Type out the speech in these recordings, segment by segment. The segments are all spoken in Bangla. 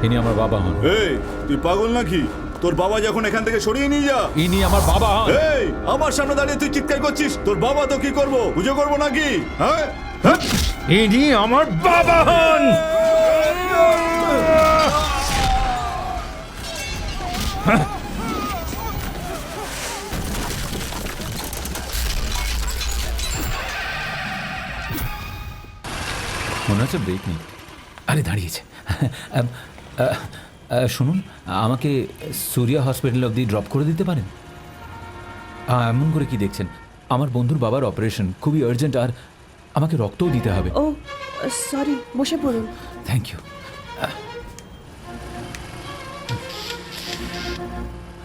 ইনি আমার বাবা হন। এই তুই পাগল নাকি? তোর বাবা যখন এখান থেকে সরিয়ে নিয়ে যা। ইনি আমার বাবা হন। এই আমার সামনে দাঁড়িয়ে তুই চিৎকার করছিস, তোর বাবা তো কি করবো, পুজো করবো নাকি? হ্যাঁ হ্যাঁ? ইনি আমার বাবা হন। মনে হচ্ছে ব্রেক নেই। আরে দাঁড়িয়েছে। শুনুন, আমাকে সূর্যা হসপিটাল অবধি ড্রপ করে দিতে পারেন? এমন করে কি দেখছেন? আমার বন্ধুর বাবার অপারেশন খুবই আর্জেন্ট, আর আমাকে রক্তও দিতে হবে। ও সরি, বসে পড়ুন। Thank you.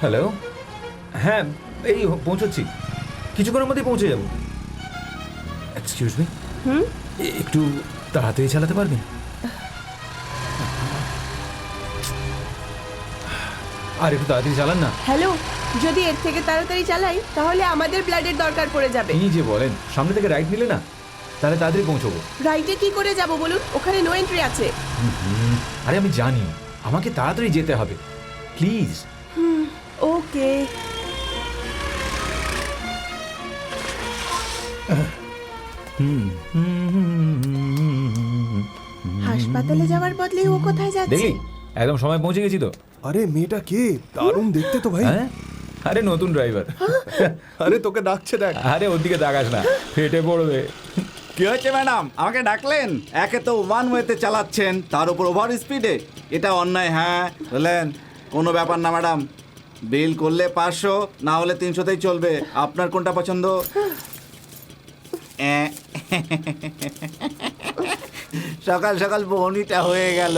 হ্যালো, হ্যাঁ এই পৌঁছচ্ছি, কিছুক্ষণের মধ্যেই পৌঁছে যাব। এক্সকিউজ মি, একটু তাড়াতাড়ি চালাতে পারবেন? আর একটু তাড়াতাড়ি চালান না। হ্যালো, যদি এর থেকে তাড়াতাড়ি চালাই তাহলে আমাদের ব্লাডের দরকার পড়ে যাবে। এই যে বলেন, সামনে থেকে রাইট নিলে না, তাহলে তাড়াতাড়ি পৌঁছবো। রাইটে কি করে যাব বলুন? ওখানে নো এন্ট্রি আছে। আরে আমি জানি, আমাকে তাড়াতাড়ি যেতে হবে, প্লিজ। ওকে। হাসপাতালে যাওয়ার বদলে ও কোথায় যাচ্ছে? দেখলি, একদম সময় পৌঁছে গেছি তো। আরে মেয়েটা কে? দারুণ দেখতে তো ভাই। হ্যাঁ, আরে নতুন ড্রাইভার। আরে তোকে ডাকছে, দেখ। আরে ওর দিকে তাকাস না, ফেটে পড়বে। কি হয়েছে ম্যাডাম, আমাকে ডাকলেন? একে তো ওয়ান ওয়েতে চালাচ্ছেন, তার উপর ওভার স্পিডে, এটা অন্যায়। হ্যাঁ বললেন, কোনো ব্যাপার না ম্যাডাম, বিল করলে 500, না হলে 300তেই চলবে। আপনার কোনটা পছন্দ? সকাল সকাল বনিটা হয়ে গেল।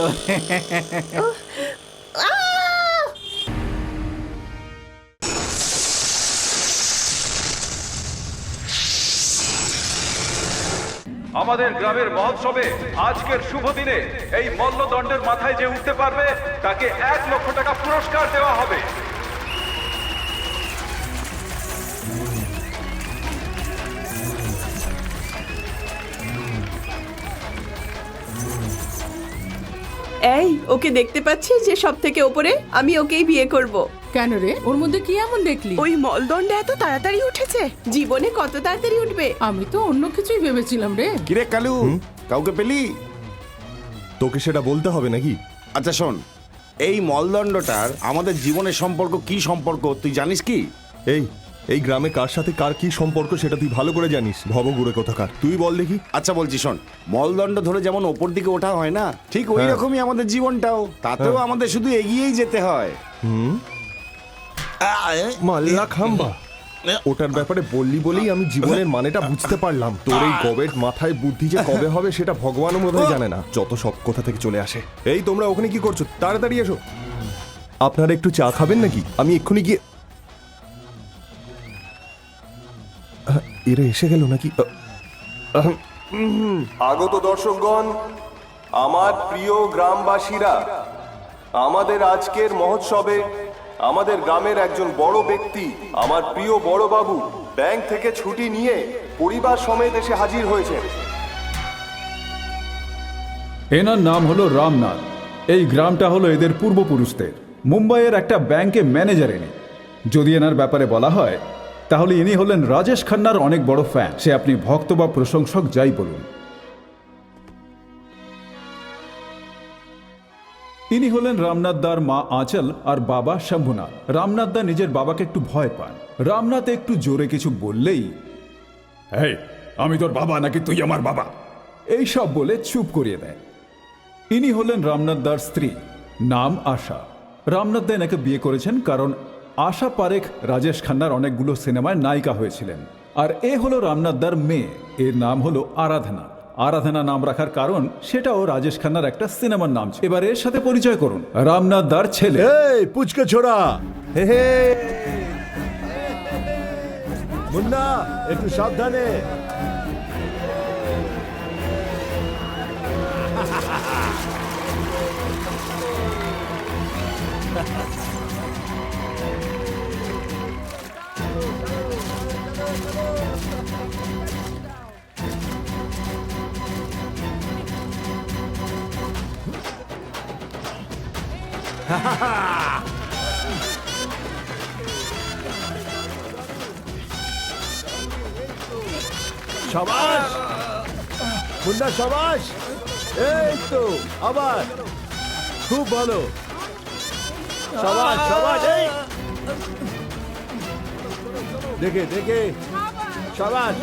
আমাদের গ্রামের মহোৎসবে আজকের শুভ দিনে এই মল্লদণ্ডের মাথায় যে উঠতে পারবে তাকে 1 লক্ষ টাকা পুরস্কার দেওয়া হবে। এই, ওকে দেখতে পাচ্ছিস যে সব থেকে ওপরে? আমি ওকেই বিয়ে করব। কেন রে, ওর মধ্যে কি এমন দেখলি? ওই মলদণ্ডে এত তাড়াতাড়ি উঠেছে, জীবনে কত তাড়াতাড়ি উঠবে? আমি তো অন্য কিছুই ভেবেছিলাম রে। কিরে কালু, কাউকে পেলি? তোকে সেটা বলতে হবে নাকি? আচ্ছা শোন, এই মলদণ্ডটার আমাদের জীবনের সম্পর্ক কি সম্পর্ক তুই জানিস কি? এই গ্রামে কার সাথে কার কি সম্পর্ক সেটা তুই ভালো করে জানিস, ভবগুড়ে কোথাকার। তুই বল দেখি। আচ্ছা বলছি শোন, মলদণ্ড ধরে যেমন ওপর দিকে ওঠা হয় না, ঠিক ওই রকমই আমাদের জীবনটাও। তাতেও আমাদের শুধু এগিয়েই যেতে হয়। মাল্লা খাম্বা, ওটার ব্যাপারে বললি বলেই আমি জীবনের মানেটা বুঝতে পারলাম। তোর এই গবেট মাথায় বুদ্ধি যে কবে হবে সেটা ভগবানও বোধহয় জানে না, যত সব কোথা থেকে চলে আসে। এই তোমরা ওখানে কি করছো? তাড়াতাড়ি এসো। আপনারা একটু চা খাবেন নাকি? আমি এক্ষুনি গিয়ে। এরা এসে গেল নাকি? আগত দর্শকগণ, আমার প্রিয় গ্রামবাসীরা, আমাদের আজকের মহোৎসবে আমাদের গ্রামের একজন বড় ব্যক্তি, আমার প্রিয় বড় বাবু, ব্যাংক থেকে ছুটি নিয়ে পরিবার সমেত এসে হাজির হয়েছে। এনার নাম হলো রামনাথ। এই গ্রামটা হলো এদের পূর্বপুরুষদের। মুম্বাইয়ের একটা ব্যাংকে ম্যানেজার ইনি। যদি এনার ব্যাপারে বলা হয় তাহলে ইনি হলেন রাজেশ খান্নার অনেক বড় ফ্যান। সে আপনি ভক্ত বা প্রশংসক যাই বলুন। ইনি হলেন রামনাথ দার মা আঁচল আর বাবা শম্ভুনাথ। রামনাথ দা নিজের বাবাকে একটু ভয় পান। রামনাথ একটু জোরে কিছু বললেই, এই আমি তোর বাবা নাকি তুই আমার বাবা, এই সব বলে চুপ করিয়ে দেয়। ইনি হলেন রামনাথ দার স্ত্রী, নাম আশা। রামনাথ দা এনাকে বিয়ে করেছেন কারণ আশা পারেখ রাজেশ খান্নার অনেকগুলো সিনেমায় নায়িকা হয়েছিলেন। আর এ হলো রামনাথ দার মেয়ে, এর নাম হলো আরাধনা। আরাধনা নাম রাখার কারণ সেটাও রাজেশ খান্নার একটা সিনেমার নাম ছিল। এবার এর সাথে পরিচয় করুন, রামনাথ দার ছেলে। এই পুচকে ছোড়া, হে হে মুন্না, একটু সাবধানে। সাবাস মুন্না, সাবাস। এই তো আবার খুব ভালো, সাবাস সাবাস। এই দেখে দেখে, সাবাস।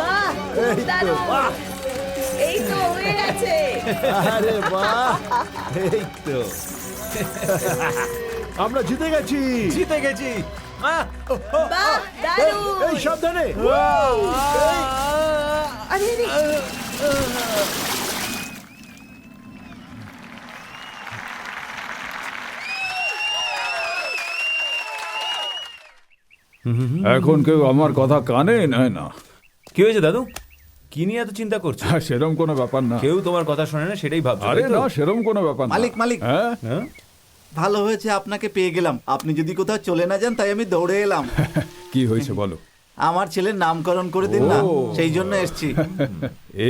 এই তো বাহ, এই তো হয়ে গেছে। আরে বাহ, এই তো আমরা জিতে গেছি। বাহ, দারুণ। এই সাবধানে। আরে আরে, এখন কেউ আমার কথা কানে নেয় না। কি হয়েছে দাদু? কি নিয়ে এত চিন্তা করছো? সেরম কোনো ব্যাপার না। কেউ তোমার কথা শোনে না সেটাই ভাবছো? আরে তাই তো? না, সেরম কোনো ব্যাপার না। মালিক, মালিক। হ্যাঁ ভালো হয়েছে আপনাকে পেয়ে গেলাম। আপনি যদি কোথাও চলে না যান তাই আমি দৌড়ে এলাম। কি হয়েছে বলো? আমার ছেলের নামকরণ করে দিন না, ও। সেই জন্য এসেছি।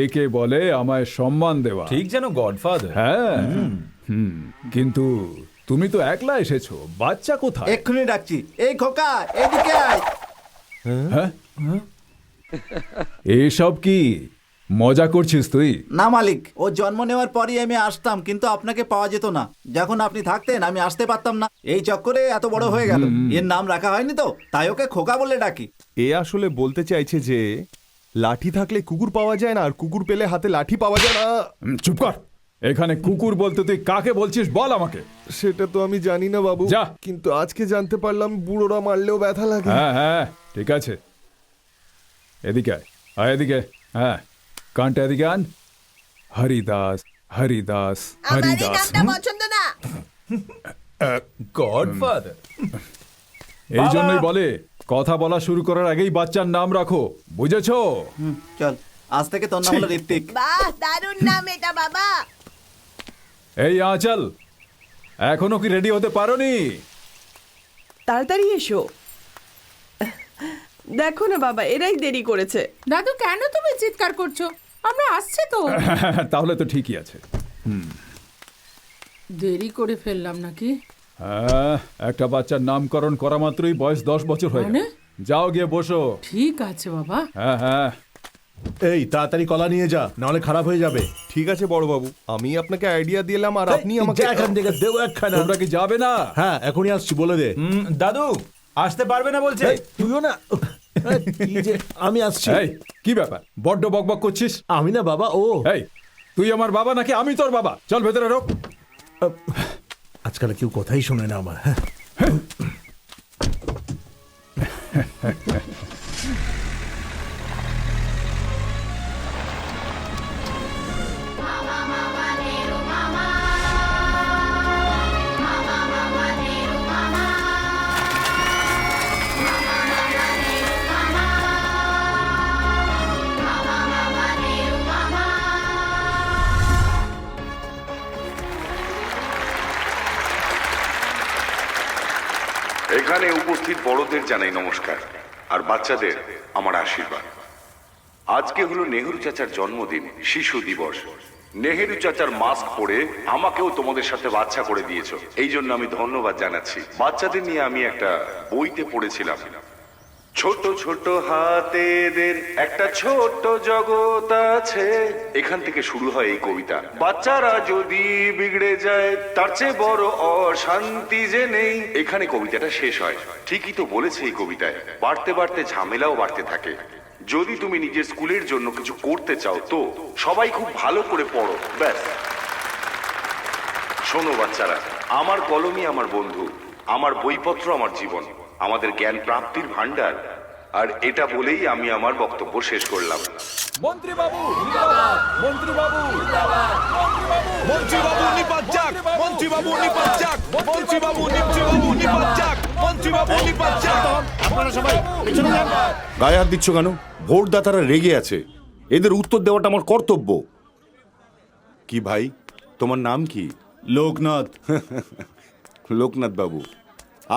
একে বলে আমায় সম্মান দেওয়া। ঠিক যেন গডফাদার। হ্যাঁ কিন্তু তুমি তো একলা এসেছো, বাচ্চা কোথায়? এক্ষুনি ডাকছি। এই খোকা, এদিকে আয়। হ্যাঁ? এসব কি মজা করছিস তুই? না মালিক, ও জন্ম নেওয়ার পরই আমি আসতাম, কিন্তু আপনাকে পাওয়া যেত না। যখন আপনি থাকতেন আমি আসতে পারতাম না। এই চক্করে এত বড় হয়ে গেল। এর নাম রাখা হয়নি তো, তাই ওকে খোকা বলে ডাকি। এ আসলে বলতে চাইছে যে লাঠি থাকলে কুকুর পাওয়া যায় না, আর কুকুর পেলে হাতে লাঠি পাওয়া যায় না। চুপ কর। এখানে কুকুর বলতে তুই কাকে বলছিস বল আমাকে। সেটা তো আমি জানি না বাবু, যা। কিন্তু আজকে জানতে পারলাম বুড়োরা মারলেও ব্যথা লাগে। হ্যাঁ হ্যাঁ ঠিক আছে, এদিকে আয়। আয় এদিকে। হ্যাঁ, কানটা এদিকে আন। হরিদাস হরিদাস আমার এই হরিদাস। নামটা পছন্দ না। গডফাদার। এই জন্যই বলে কথা বলা শুরু করার আগেই বাচ্চার নাম রাখো, বুঝেছো? চল, আজ থেকে তোর নাম হলো ঋত্বিক। বাহ, দারুণ নাম এটা বাবা। এই আঁচল, এখনো কি রেডি হতে পারোনি? তাড়াতাড়ি এসো। দেখো না বাবা, এরাই দেরি করেছে। দাদু কেন তুমি চিৎকার করছো? আমরা আসছে তো। তাহলে তো ঠিকই আছে। দেরি করে ফেললাম নাকি? হ্যাঁ, একটা বাচ্চার নামকরণ করা মাত্রই বয়স 10 বছর হয়ে গেল। মানে? যাও গিয়ে বসো। ঠিক আছে বাবা। হ্যাঁ হ্যাঁ। এই তাড়াতাড়ি কলা নিয়ে যা, নাহলে খারাপ হয়ে যাবে। ঠিক আছে বড় বাবু, আমি আপনাকে আইডিয়া দিলাম আর আপনি আমাকে যা এখান থেকে, দেও একখানা। তোমরা কি যাবে না? হ্যাঁ এখনই আসছি, বলে দে। দাদু আসতে পারবে না বলছে। এই, তুইও না। কি যে, আমি আসছি। এই কি ব্যাপার, বড্ড বকবক করছিস? আমি না বাবা, ও। এই তুই আমার বাবা নাকি আমি তোর বাবা? চল ভেতরে ঢোক। আজকাল কেউ কথাই শোনে না আমার। হ্যাঁ। এখানে উপস্থিত বড়দের জানাই নমস্কার, আর বাচ্চাদের আমার আশীর্বাদ। আজকে হলো নেহেরু চাচার জন্মদিন, শিশু দিবস। নেহেরু চাচার মাস্ক পরে আমাকেও তোমাদের সাথে বাচ্চা করে দিয়েছো, এই জন্য আমি ধন্যবাদ জানাচ্ছি। বাচ্চাদের নিয়ে আমি একটা বইতে পড়েছিলাম, ছোট ছোট হাতেদের একটা ছোট্ট জগৎ আছে। এখান থেকে শুরু হয় এই কবিতা। বাচ্চারা যদি বিগড়ে যায় তার চেয়ে বড় অশান্তি যে নেই। এখানে কবিতাটা শেষ হয়। ঠিকই তো বলেছে এই কবিতায়, বাড়তে বাড়তে ঝামেলাও বাড়তে থাকে। যদি তুমি নিজের স্কুলের জন্য কিছু করতে চাও তো সবাই খুব ভালো করে পড়ো, ব্যাস। শোনো বাচ্চারা, আমার কলমই আমার বন্ধু, আমার বইপত্র আমার জীবন, আমাদের জ্ঞান প্রাপ্তির ভান্ডার। আর এটা বলেই আমি আমার বক্তব্য শেষ করলাম। মন্ত্রী বাবু জিন্দাবাদ! মন্ত্রী বাবু জিন্দাবাদ! মন্ত্রী বাবু নিপাত যাক, মন্ত্রী বাবু নিপাত যাক, মন্ত্রী বাবু নিপাত যাক, মন্ত্রী বাবু নিপাত যাক। আপনারা সবাই পেছনে যান। গায়ে হাত দিচ্ছ কেন? ভোটদাতারা রেগে আছে, এদের উত্তর দেওয়াটা আমার কর্তব্য। কি ভাই, তোমার নাম কি? লোকনাথ। লোকনাথ বাবু,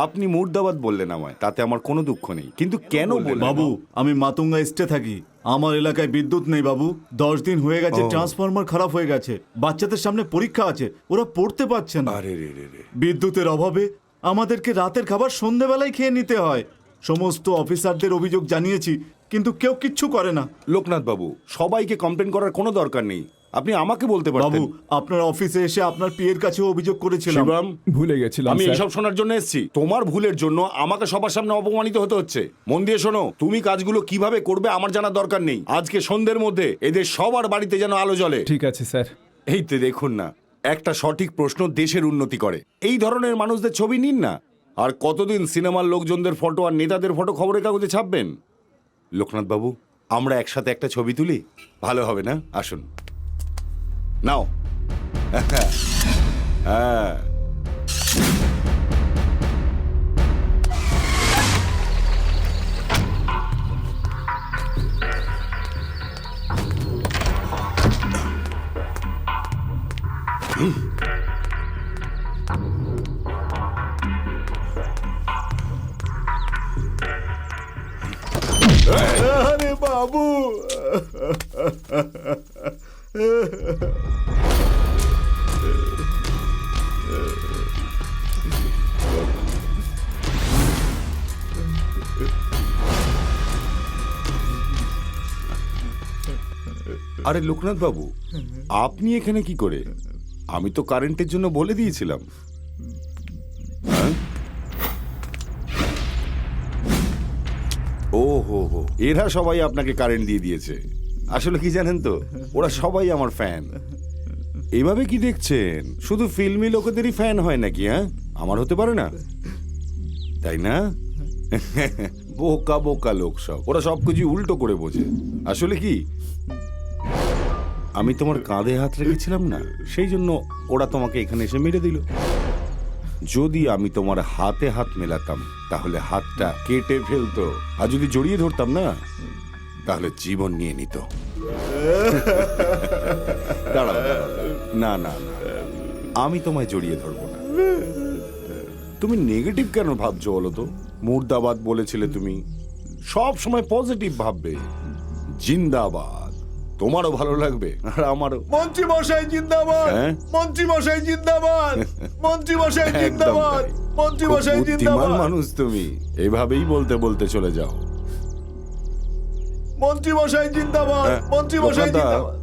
আপনি মুর্দাবাদ বললেন আমায়, তাতে আমার কোনো দুঃখ নেই, কিন্তু কেন বললেন? বাবু, আমি মাতুঙ্গা ইস্টে থাকি। আমার এলাকায় বিদ্যুৎ নেই বাবু, 10 দিন হয়ে গেছে, ও। ট্রান্সফরমার খারাপ হয়ে গেছে, বাচ্চাদের সামনে পরীক্ষা আছে, ওরা পড়তে পারছে না। আরে রে রে রে। বিদ্যুতের অভাবে আমাদেরকে রাতের খাবার সন্ধেবেলায় খেয়ে নিতে হয়। সমস্ত অফিসারদের অভিযোগ জানিয়েছি, কিন্তু কেউ কিচ্ছু করে না। লোকনাথ বাবু, সবাইকে কমপ্লেন করার কোনো দরকার নেই, আপনি আমাকে বলতে বাবু, পারতেন। আপনার অফিসে এসে আপনার পিএর কাছে অভিযোগ করেছিলাম। শিবম, ভুলে গেছিলাম আমি স্যার। এসব শোনার জন্য এসেছি? তোমার ভুলের জন্য আমাকে সবার সামনে অপমানিত হতে হচ্ছে। মন দিয়ে শোনো, তুমি কাজগুলো কিভাবে করবে আমার জানার দরকার নেই। আজকে সন্ধ্যের মধ্যে এদের সবার বাড়িতে যেন আলো জ্বলে। ঠিক আছে স্যার। এই তো দেখুন না, একটা সঠিক প্রশ্ন দেশের উন্নতি করে। এই ধরনের মানুষদের ছবি নিন না। আর কতদিন সিনেমার লোকজনদের ফটো আর নেতাদের ফটো খবরের কাগজে ছাপবেন? লোকনাথ বাবু, আমরা একসাথে একটা ছবি তুলি, ভালো হবে না? আসুন, নাও। হ্যাঁ, আরে বাবু, আরে লোকনাথ বাবু, আপনি এখানে কি করে? আমি তো কারেন্টের জন্য বলে দিয়েছিলাম। হ্যাঁ? ও হো হো, এরা সবাই আপনাকে কারেন্ট দিয়ে দিয়েছে। আসলে কি জানেন তো, ওরা সবাই আমার ফ্যান। এভাবে কি দেখছেন? শুধু ফিল্মি লোকেদেরই ফ্যান হয় নাকি? হ্যাঁ, আমার হতে পারে না, তাই না? বোকা বোকা লোক সব, ওরা সবকিছু উল্টো করে বোঝে। আসলে কি, আমি তোমার কাঁধে হাত রেখেছিলাম না, সেই জন্য ওরা তোমাকে এখানে এসে মেরে দিল। যদি আমি তোমার হাতে হাত মেলাতাম তাহলে হাতটা কেটে ফেলতো, আর যদি জড়িয়ে ধরতাম না তাহলে জীবন নিয়ে নিত। দাঁড়াও, দাঁড়াও, না না না, আমি তোমায় জড়িয়ে ধরবো না। তুমি নেগেটিভ কেন ভাবছো বলো তো? মুর্দাবাদ বলেছিলে তুমি, সব সময় পজিটিভ ভাববে। জিন্দাবাদ, তোমারও ভালো লাগবে আর আমারও। মন্ত্রী মশাই জিন্দাবাদ, হ্যাঁ? মন্ত্রী মশাই জিন্দাবাদ, মন্ত্রী মশাই একদম জিন্দাবাদ, তাই। মন্ত্রী খুব মশাই বুদ্ধিমান জিন্দাবাদ, মানুষ তুমি, এভাবেই বলতে বলতে চলে যাও। মন্ত্রী মশাই জিন্দাবাদ, হ্যাঁ, মন্ত্রী মশাই লোকনাথদা, জিন্দাবাদ।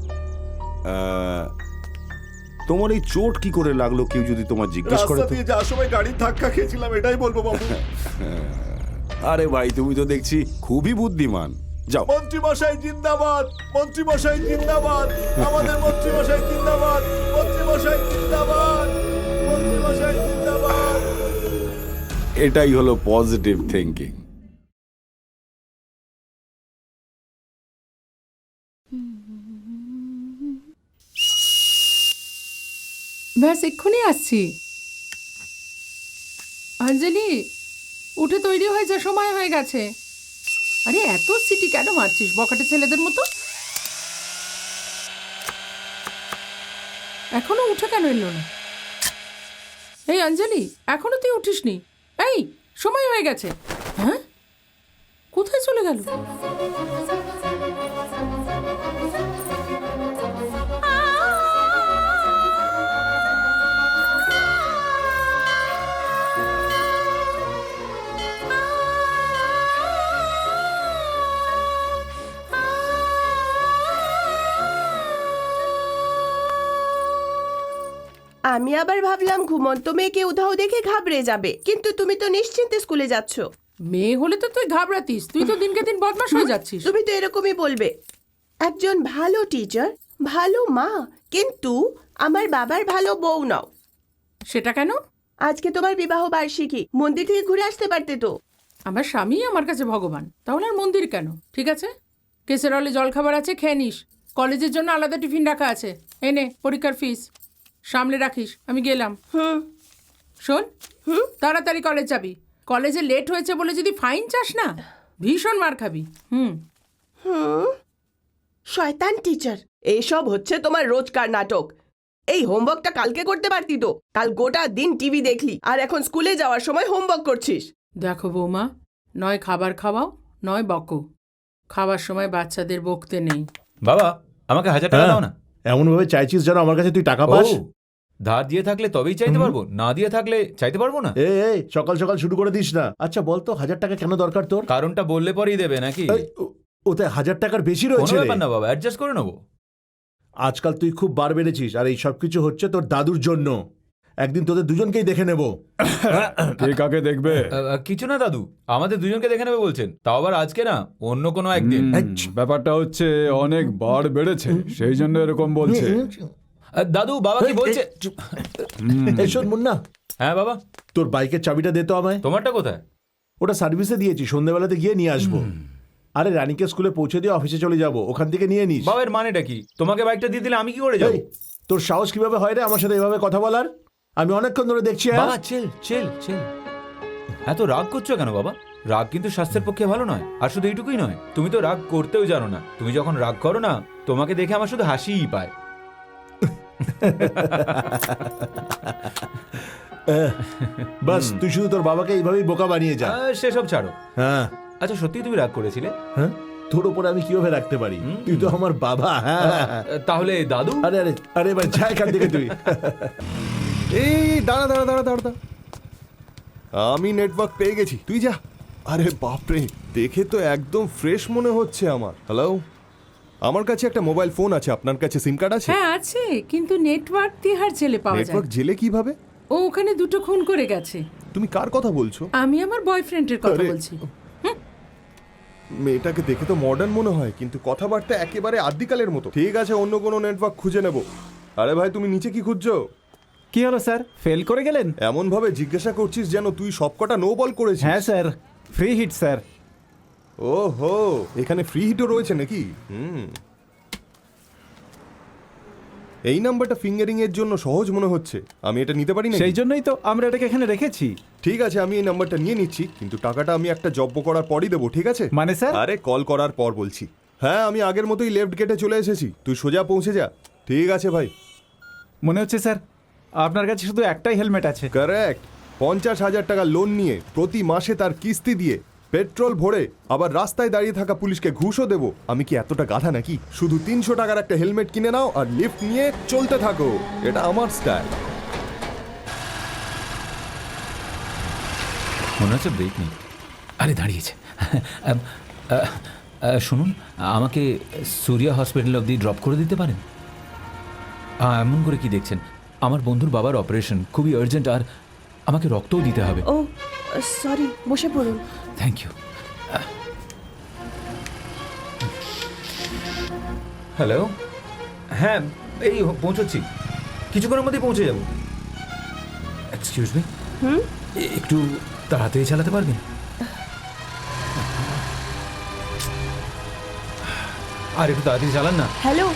তোমার এই চোট কি করে লাগলো কেউ যদি তোমার জিজ্ঞেস করে রাস্তা তো? দিয়ে যাওয়ার সময় গাড়ির ধাক্কা খেয়েছিলাম, এটাই বলবো বাবু। আরে ভাই, তুমি তো দেখছি খুবই বুদ্ধিমান। যাও। মন্ত্রী মশাই জিন্দাবাদ, মন্ত্রী মশাই জিন্দাবাদ, আমাদের মন্ত্রী মশাই জিন্দাবাদ, মন্ত্রী মশাই জিন্দাবাদ, মন্ত্রী মশাই জিন্দাবাদ। এটাই হলো পজিটিভ থিঙ্কিং। ব্যাস এক্ষুনি আসছি। অঞ্জলি, উঠে তৈরি হয়ে যা, সময় হয়ে গেছে। আরে এত সিটি কেন মারছিস বকাটে ছেলেদের মতো? এখনো উঠে কেন এলো না? এই অঞ্জলি, এখনো তুই উঠিসনি? এই, সময় হয়ে গেছে। হ্যাঁ, কোথায় চলে গেল? আমি আবার ভাবলাম ঘুমন্ত মেয়েকে উধাও দেখে ঘাবড়ে যাবে, কিন্তু তুমি তো নিশ্চিন্তে স্কুলে যাচ্ছ। মেয়ে হলে তো তুই ঘাবড়াতিস, তুই তো দিনকে দিন বদমাশ হয়ে যাচ্ছিস। তুমি তো এরকমই বলবে। একজন ভালো টিচার, ভালো মা, কিন্তু আমার বাবার ভালো বউ নাও। সেটা কেন? আজকে তোমার বিবাহ বার্ষিকী, মন্দির থেকে ঘুরে আসতে পারতে তো। আমার স্বামী আমার কাছে ভগবান, তাহলে আর মন্দির কেন? ঠিক আছে, কেসেরলে জলখাবার আছে, খেয়ে নিস। কলেজের জন্য আলাদা টিফিন রাখা আছে, এনে পরীক্ষার ফিস সামলে রাখিস। আমি গেলাম। শোন, তাড়াতাড়ি কলেজ যাবি। কলেজে লেট হয়েছে বলে যদি ফাইন চাস না, ভীষণ মার খাবি। শয়তান টিচার, এইসব হচ্ছে তোমার রোজকার নাটক। এই হোমওয়ার্কটা কালকে করতে পারতি তো। কাল গোটা দিন টিভি দেখলি, আর এখন স্কুলে যাওয়ার সময় হোমওয়ার্ক করছিস। দেখো বৌমা, নয় খাবার খাওয়াও, নয় বকো। খাবার সময় বাচ্চাদের বকতে নেই। বাবা আমাকে 1000 টাকা দাও না। এমন ভাবে চাইছিস যেন আমার কাছে তুই টাকা পাস। ও, ধার দিয়ে থাকলে তবেই চাইতে পারবো, না দিয়ে থাকলে চাইতে পারবো না। এই সকাল সকাল শুরু করে দিস না। আচ্ছা বলতো 1000 টাকা কেন দরকার তোর? কারণটা বললে পরেই দেবে নাকি? ওতে 1000 টাকার বেশি কোনো রয়েছে রে। ব্যাপার না বাবা, অ্যাডজাস্ট করে নেবো। আজকাল তুই খুব বার বেড়েছিস, আর এই সব কিছু হচ্ছে তোর দাদুর জন্য। একদিন তোদের দুজনকেই দেখে নেব। কে কাকে দেখবে? কিছু না দাদু, আমাদের দুজনকে দেখে নেবে বলছেন, তাও আবার আজকে না, অন্য কোনো একদিন। ব্যাপারটা হচ্ছে অনেক বার বেড়েছে, সেই জন্য এরকম বলছে। দাদু বাবা কি বলছে? এই শোন মুন্না, হ্যাঁ বাবা। তোর বাইকের চাবিটা দে তো আমায়। তোমারটা কোথায়? ওটা সার্ভিসে দিয়েছি, সন্ধ্যাবেলাতে গিয়ে নিয়ে আসবো। আরে রানীকে স্কুলে পৌঁছে দিয়ে অফিসে চলে যাব, ওখান থেকে নিয়ে নিস। বাবার মানেটা কি? তোমাকে বাইকটা দিয়ে দিলে আমি কি করে যাবো? এই, তোর সাহস কিভাবে হয় রে আমার সাথে এভাবে কথা বলার? আমি অনেকক্ষণ ধরে দেখছি। বাবা চিল চিল চিল। এত রাগ করছো কেন বাবা? রাগ কিন্তু স্বাস্থ্যের পক্ষে ভালো নয়। আর শুধু এইটুকুই নয়, তুমি তো রাগ করতেও জানো না। তুমি যখন রাগ করো না, তোমাকে দেখে আমার শুধু হাসিই পায়। বাস তুই শুধু তোর বাবাকে এইভাবেই বোকা বানিয়ে যা। সেসব ছাড়ো। হ্যাঁ আচ্ছা সত্যি তুমি রাগ করেছিলে? হ্যাঁ, তোর উপরে আমি কিভাবে রাখতে পারি? তুই তো আমার বাবা। হ্যাঁ তাহলে দাদু? আরে আরে আরে ভাই যা এখান থেকে তুই। এই দাঁড়া দাঁড়া দাঁড়া দাঁড়া দাঁড়া। আমি নেটওয়ার্ক পেয়ে গেছি, তুই যা। আরে বাপরে, দেখে তো একদম ফ্রেশ মনে হচ্ছে আমার। হ্যালো, আমার কাছে একটা মোবাইল ফোন আছে, আপনার কাছে সিম কার্ড আছে? হ্যাঁ আছে, কিন্তু নেটওয়ার্ক তিহার জেলে পাওয়া যায়। নেটওয়ার্ক জেলে কিভাবে? ও ওখানে 2টো খুন করে গেছে। তুমি কার কথা বলছো? আমি আমার বয়ফ্রেন্ডের কথা আরে, বলছি। মেয়েটাকে দেখে তো মডার্ন মনে হয়, কিন্তু কথাবার্তা একেবারে আদিকালের মতো। ঠিক আছে, অন্য কোনো নেটওয়ার্ক খুঁজে নেব। আরে ভাই, তুমি নিচে কি খুঁজছো? কি হলো স্যার, ফেল করে গেলেন? এমন ভাবে জিজ্ঞাসা করছিস যেন তুই সবকটা নো বল করেছিস। হ্যাঁ স্যার, ফ্রি হিট স্যার। ওহো, এখানে ফ্রি হিটও রয়েছে নাকি? এই নাম্বারটা ফিঙ্গারিং এর জন্য সহজ মনে হচ্ছে, আমি এটা নিতে পারি না? সেই জন্যই তো আমরা এটাকে এখানে রেখেছি। ঠিক আছে, আমি এই নাম্বারটা নিয়ে নিচ্ছি, কিন্তু টাকাটা আমি একটা জব্দ করার পরই দেবো, ঠিক আছে? মানে স্যার? আরে কল করার পর বলছি। হ্যাঁ, আমি আগের মতোই লেফট গেটে চলে এসেছি, তুই সোজা পৌঁছে যা। ঠিক আছে ভাই। মনে হচ্ছে স্যার আপনার কাছে শুধু একটাই হেলমেট আছে। কারেক্ট। 50,000 টাকা লোন নিয়ে প্রতি মাসে তার কিস্তি দিয়ে পেট্রোল ভরে আবার রাস্তায় দাঁড়িয়ে থাকা পুলিশকে ঘুষও দেবো। আমি কি এতটা গাধা নাকি? শুধু 300 টাকার একটা হেলমেট কিনে নাও আর লিফট নিয়ে চলতে থাকো, এটা আমার স্টাইল। মনে হচ্ছে ব্রেক নেই। আরে দাঁড়িয়েছে। শুনুন, আমাকে সুরিয়া হসপিটাল অবধি ড্রপ করে দিতে পারেন? এমন করে কি দেখছেন? আমার বন্ধুর বাবার অপারেশন খুবই আর্জেন্ট, আর আমাকে রক্তও দিতে হবে। ও সরি, বসে পড়ুন। Thank you. হ্যালো, হ্যাঁ এই পৌঁছচ্ছি, কিছুক্ষণের মধ্যেই পৌঁছে যাব। এক্সকিউজ মি, একটু তাড়াতাড়ি চালাতে পারবেন? আর একটু তাড়াতাড়ি চালান না। হ্যালো,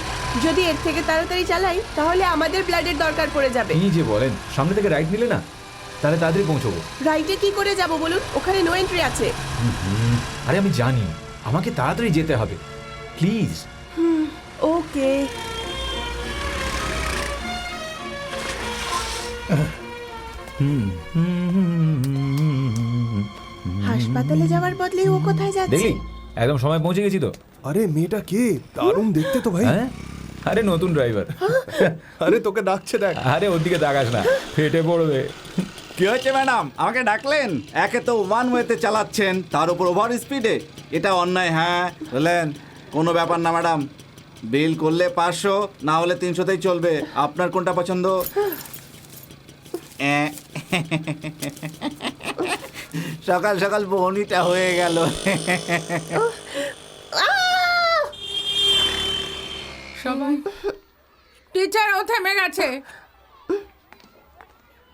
যদি এর থেকে তাড়াতাড়ি চালাই তাহলে আমাদের ব্লাডের দরকার পড়ে যাবে। কি যে বলেন, সামনে থেকে রাইট নিলে না, তাহলে তাড়াতাড়ি পৌঁছবো। রাইটে কি করে যাব বলুন? ওখানে নো এন্ট্রি আছে। আরে আমি জানি, আমাকে তাড়াতাড়ি যেতে হবে, প্লিজ। ওকে। হাসপাতালে যাওয়ার বদলে ও কোথায় যাচ্ছে? দেখলি, একদম সময় পৌঁছে গেছি তো। আরে মেয়েটা কে? দারুণ দেখতে তো ভাই। হ্যাঁ, আরে নতুন ড্রাইভার। আরে তোকে ডাকছে, দেখ। আরে ওর দিকে তাকাস না, ফেটে পড়বে। কি হচ্ছে ম্যাডাম, আমাকে ডাকলেন? একে তো ওয়ান ওয়েতে চালাচ্ছেন, তার উপর ওভার স্পিডে, এটা অন্যায়। হ্যাঁ বললেন, কোনো ব্যাপার না ম্যাডাম, বিল করলে 500, না হলে 300তেই চলবে। আপনার কোনটা পছন্দ? সকাল সকাল বনিটা হয়ে গেল। সবাই টিচার ও থেমে গেছে।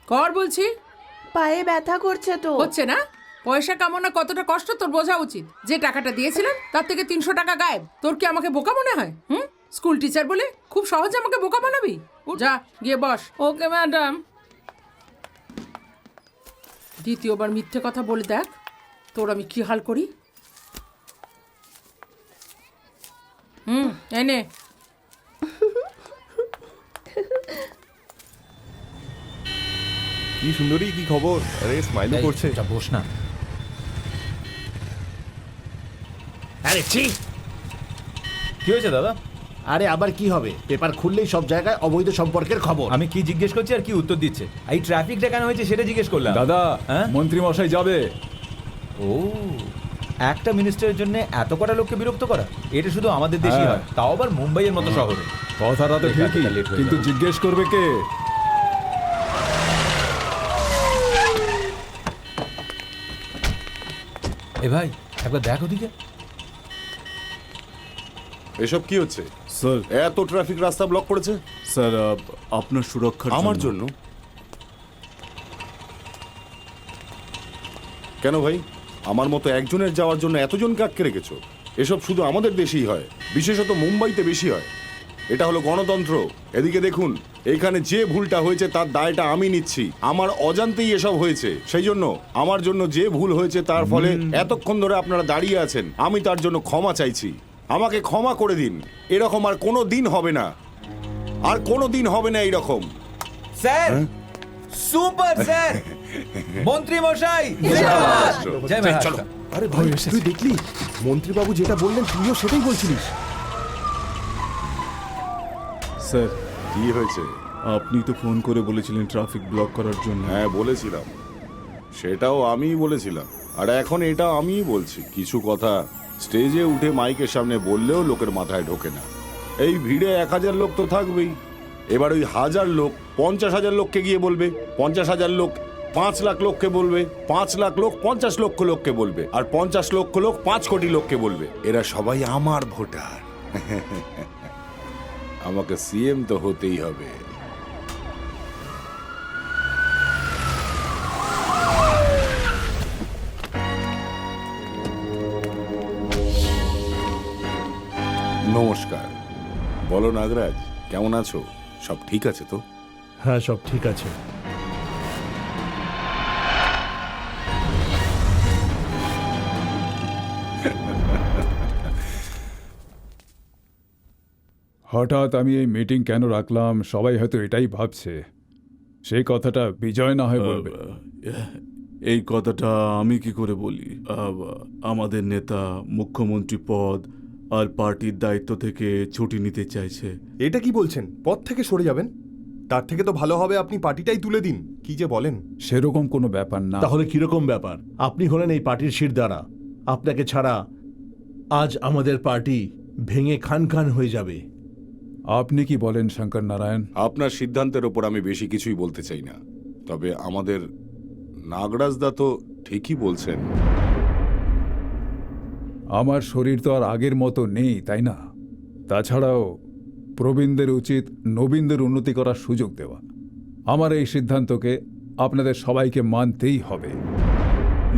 কর বলছি। পায়ে ব্যথা করছে তো। হচ্ছে না? পয়সা কামানো কতটা কষ্ট তোর বোঝা উচিত। যে টাকাটা দিয়েছিলাম তার থেকে 300 টাকা গায়েব। তোর কি আমাকে বোকা মনে হয়? স্কুল টিচার বলে খুব সহজে আমাকে বোকা বানাবি? যা গিয়ে বস। Okay madam. দ্বিতীয়বার মিথ্যে কথা বলে দেখ, তোর আমি কি হাল করি। এনে কি সুন্দরী, কি খবর? আরে স্মাইলও করছে। বস না। আরে ঠিক কি হয়েছে দাদা? আরে আবার কি হবে, পেপার খুললেই সব জায়গায় অবৈধ সম্পর্কের খবর। আমি কি জিজ্ঞেস করছি আর কি উত্তর দিচ্ছে? এই ট্রাফিকটা কেন হয়েছে সেটা জিজ্ঞেস করলাম। দাদা, হ্যাঁ? মন্ত্রী মশাই যাবে। ও, একটা মিনিস্টারের জন্য এত কটা লোককে বিরক্ত করা, এটা শুধু আমাদের দেশেই হ্যাঁ। হয়, তাও আবার মুম্বাইয়ের মতো শহরে। কথাটা তো ঠিকই, এখানটা late হয়ে কিন্তু যাবে। জিজ্ঞেস করবে কে? এ ভাই, একবার দেখ ওদিকে। এসব কি হচ্ছে? স্যার এত ট্রাফিক রাস্তা ব্লক করেছে স্যার আপনার সুরক্ষার আমার জন্য? কেন ভাই, আমার মতো একজনের যাওয়ার জন্য এতজনকে আটকে রেখেছো? এসব শুধু আমাদের দেশেই হয়, বিশেষত মুম্বাইতে বেশি হয়। এটা হলো গণতন্ত্র। এদিকে দেখুন, এখানে যে ভুলটা হয়েছে তার দায়টা আমি নিচ্ছি। আমার অজান্তেই এসব হয়েছে, সেই জন্য আমার জন্য যে ভুল হয়েছে তার ফলে এতক্ষণ ধরে আপনারা দাঁড়িয়ে আছেন, আমি তার জন্য ক্ষমা চাইছি। আমাকে ক্ষমা করে দিন। এরকম আর কোনো দিন হবে না, আর কোনো দিন হবে না এইরকম। স্যার, সুপার স্যার, মন্ত্রী মশাই, জয় মহারাষ্ট্র। আরে ভাই, তুই দেখলি মন্ত্রীবাবু যেটা বললেন তুইও সেটাই বলছিলিস। স্যার কি হয়েছে? আপনি তো ফোন করে বলেছিলেন ট্রাফিক ব্লক করার জন্য। হ্যাঁ বলেছিলাম, সেটাও আমিই বলেছিলাম, আর এখন এটা আমিই বলছি। কিছু কথা স্টেজে উঠে মাইকের সামনে বললেও লোকের মাথায় ঢোকে না। এই ভিড়ে 1000 লোক তো থাকবেই, এবার ওই 1000 লোক 50,000 লোককে গিয়ে বলবে, 50,000 লোক 5 লাখ লোককে বলবে, 5 লাখ লোক 50 লক্ষ লোককে বলবে, আর 50 লক্ষ লোক 5 কোটি লোককে বলবে। এরা সবাই আমার ভোটার। আমাকে সিএম তো হতেই হবে। নমস্কার। বলো নাগরাজ, কেমন আছো? সব ঠিক আছে তো? হ্যাঁ, সব ঠিক আছে। হঠাৎ আমি এই মিটিং কেন রাখলাম সবাই হয়তো এটাই ভাবছে। সেই কথাটা বিজয় না হয় বলবে। এই কথাটা আমি কি করে বলি? আমাদের নেতা মুখ্যমন্ত্রী পদ আর পার্টির দায়িত্ব থেকে ছুটি নিতে চাইছে। এটা কি বলছেন? পদ থেকে সরে যাবেন? তার থেকে তো ভালো হবে আপনি পার্টিটাই তুলে দিন। কি যে বলেন! সেরকম কোনো ব্যাপার না। তাহলে কিরকম ব্যাপার? আপনি হলেন এই পার্টির শিরদাঁড়া। আপনাকে ছাড়া আজ আমাদের পার্টি ভেঙে খান খান হয়ে যাবে। আপনি কি বলেন শঙ্কর নারায়ণ? আপনার সিদ্ধান্তের ওপর আমি বেশি কিছুই বলতে চাই না, তবে আমাদের নাগরাজদা তো ঠিকই বলছেন। আমার শরীর তো আর আগের মতো নেই, তাই না? তাছাড়াও প্রবীণদের উচিত নবীনদের উন্নতি করার সুযোগ দেওয়া। আমার এই সিদ্ধান্তকে আপনাদের সবাইকে মানতেই হবে।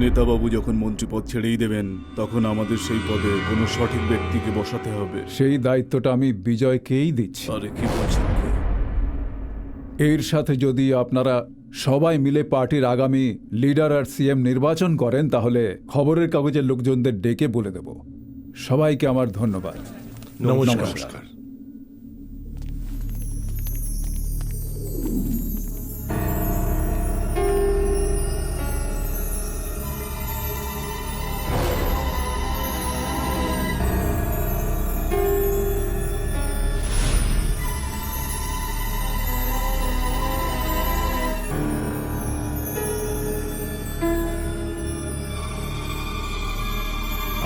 নেতাবাবু যখন মন্ত্রীপদ ছেড়েই দেবেন, তখন আমাদের সেই পদে কোনো সঠিক ব্যক্তিকে বসাতে হবে। সেই দায়িত্বটা আমি বিজয়কেই দিচ্ছি। আরে কি বলছেন কি? এর সাথে যদি আপনারা সবাই মিলে পার্টির আগামী লিডার আর সিএম নির্বাচন করেন, তাহলে খবরের কাগজের লোকজনদের ডেকে বলে দেব। সবাইকে আমার ধন্যবাদ। নমস্কার।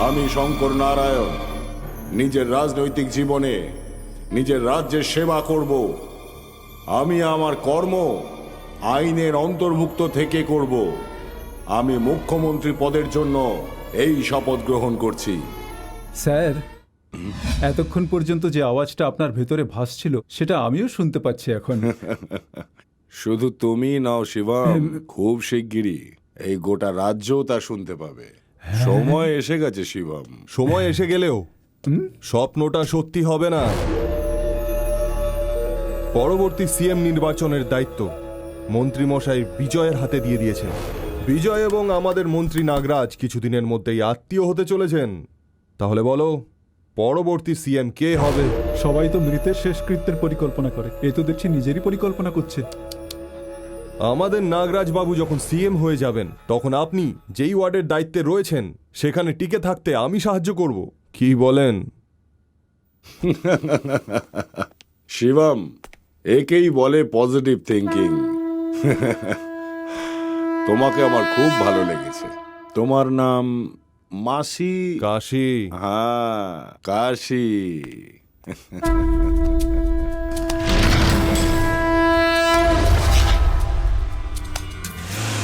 আমি শঙ্কর নারায়ণ নিজের রাজনৈতিক জীবনে নিজের রাজ্যের সেবা করব। আমি আমার কর্ম আইনের অন্তর্ভুক্ত থেকে করব। আমি মুখ্যমন্ত্রী পদের জন্য এই শপথ গ্রহণ করছি। স্যার, এতক্ষণ পর্যন্ত যে আওয়াজটা আপনার ভেতরে ভাসছিল সেটা আমিও শুনতে পাচ্ছি এখন। শুধু তুমি নাও শিবম, খুব শিগগিরই এই গোটা রাজ্যও তা শুনতে পাবে। সময় এসে গেছে শিবম। সময় এসে গেলেও স্বপ্নটা সত্যি হবে না। পরবর্তী সিএম নির্বাচনের দায়িত্ব মন্ত্রীমশাই বিজয়ের হাতে দিয়ে দিয়েছেন। বিজয় এবং আমাদের মন্ত্রী নাগরাজ কিছুদিনের মধ্যেই আত্মীয় হতে চলেছেন। তাহলে বলো, পরবর্তী সিএম কে হবে? সবাই তো মৃতের শেষকৃত্যের পরিকল্পনা করে, এ তো দেখছি নিজেরই পরিকল্পনা করছে। আমাদের নাগরাজ বাবু যখন সিএম হয়ে যাবেন, তখন আপনি যেই ওয়ার্ডের দায়িত্বে রয়েছেন সেখানে টিকে থাকতে আমি সাহায্য করব। কি বলেন? শিবম, একেই বলে পজিটিভ থিঙ্কিং। তোমাকে আমার খুব ভালো লেগেছে। তোমার নাম মাসি? কাশি। হ্যাঁ, কাশি।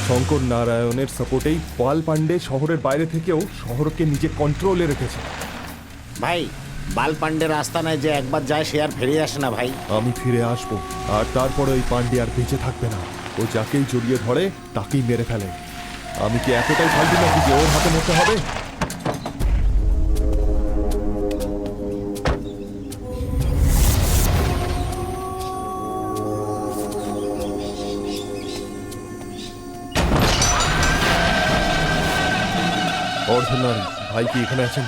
শঙ্কর নারায়ণের সাপোর্টেই পাল পান্ডে শহরের বাইরে থেকেও শহরকে নিজে কন্ট্রোলে রেখেছে। ভাই, বাল পান্ডে রাস্তা নাই যে একবার যায় সে আর ফিরে আসে না ভাই। আমি ফিরে আসবো, আর তারপরে ওই পান্ডে আর বেঁচে থাকবে না। ও যাকেই জড়িয়ে ধরে তাকেই মেরে ফেলে। আমি কি এতটাই ফালতু নাকি যে ওর হাতে মরতে হবে? অর্ধনারী ভাই কি এখানে আছেন?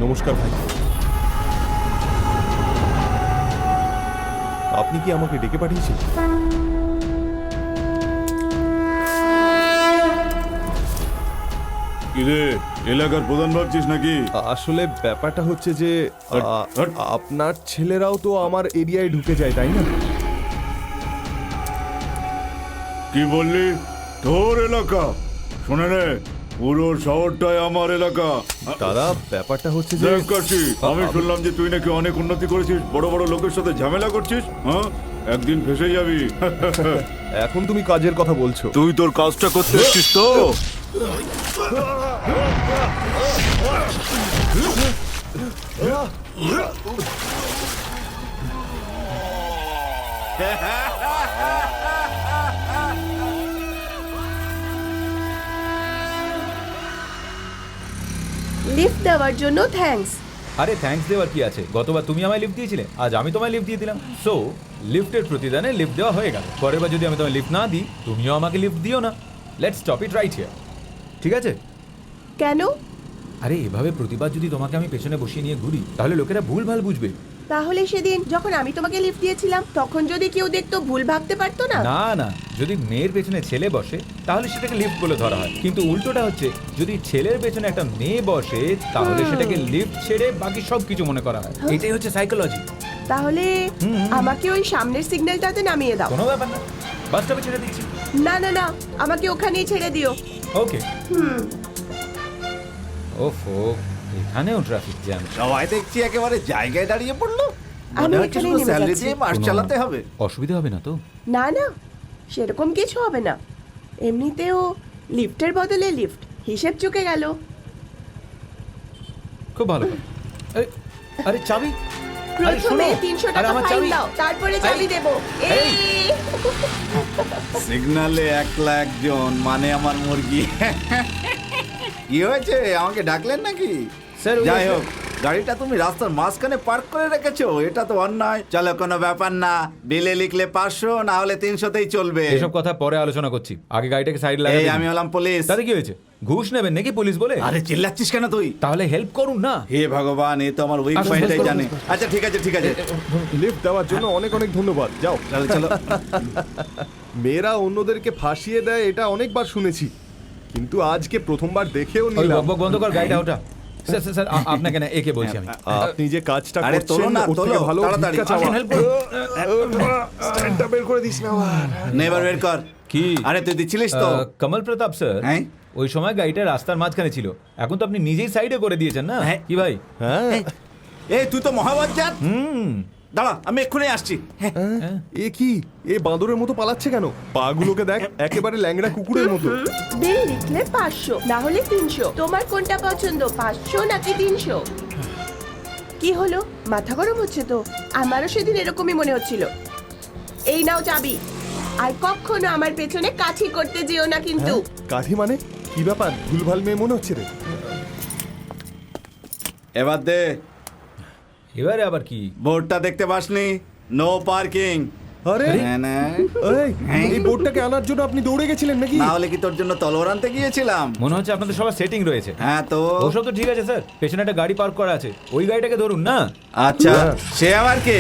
নমস্কার ভাই, আপনি কি আমাকে ডেকে পাঠিয়েছেন? কিরে, এলাকার প্রধান ভাবছিস নাকি? আসলে ব্যাপারটা হচ্ছে যে আপনার ছেলেরাও তো আমার এরিয়ায় ঢুকে যায়, তাই না? কি বললি? তোর এলাকা? শোনে রে, পুরো শহরটাই আমার এলাকা। দাদা, ব্যাপারটা হচ্ছে যে আমি শুনলাম যে তুই নাকি অনেক উন্নতি করেছিস, বড় বড় লোকের সাথে ঝামেলা করছিস। হ্যাঁ, একদিন ফেসে যাবি। এখন তুমি কাজের কথা বলছো? তুই তোর কাজটা করতে এসছিস তো? লিফট দেওয়ার জন্য থ্যাঙ্কস। আরে থ্যাঙ্কস দেওয়ার কি আছে? গতবার তুমি আমায় লিফট দিয়েছিলে, আজ আমি তোমায় লিফট দিয়ে দিলাম। সো লিফটের প্রতিদানে লিফট দেওয়া হয়ে গেল। পরের বার যদি আমি তোমায় লিফট না দিই, তুমিও আমাকে লিফট দিও না। Let's stop it right here, ঠিক আছে? কেন? আরে এভাবে প্রতিবার যদি তোমাকে আমি পেছনে বসিয়ে নিয়ে ঘুরি, তাহলে লোকেরা ভুলভাল বুঝবে। তাহলে সেদিন যখন আমি তোমাকে লিফট দিয়েছিলাম তখন যদি কেউ দেখতো ভুল ভাবতে পারতো না? না না, যদি মেয়ের পেছনে ছেলে বসে তাহলে সেটাকে লিফট বলে ধরা হয়, কিন্তু উল্টোটা হচ্ছে যদি ছেলের পেছনে একটা মেয়ে বসে তাহলে সেটাকে লিফট ছেড়ে বাকি সব কিছু মনে করা হয়। এটাই হচ্ছে সাইকোলজি। তাহলে আমাকে ওই সামনের সিগন্যালটাতে নামিয়ে দাও। কোনো ব্যাপার না, বাস স্টপে ছেড়ে দিচ্ছি। না না না, আমাকে ওখানেই ছেড়ে দিও। ওকে। ওফো, এখানেও ট্রাফিক জ্যাম। সবাই দেখছি একেবারে জায়গায় দাঁড়িয়ে পড়লো। আমি মনে হচ্ছে এখানেই শুধু নেমে স্যালারি যাচ্ছি। দিয়ে মাস চালাতে হবে। অসুবিধা হবে না তো? না না, সেরকম কিছু হবে না। এমনিতেও লিফটের বদলে লিফট, হিসেব চুকে গেল। খুব ভালো। আরে চাবি? আরে প্রথমে শোনো, 300 আরে টাকা আমার ফাইন চাবি দাও, তারপরে চাবি দেব। এই সিগনালে একলা একজন, মানে আমার মুরগি। কি হয়েছে, আমাকে ডাকলেন নাকি? স্যার, যাই হোক, গাড়িটা তুমি রাস্তার মাঝখানে পার্ক করে রেখেছো, এটা তো অন্যায়। চলো, কোনো ব্যাপার না, বিলে লিখলে 500, না হলে 300তেই চলবে। এসব কথা পরে আলোচনা করছি, আগে গাড়িটাকে সাইড এই লাগাই। আমি হলাম পুলিশ। তাতে কি হয়েছে? ঘুষ নেবেন নাকি পুলিশ বলে? আরে চিল্লাচ্ছিস কেন তুই? তাহলে হেল্প করুন না। হে ভগবান, এ তো আমার উইক আসুন, পয়েন্টটাই আসুন, জানে। আচ্ছা ঠিক আছে ঠিক আছে, লিফট দেওয়ার জন্য অনেক অনেক ধন্যবাদ। যাও। চলো চলো। মেয়েরা অন্যদেরকে ফাঁসিয়ে দেয় এটা অনেকবার শুনেছি, কিন্তু আজকে প্রথমবার দেখেও ওই নিলাম। বকবক বন্ধ কর, গাড়িটা ওটা। স্যার স্যার, স্যার, আপনাকে না, একে বলছি আমি। আপনি যে কাজটা আরে তোলো করছেন না, ওর থেকে তোলো, ভালো তাড়াতাড়ি। ভিক্ষা চাওয়া। আসুন, help করুন। স্ট্যান্ডটা বের করে দিস না আবার। নেবার বের কর। কি? আরে তুই দিচ্ছিলিস তো? কমল প্রতাপ স্যার, হ্যাঁ? ওই সময় গাড়িটা রাস্তার মাঝখানে ছিল, এখন তো আপনি নিজেই সাইডে করে দিয়েছেন না? হ্যাঁ। কি ভাই? হ্যাঁ, এই তুই তো মহাবজ্জাত। দাঁড়া, আমি এক্ষুনি আসছি। এ কি, এ বাঁদরের মতো পালাচ্ছে কেন? পাগুলোকে দেখ, একেবারে ল্যাংড়া কুকুরের মতো। বিল লিখলে 500, না হলে 300। তোমার কোনটা পছন্দ, 500 নাকি 300? কি হলো, মাথা গরম হচ্ছে তো? আমারও সেদিন এরকমই মনে হচ্ছিল। এই নাও চাবি, আর কখনো আমার পেছনে কাছি করতে যেও না কিন্তু। কাঠি মানে? কি ব্যাপার, ভুলভাল মেয়ে মনে হচ্ছে রে। এবার দে, এবারে আবার কি? বোর্ডটা দেখতে পাসনি? No parking. আরে এই বোর্ডটাকে আনার জন্য আপনি দৌড়ে গেছিলেন নাকি? না হলে কি তোর জন্য তলোয়ার আনতে গিয়েছিলাম? মনে হচ্ছে আপনাদের সবার সেটিং রয়েছে। হ্যাঁ তো ওসব তো ঠিক আছে স্যার, পেছনে একটা গাড়ি পার্ক করা আছে, ওই গাড়িটাকে ধরুন না। আচ্ছা, সে আবার কে?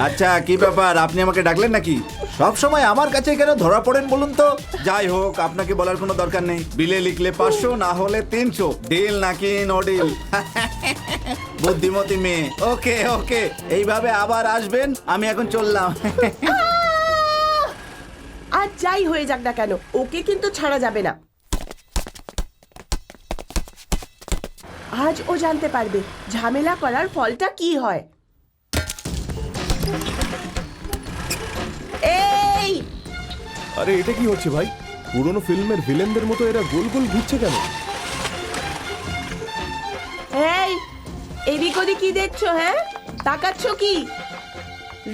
আচ্ছা, কি ব্যাপার, আপনি আমাকে ডাকলেন নাকি? সব সময় আমার কাছে কেন ধরা পড়েন বলুন তো? যাই হোক, আপনাকে বলার কোনো দরকার নেই। বিলে লিখলে 500, না হলে 300। ডিল নাকি নো ডিল? বুদ্ধিমতী মেয়ে। ওকে ওকে, এইভাবে আবার আসবেন, আমি এখন চললাম। আর যাই হয়ে যাক না কেন, ওকে কিন্তু ছাড়া যাবে না। আজ ও জানতে পারবে ঝামেলা করার ফলটা কি হয়। এই আরে এটা কি হচ্ছে ভাই? পুরনো ফিল্মের ভিলেনদের মতো এরা গোল গোল ঘুরছে কেন? এই এদিক ওদিক কি দেখছো? হ্যাঁ, তাকাচ্ছ কি?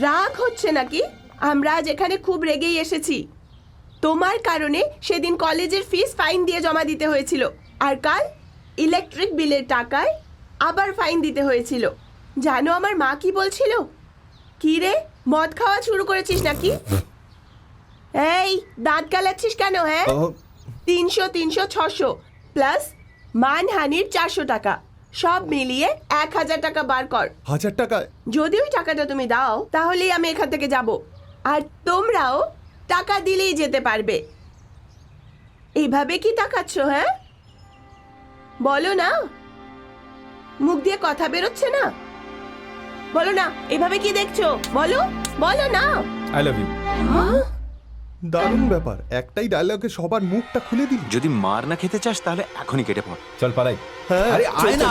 রাগ হচ্ছে নাকি? আমরা আজ এখানে খুব রেগেই এসেছি। তোমার কারণে সেদিন কলেজের ফিস ফাইন দিয়ে জমা দিতে হয়েছিল, আর কাল ইলেকট্রিক বিলের টাকায় আবার ফাইন দিতে হয়েছিল। জানো আমার মা কি বলছিল? কি রে, মদ খাওয়া শুরু করেছিস নাকি? এই দাঁত কালাচ্ছিস কেন? হ্যাঁ, 300 300 600 প্লাস মানহানির 400 টাকা, সব মিলিয়ে 1000 টাকা বার কর। 1000 টাকা? যদি ওই টাকাটা তুমি দাও তাহলেই আমি এখান থেকে যাব, আর তোমরাও টাকা দিলেই যেতে পারবে। এইভাবে কি তাকাচ্ছ? হ্যাঁ, বলো না, মুখ দিয়ে কথা বেরোচ্ছে না? বলো না, এভাবে কি দেখছো? বলো বলো না। I love you. দারুণ ব্যাপার, একটাই ডায়লগে সবার মুখটা খুলে দিল। যদি মার না খেতে চাস তাহলে এখনই কেটে পড়। চল পালাই। হ্যাঁ, আরে আয় না।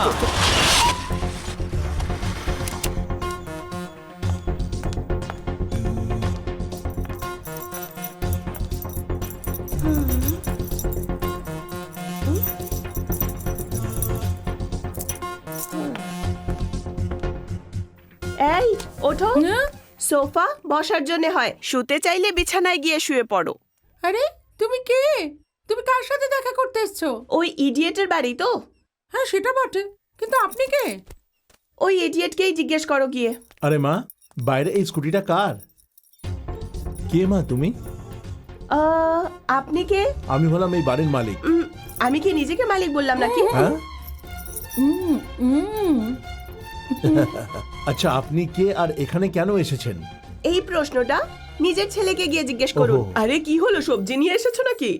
এই ওঠো, সোফা বসার জন্য হয়, শুতে চাইলে বিছানায় গিয়ে শুয়ে পড়ো। আরে তুমি কে? তুমি কার সাথে দেখা করতে এসছো? ওই ইডিয়েটের বাড়ি তো। হ্যাঁ সেটা বটে, কিন্তু আপনি কে? ওই ইডিয়েটকেই জিজ্ঞেস করো গিয়ে। আরে মা, বাইরে এই স্কুটিটা কার? কে মা তুমি? আপনি কে? আমি হলাম এই বাড়ির মালিক। আমি কি নিজেকে মালিক বললাম নাকি? হ্যাঁ, আচ্ছা আপনি কে আর এখানে কেন এসেছেন? এই প্রশ্নটা নিজের ছেলেকে গিয়ে জিজ্ঞেস করুন। ওহো। আরে কি হলো, সবজি নিয়ে এসেছো নাকি?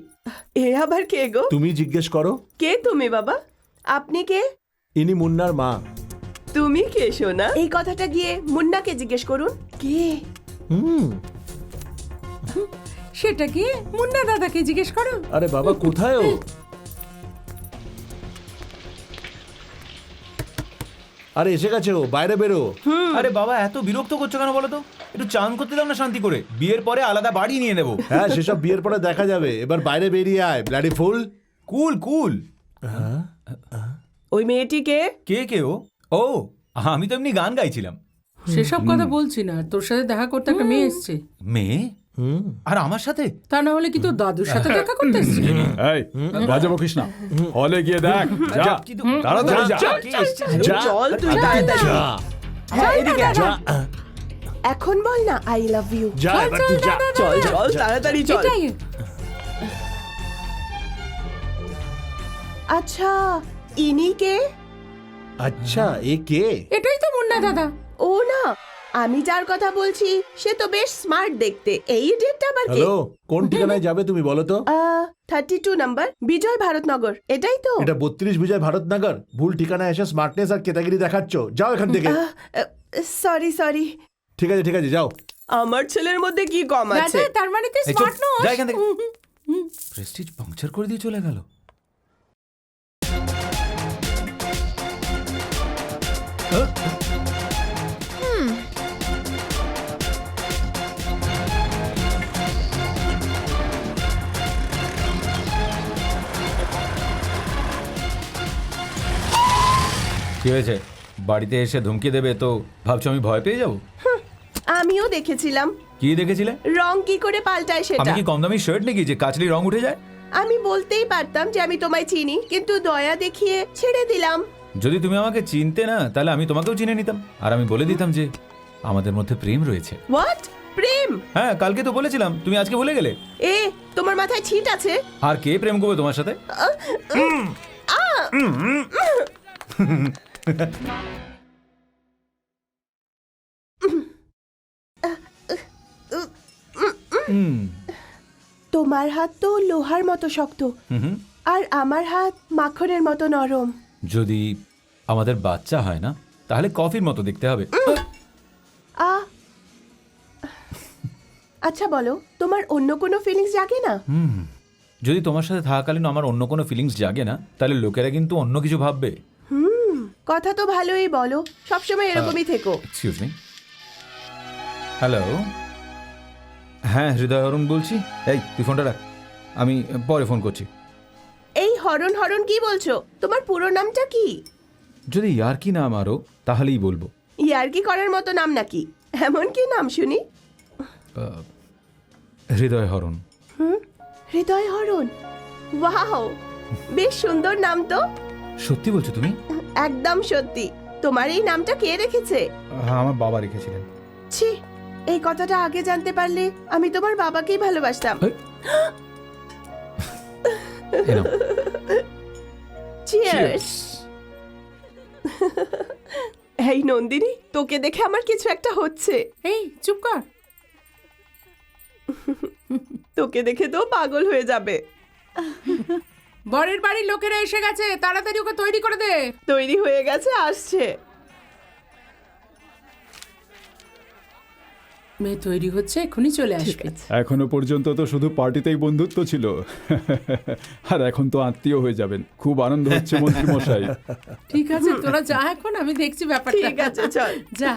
এ আবার কে গো? তুমি জিজ্ঞেস করো। কে তুমি বাবা? আপনি কে? ইনি মুন্নার মা। তুমি কে সোনা? এই কথাটা গিয়ে মুন্নাকে জিজ্ঞেস করুন। কে? সেটা কি মুন্না দাদাকে জিজ্ঞেস করো। আরে বাবা কোথায় ও? আরে এসে গেছে ও, বাইরে বেরো। আরে বাবা এত বিরক্ত করছো কেন বলো তো? একটু চান করতে দাও না শান্তি করে, বিয়ের পরে আলাদা বাড়ি নিয়ে নেবো। হ্যাঁ সেসব বিয়ের পরে দেখা যাবে, এবার বাইরে বেরিয়ে আয় ব্লাডি ফুল। কুল কুল। ওই মেয়েটি কে? কে কে ও? ও আমি তো এমনি গান গাইছিলাম। সেসব কথা বলছি না, তোর সাথে দেখা করতে একটা মেয়ে এসছে। মেয়ে? আর আমার সাথে? তা না হলে কি তোর দাদুর সাথে দেখা করতে এসছে? এই বাজে বকিস না, হলে গিয়ে দেখ। যা তাড়াতাড়ি যা। চল তুই তাড়াতাড়ি। হ্যাঁ, এদিকে যা। এখন বল না আই লাভ ইউ। যা এবার তুই যা। চল চল তাড়াতাড়ি চল। এটাই। আচ্ছা ইনি কে? আচ্ছা এ কে? এটাই তো মুন্না দাদা। ও না, আমি যার কথা বলছি সে তো বেশ স্মার্ট দেখতে। এই ইডিয়েটটা আবার কে? হ্যালো, কোন ঠিকানায় যাবে তুমি বলো তো? 32 নাম্বার বিজয় ভারতনগর, এটাই তো? এটা 32 বিজয় ভারতনগর। ভুল ঠিকানায় এসে স্মার্টনেস আর কেতাগিরি দেখাচ্ছ, যাও এখান থেকে। Sorry sorry. ঠিক আছে যাও। আমার ছেলের মধ্যে কি কম আছে? দাদা তার মানে তুই এই চুপ, স্মার্ট নস। যা এখান থেকে। প্রেস্টিজ পাংচার করে দিয়ে চলে গেল। কি হয়েছে? বাড়িতে এসে ধমকি দেবে তো ভাবছো আমি ভয় পেয়ে যাবো? আমিও দেখেছিলাম। কি দেখেছিলে? রং কি করে পাল্টায় সেটা। আমি কি কম দামি শার্ট নাকি যে কাচলি রং উঠে যায়? আমি বলতেই পারতাম যে আমি তোমায় চিনি, কিন্তু দয়া দেখিয়ে ছেড়ে দিলাম। যদি তুমি আমাকে চিনতে না, তাহলে আমি তোমাকেও চিনে নিতাম, আর আমি বলে দিতাম যে আমাদের মধ্যে প্রেম রয়েছে। হোয়াট? প্রেম? হ্যাঁ, কালকে তো বলেছিলাম, তুমি আজকে ভুলে গেলে। এ, তোমার মাথায় ছিট আছে? আর কে প্রেম করবে তোমার সাথে? তোমার হাত তো লোহার মতো শক্ত, আর আমার হাত মাখনের মতো নরম। যদি আমাদের বাচ্চা হয় না, তাহলে কফির মতো দেখতে হবে। আচ্ছা বলো, তোমার অন্য কোনো ফিলিংস জাগে না? যদি তোমার সাথে থাকাকালীন আমার অন্য কোনো ফিলিংস জাগে না, তাহলে লোকেরা কিন্তু অন্য কিছু ভাববে। কথা তো ভালোই বলো, সবসময় এরকমই থেকো। Excuse me. হ্যালো, হ্যাঁ হৃদয় হরণ বলছি। এই তুই ফোনটা রাখ, আমি পরে ফোন করছি। এই হরণ হরণ কি বলছো? তোমার পুরো নামটা কি? যদি ইয়ার্কি নাম আরো, তাহলেই বলবো। ইয়ার্কি করার মতো নাম নাকি? এমন কি নাম শুনি? হৃদয় হরণ। হৃদয় হরণ, ওয়াও, বেশ সুন্দর নাম তো। সত্যি বলছো তুমি? একদম সত্যি। তোমার এই নামটা কে রেখেছে? আমার বাবা রেখেছিলেন। ছি, এই কথাটা আগে জানতে পারলে আমি তোমার বাবাকেই ভালোবাসতাম। চিয়ার্স। এই নন্দিনী, তোকে দেখে আমার কিছু একটা হচ্ছে। এই চুপ কর। তোকে দেখে তো পাগল হয়ে যাবে। বরের বাড়ির লোকেরা এসে গেছে, তাড়াতাড়ি ওকে তৈরি করে দে। তৈরি হয়ে গেছে, আসছে। মেয়ে তৈরি হচ্ছে, এখনই চলে আসবে। এখনো পর্যন্ত তো শুধু পার্টিতেই বন্ধুত্ব ছিল, আর এখন তো আত্মীয় হয়ে যাবেন। খুব আনন্দ হচ্ছে মন্ত্রী মশাই। ঠিক আছে, তোরা যা, এখন আমি দেখছি ব্যাপারটা। ঠিক আছে, চল যা।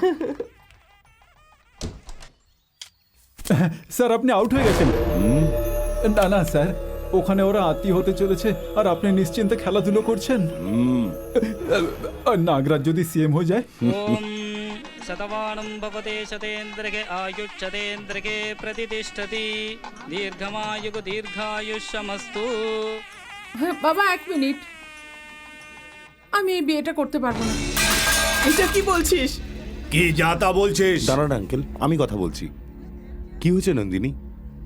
স্যার, আপনি আউট হয়ে গেছেন। না না স্যার, ওখানে ওরা আত্মীয় হতে চলেছে, আর আপনি নিশ্চিন্তে খেলাধুলো করছেন। নাগরাজ যদি সিএম হয়ে যায়। शतमानं भवते शतेन्द्रके आयुष्यतेन्द्रके प्रतिष्ठति दीर्घमायुः दीर्घायुष्यमस्तु। বাবা এক মিনিট, আমি এই বিয়েটা করতে পারবো না। এটা কি বলছিস? কি যাতা বলছিস? দাঁড়ান আঙ্কেল, আমি কথা বলছি। কি হয়েছে নন্দিনী?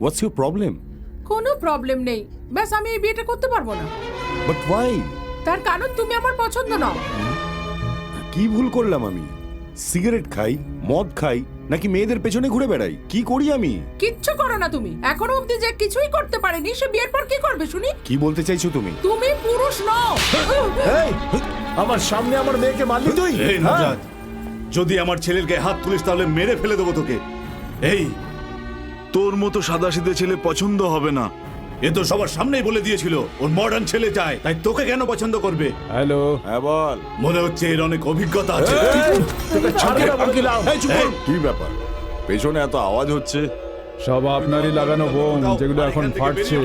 What's your problem? কোনো প্রবলেম নেই, ব্যাস আমি এই বিয়েটা করতে পারবো না। But why? তার কারণ তুমি আমার পছন্দ নও। কি ভুল করলাম আমি? সিগারেট খাই, মদ খাই, নাকি মেয়েদের পেছনে ঘুরে বেড়াই? কি করি আমি? কিচ্ছু করো না তুমি। এখনো অবধি যে কিছুই করতে পারেনি, সে বিয়ের পর কি করবে শুনি? কি বলতে চাইছো তুমি? তুমি পুরুষ নও। এই, আমার সামনে আমার মেয়েকে মারলি তুই? এই নাজাত, যদি আমার ছেলের গায়ে হাত তুলিস তাহলে মেরে ফেলে দেবো তোকে। এই, তোর মতো সাদাসিধে ছেলে পছন্দ হবে না। এ তো সবার সামনেই বলে দিয়েছিল ওর মডার্ন ছেলে চায়, তাই তোকে কেন পছন্দ করবে? হ্যালো, হ্যাঁ বল। মনে হচ্ছে এর অনেক অভিজ্ঞতা আছে। কি ব্যাপার, পেছনে এত আওয়াজ হচ্ছে? সব আপনারই লাগানো বোম, যেগুলো এখন ফাটছে।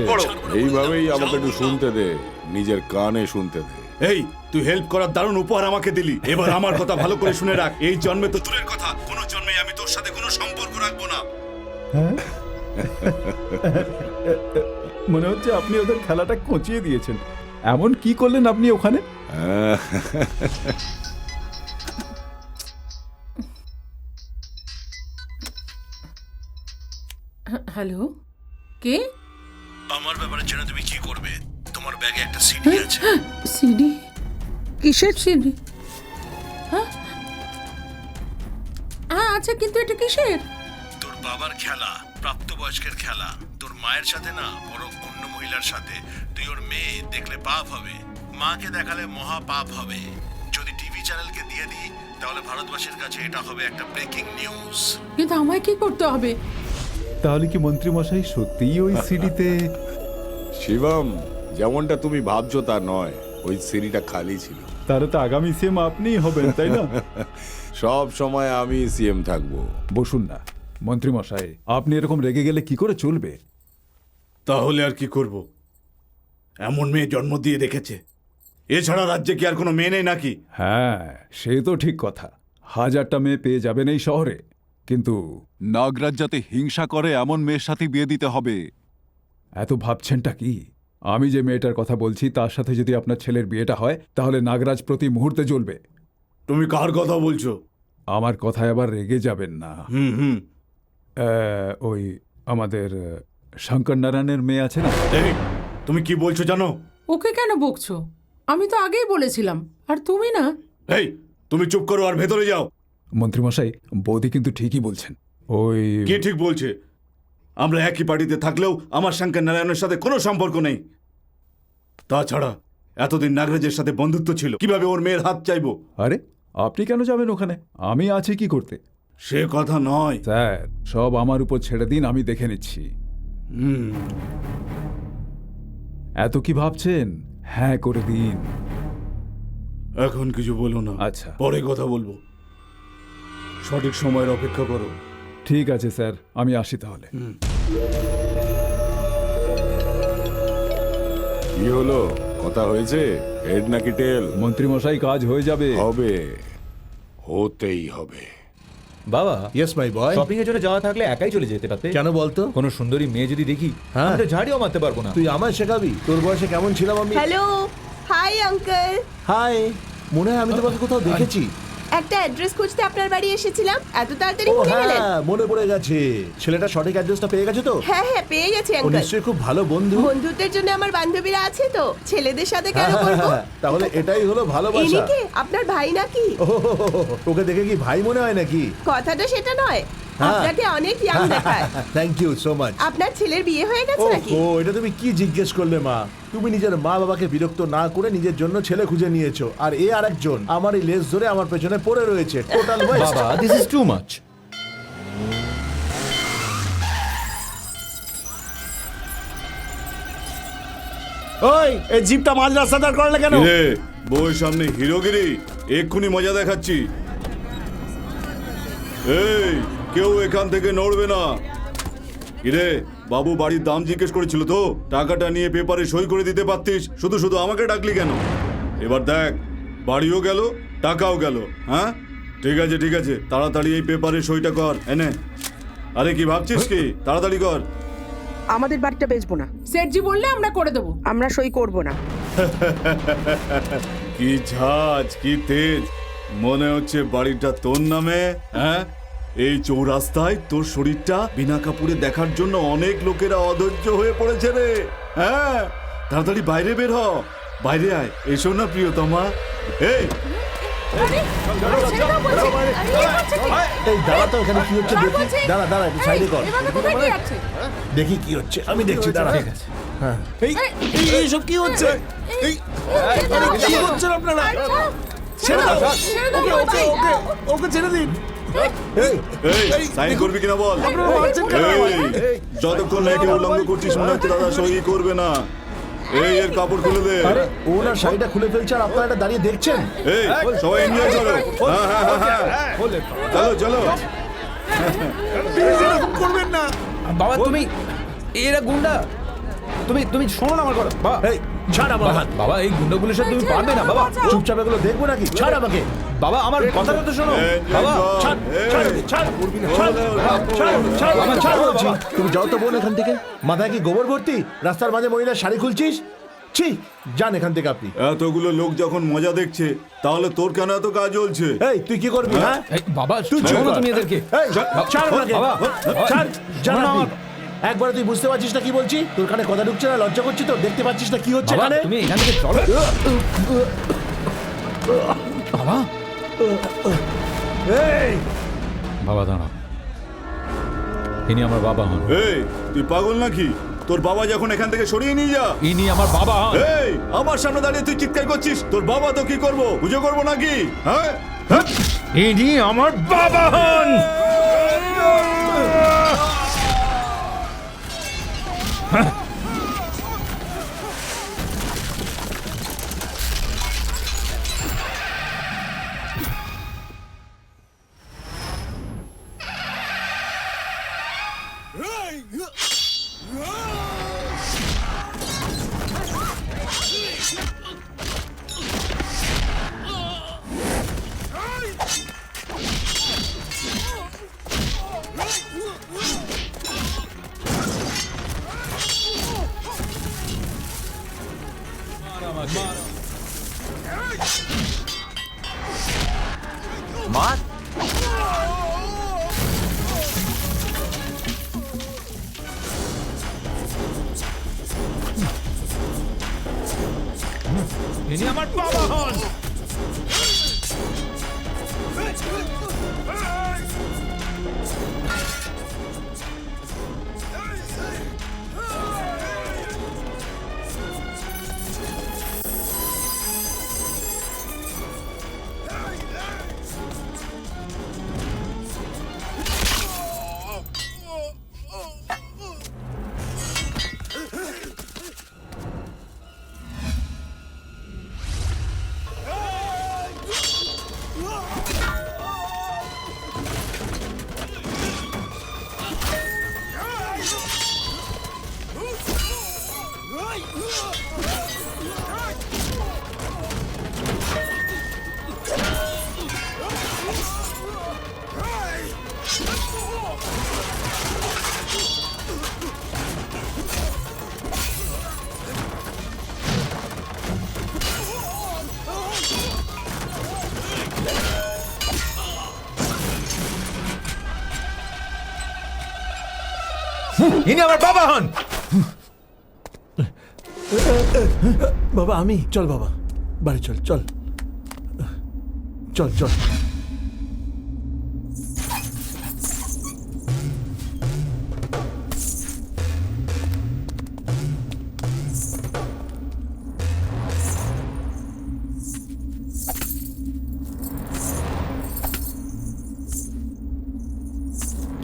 এইভাবেই আমাকে একটু শুনতে দে, নিজের কানে শুনতে দে। এই, তুই হেল্প করার দারুণ উপহার আমাকে দিলি। এবার আমার কথা ভালো করে শুনে রাখ। এই জন্মে তো দূরের কথা, কোন জন্মে আমি তোর সাথে কোনো সম্পর্ক রাখবো না। মনে হচ্ছে আপনি ওদের খেলাটা কচিয়ে দিয়েছেন। এমন কি করলেন আপনি ওখানে? হ্যালো, কে? আমার ব্যাপারে জেনে তুমি কি করবে? তোমার ব্যাগে একটা সিডি আছে। সিডি? কিসের সিডি? হ্যাঁ, আচ্ছা, কিন্তু এটা কিসের? তোর বাবার খেলা, প্রাপ্তবয়স্কের খেলা। তোর মায়ের সাথে না, বরং অন্য মহিলার সাথে। তুই ওর মেয়ে দেখলে পাপ হবে, মাকে দেখালে মহা পাপ হবে। যদি টিভি চ্যানেলকে দিয়ে দিই, তাহলে ভারতবাসীর কাছে এটা হবে একটা ব্রেকিং নিউজ। কিন্তু আমায় কি করতে হবে? তাহলে কি মন্ত্রী মশাই সত্যিই ওই সিডিতে? শিবম, যেমনটা তুমি ভাবছো তা নয়, ওই সিঁড়িটা খালি ছিল। তাহলে তো আগামী সিএম আপনিই হবেন, তাই না? সব সময় আমি সিএম থাকবো। বসুন না মন্ত্রী মশাই, আপনি এরকম রেগে গেলে কি করে চলবে? তাহলে আর কি করব? এমন মেয়ে জন্ম দিয়ে রেখেছে। এছাড়া রাজ্যে কি আর কোনো মেয়ে নেই নাকি? হ্যাঁ, সে তো ঠিক কথা। 1000টা মেয়ে পেয়ে যাবেন এই শহরে, কিন্তু নাগরাজ যাতে হিংসা করে এমন মেয়ের সাথে বিয়ে দিতে হবে। এত ভাবছেনটা কি? আমি যে মেয়েটার কথা বলছি তার সাথে যদি আপনার ছেলের বিয়েটা হয় তাহলে নাগরাজ প্রতি মুহূর্তে জ্বলবে। তুমি কার কথা বলছো? আমার কথায় আবার রেগে যাবেন না। হুম। ওই আমাদের শঙ্কর নারায়ণের মেয়ে আছে না? তুমি কি বলছো জানো? ওকে কেন বকছো? আমি তো আগেই বলেছিলাম। আর তুমি না? এই তুমি চুপ করো আর ভেতরে যাও। মন্ত্রীমশাই, বৌদি কিন্তু ঠিকই বলছেন। ওই কে ঠিক বলছে? আমরা একই পার্টিতে থাকলেও আমার শঙ্কর নারায়ণের সাথে কোনো সম্পর্ক নেই। তাছাড়া এতদিন নাগরাজের সাথে বন্ধুত্ব ছিল, কিভাবে ওর মেয়ের হাত চাইবো? আরে আপনি কেন যাবেন ওখানে? আমি আছি কি করতে? সে কথা নয় স্যার, সব আমার উপর ছেড়ে দিন, আমি দেখে নিচ্ছি। এত কি ভাবছেন? হ্যাঁ করে দিন। এখন কিছু বলো না, আচ্ছা পরে কথা বলবো। সঠিক সময়ের অপেক্ষা করো। ঠিক আছে স্যার, আমি আসি তাহলে। কি হলো, কথা হয়েছে? হেড নাকি টেল? মন্ত্রীমশাই, কাজ হয়ে যাবে। হবে, হতেই হবে। বাবা, ইয়েস মাই বয়। শপিং এর জন্য যাওয়া থাকলে একাই চলে যেতে পারতে। কেন বলতো? কোনো সুন্দরী মেয়ে যদি দেখি, হ্যাঁ। আমি তো ঝাড়িও মারতে পারবো না। তুই আমায় শেখাবি? তোর বয়সে কেমন ছিলাম আমি? Hello, high uncle. হাই, মনে হয় আমি তোমাকে কোথাও দেখেছি। একটা অ্যাড্রেস খুঁজতে আপনার বাড়ি এসেছিলাম, এত তাড়াতাড়ি ও ভুলে গেলেন? হ্যাঁ, মনে পড়ে গেছে। ছেলেটা সঠিক অ্যাড্রেসটা পেয়ে গেছে তো? হ্যাঁ হ্যাঁ, পেয়ে গেছি ও আঙ্কেল। নিশ্চয়ই খুব ভালো বন্ধু। বন্ধুত্বের জন্য আমার বান্ধবীরা আছে তো, ছেলেদের সাথে কেন হ্যাঁ, করব? তাহলে এটাই হলো ভালোবাসা। ইনি কে? আপনার ভাই নাকি? ওকে দেখে কি ভাই মনে হয় নাকি? কথাটা সেটা নয়, হ্যাঁ। আপনাকে অনেক ইয়াং দেখায়। Thank you so much. আপনার ছেলের বিয়ে হয়ে গেছে নাকি? ও, এটা তুমি কি জিজ্ঞেস করলে মা? তুমি নিজের মা বাবাকে বিরক্ত না করে নিজের জন্য ছেলে খুঁজে নিয়েছো, আর এ আরেকজন আমার এই লেজ ধরে আমার পেছনে পড়ে রয়েছে। Total West. বাবা, দিস ইজ টু মাচ। ওই এই জিপটা মাঝ রাস্তা দাঁড় করলে কেন? বউয়ের সামনে হিরোগিরি? এক্ষুনি মজা দেখাচ্ছি। এই, কেউ এখান থেকে নড়বে না। কিরে, বাবু বাড়ির দাম জিজ্ঞেস করেছিল তো? টাকাটা নিয়ে পেপারে সই করে দিতে পারতিস, শুধু শুধু আমাকে ডাকলি কেন? এবার দেখ, বাড়িও গেল, টাকাও গেল। হ্যাঁ, ঠিক আছে ঠিক আছে, তাড়াতাড়ি এই পেপারে সইটা কর। এনে। আরে কি ভাবছিস কি? তাড়াতাড়ি কর। আমাদের বাড়িটা বেচবো না। সেটজি বললে আমরা করে দেবো। আমরা সই করব না। কি ঝাঁজ, কি তেজ! মনে হচ্ছে বাড়িটা তোর নামে। হ্যাঁ, এই চৌরাস্তায় তোর শরীরটা বিনা কাপড়ে দেখার জন্য অনেক লোকেরা অধৈর্য হয়ে পড়েছে রে। হ্যাঁ, তাড়াতাড়ি বাইরে বের হ, বাইরে আয়। এসো না প্রিয়তমা। এই এই দাঁড়া তো, এখানে কি হচ্ছে দেখি। দাঁড়া দাঁড়া, একটু সাইডে কর। দেখি কি হচ্ছে, আমি দেখছি। দাঁড়া। হ্যাঁ, এই সব কি হচ্ছে? এই কি হচ্ছে আপনারা? ছেড়ে দাও, ওকে ওকে ওকে ওকে ছেড়ে দিন। এই সাইন করবি কিনা বল। এই, যতক্ষণ না একে উল্লঙ্ঘ করছিস মনে হচ্ছে দাদা সই করবে না। এই, এর কাপড় খুলে দে। আরে ওনার শাড়িটা খুলে ফেলছে আর আপনারা এটা দাঁড়িয়ে দেখছেন। এই, সবাই এনজয় করো। হ্যাঁ হ্যাঁ হ্যাঁ, চলো চলো। করবেন না বাবা, তুমি এরা গুন্ডা। তুমি শোনো না আমার কথা। বাবা, এই ছাড় আমার হাত। বাবা, এই গুন্ডাগুলোর সাথে তুমি পারবে না বাবা। চুপচাপ এগুলো দেখবো নাকি? ছাড় আমাকে। বাবা, আমার কথাটা তো শোনো। বাবা, ছাড় ছাড় ছাড় ছাড় ছাড় ছাড় বাবা, ছাড় বলছি। তুমি যাও তো বোন এখান থেকে। মাথায় কি গোবর ভর্তি? রাস্তার মাঝে মহিলার শাড়ি খুলছিস? ছি, যান এখান থেকে আপনি। এতগুলো লোক যখন মজা দেখছে, তাহলে তোর কেন এত কাজ চলছে? এই তুই কি করবি? হ্যাঁ বাবা, তুই শোনো তুমি এদেরকে। এই ছাড় আমাকে। বাবা, ছাড়, ছাড় শোনো আপনি। একবার তুই বুঝতে পারছিস না কি বলছি? তোর কানে কথা ঢুকছে না? লজ্জা করছিস তো? দেখতে পাচ্ছিস না কি হচ্ছে বাবা, এখানে? তুমি এখান থেকে চলো। বাবা, এই বাবা দাঁড়াও। ইনি আমার বাবা হন। এই, তুই পাগল নাকি? তোর বাবা যখন এখান থেকে সরিয়ে নিয়ে যা। ইনি আমার বাবা হন। এই, আমার সামনে দাঁড়িয়ে তুই চিৎকার করছিস? তোর বাবা তো কি করবো? পুজো করবো নাকি? হ্যাঁ, ইনি আমার বাবা হন। মার। ইনি আমার বাবা হন। ইনি আমার বাবা হন। বাবা আমি, চল বাবা বাড়ি চল, চল চল চল।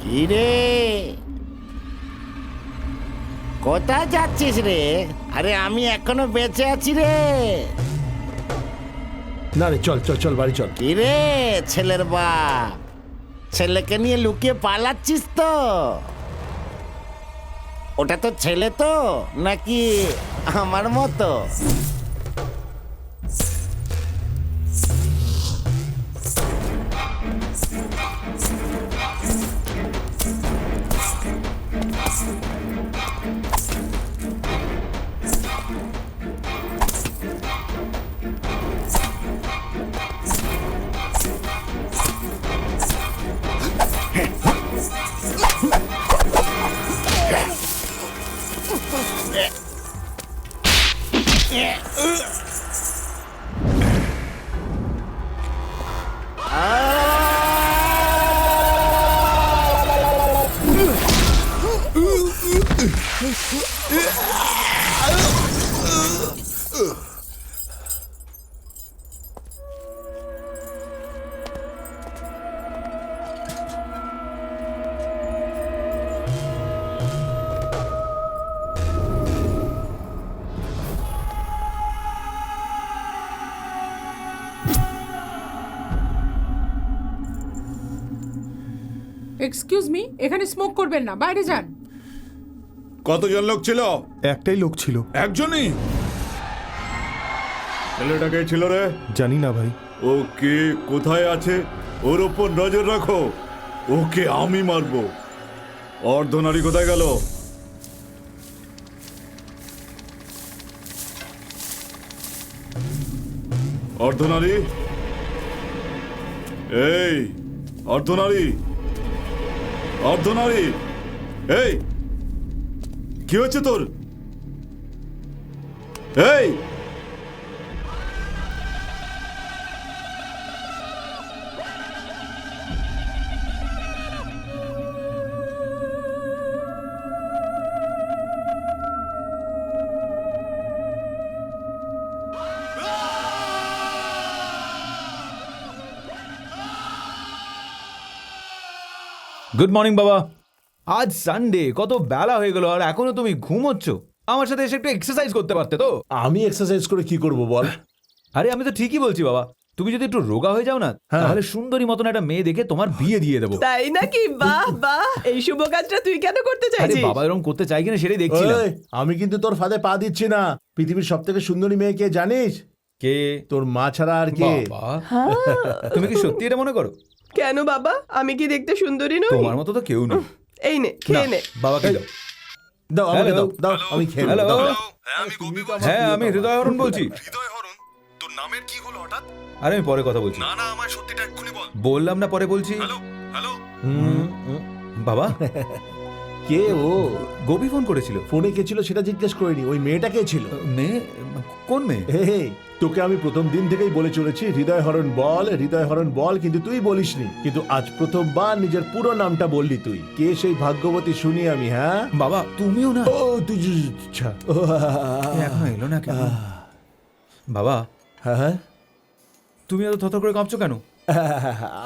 কি রে, কোথায় যাচ্ছিস রে? আরে আমি এখনো বেঁচে আছি রে। না রে, চল চল চল বাড়ি চল। কি রে ছেলের বাপ, ছেলেকে নিয়ে লুকিয়ে পালাচ্ছিস তো? ওটা তো ছেলে তো নাকি আমার মতো? এক্সকিউজ মি, এখানে স্মোক করবেন না, বাইরে যান। কতজন লোক ছিল? একটাই লোক ছিল। একজনই? ছেলেটাকে ছিল রে? জানি না ভাই। ও কে কোথায় আছে ওর ওপর নজর রাখো, ওকে আমি মারবো। অর্ধনারী কোথায় গেল? অর্ধনারী, এই অর্ধনারী, অর্ধনারী, এই কি হচ্ছে তোর? এই গুড মর্নিং বাবা। আজ সানডে, কত বেলা হয়ে গেল আর এখনো তুমি ঘুমোচ্ছ। আমার সাথে এসে একটু এক্সারসাইজ করতে পারতে তো। আমি এক্সারসাইজ করে কি করব বল? আরে আমি তো ঠিকই বলছি বাবা, তুমি যদি একটু রোগা হয়ে যাও না তাহলে সুন্দরী মতন একটা মেয়ে দেখে তোমার বিয়ে দিয়ে দেবো। তাই নাকি? বাহ বাহ, এই শুভ কাজটা তুই কেন করতে আরে চাইছিস? বাবা এরকম করতে চাই কিনা সেটাই দেখছিলাম। ওই, আমি কিন্তু তোর ফাঁদে পা দিচ্ছি না। পৃথিবীর সব থেকে সুন্দরী মেয়ে কে জানিস? কে? তোর মা ছাড়া আর কে? বাবা, তুমি কি সত্যি এটা মনে করো? কেন বাবা, আমি কি দেখতে সুন্দরী নই? তোমার মতো তো কেউ নেই। এই নে, খেয়ে নে। বাবাকে দাও। দাও আমাকে Hello? দাও আমি খেয়ে নেবো, হ্যালো দাও। হ্যাঁ আমি হৃদয় হরণ বলছি। তোর নামের কি হলো হঠাৎ? আরে আমি পরে কথা বলছি। না না, আমার সত্যিটা এক্ষুনি বল। বললাম না পরে বলছি। Hello hello. বাবা কে ও? গোপী ফোন করেছিল। ফোনে কে ছিল সেটা জিজ্ঞেস করিনি, ওই মেয়েটা কে ছিল? মেয়ে? কোন মেয়ে? হে, তোকে আমি প্রথম দিন থেকেই বলে চলেছি হৃদয় হরণ বল, কিন্তু তুই বলিসনি। কিন্তু আজ প্রথমবার নিজের পুরো নামটা বললি তুই। কে সেই ভাগ্যবতী শুনি আমি, হ্যাঁ? বাবা তুমিও না। ও তুই আচ্ছা। এখনো এলো না কেন? বাবা হ্যাঁ তুমি এত থরথর করে কাঁপছো কেন?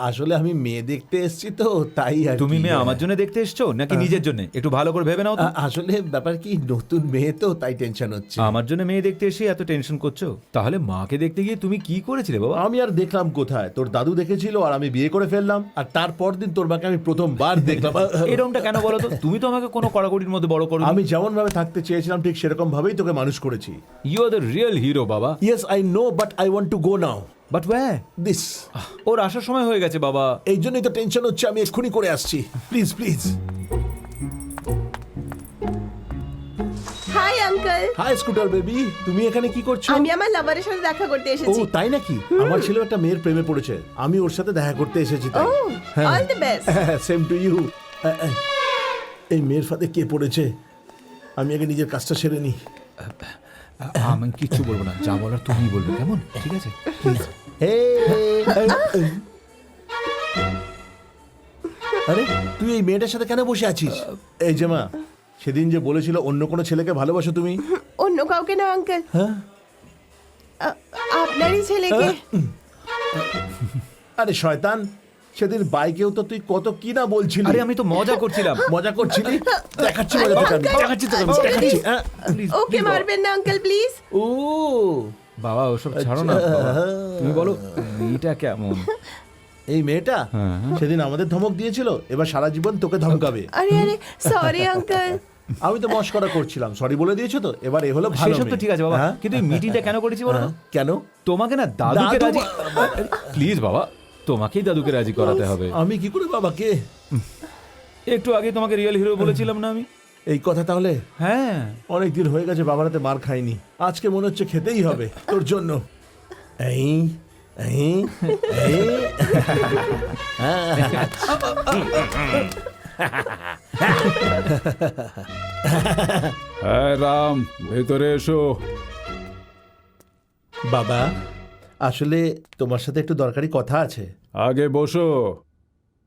আসলে আমি মেয়ে দেখতে এসেছি তো, তাই আর তুমি কি। মেয়ে আমার জন্য দেখতে এসছো নাকি নিজের জন্য? একটু ভালো করে ভেবে নাও তো। আসলে ব্যাপার কি, নতুন মেয়ে তো তাই টেনশন হচ্ছে। আমার জন্য মেয়ে দেখতে এসে এত টেনশন করছো? তাহলে মাকে দেখতে গিয়ে তুমি কি করেছিলে বাবা? আমি আর দেখলাম কোথায়, তোর দাদু দেখেছিল আর আমি বিয়ে করে ফেললাম, আর তারপর দিন তোর মাকে আমি প্রথমবার দেখলাম। এরকমটা কেন বলো তো? তুমি তো আমাকে কোনো কড়াকড়ির মধ্যে বড় করো। আমি যেমন ভাবে থাকতে চেয়েছিলাম ঠিক সেরকম ভাবেই তোকে মানুষ করেছি। You are the real hero বাবা। Yes I know, but I want to go now. But where? দিস ওর আসার সময় হয়ে গেছে বাবা। এই জন্যই তো টেনশন হচ্ছে, আমি এক্ষুনি করে আসছি। Please please. Hi uncle. Hi scooter baby, তুমি এখানে কি করছো? আমি আমার লাভারের সাথে দেখা করতে ও এসেছি। তাই নাকি? আমার ছেলে একটা মেয়ের প্রেমে পড়েছে, আমি ওর সাথে দেখা করতে এসেছি ও তাই। All the best. Same to you. এই মেয়ের ফাঁদে কে পড়েছে? আমি আগে নিজের কাজটা সেরে নি। আমি কিচ্ছু বলবো না, যা বলার তুমি বলবে, কেমন? ঠিক আছে? আরে তুই এই মেয়েটার সাথে কেন বসে আছিস? এই যে মা, সেদিন যে বলেছিল অন্য কোনো ছেলেকে ভালোবাসো তুমি। অন্য কাউকে না আঙ্কেল, হ্যাঁ আপনারই ছেলেকে। আরে শয়তান, সেদিন বাইকেও তো তুই কত কি না বলছিলি। আরে আমি তো মজা করছিলাম। মজা করছিলি? দেখাচ্ছি মজা তোকে আমি, দেখাচ্ছি তোকে আমি, দেখাচ্ছি। ওকে মারবেন না আঙ্কেল প্লিজ। ও বাবা ওসব ছাড়ো না বাবা। তুমি বলো মেয়েটা কেমন? এই মেয়েটা সেদিন আমাদের ধমক দিয়েছিল, এবার সারা জীবন তোকে ধমকাবে। আরে আরে সরি আঙ্কেল। আমি তো মস্করা করছিলাম, সরি বলে দিয়েছো তো, এবার এ হলো ভালো। সেসব তো ঠিক আছে বাবা, কিন্তু এই মিটিংটা কেন করেছি বলো? কেন? তোমাকে না দাদুকে রাজি, প্লিজ বাবা তোমাকেই দাদুকে রাজি করাতে হবে। আমি কি করে বাবাকে? একটু আগে তোমাকে রিয়েল হিরো বলেছিলাম না আমি? এই কথা তাহলে? হ্যাঁ অনেক দিন হয়ে গেছে বাবার হাতে মার খাইনি, আজকে মনে হচ্ছে খেতেই হবে তোর জন্য। এই এই এই হ্যাঁ রাম, ভেতরে এসো। বাবা আসলে তোমার সাথে একটু দরকারি কথা আছে। আগে বসো,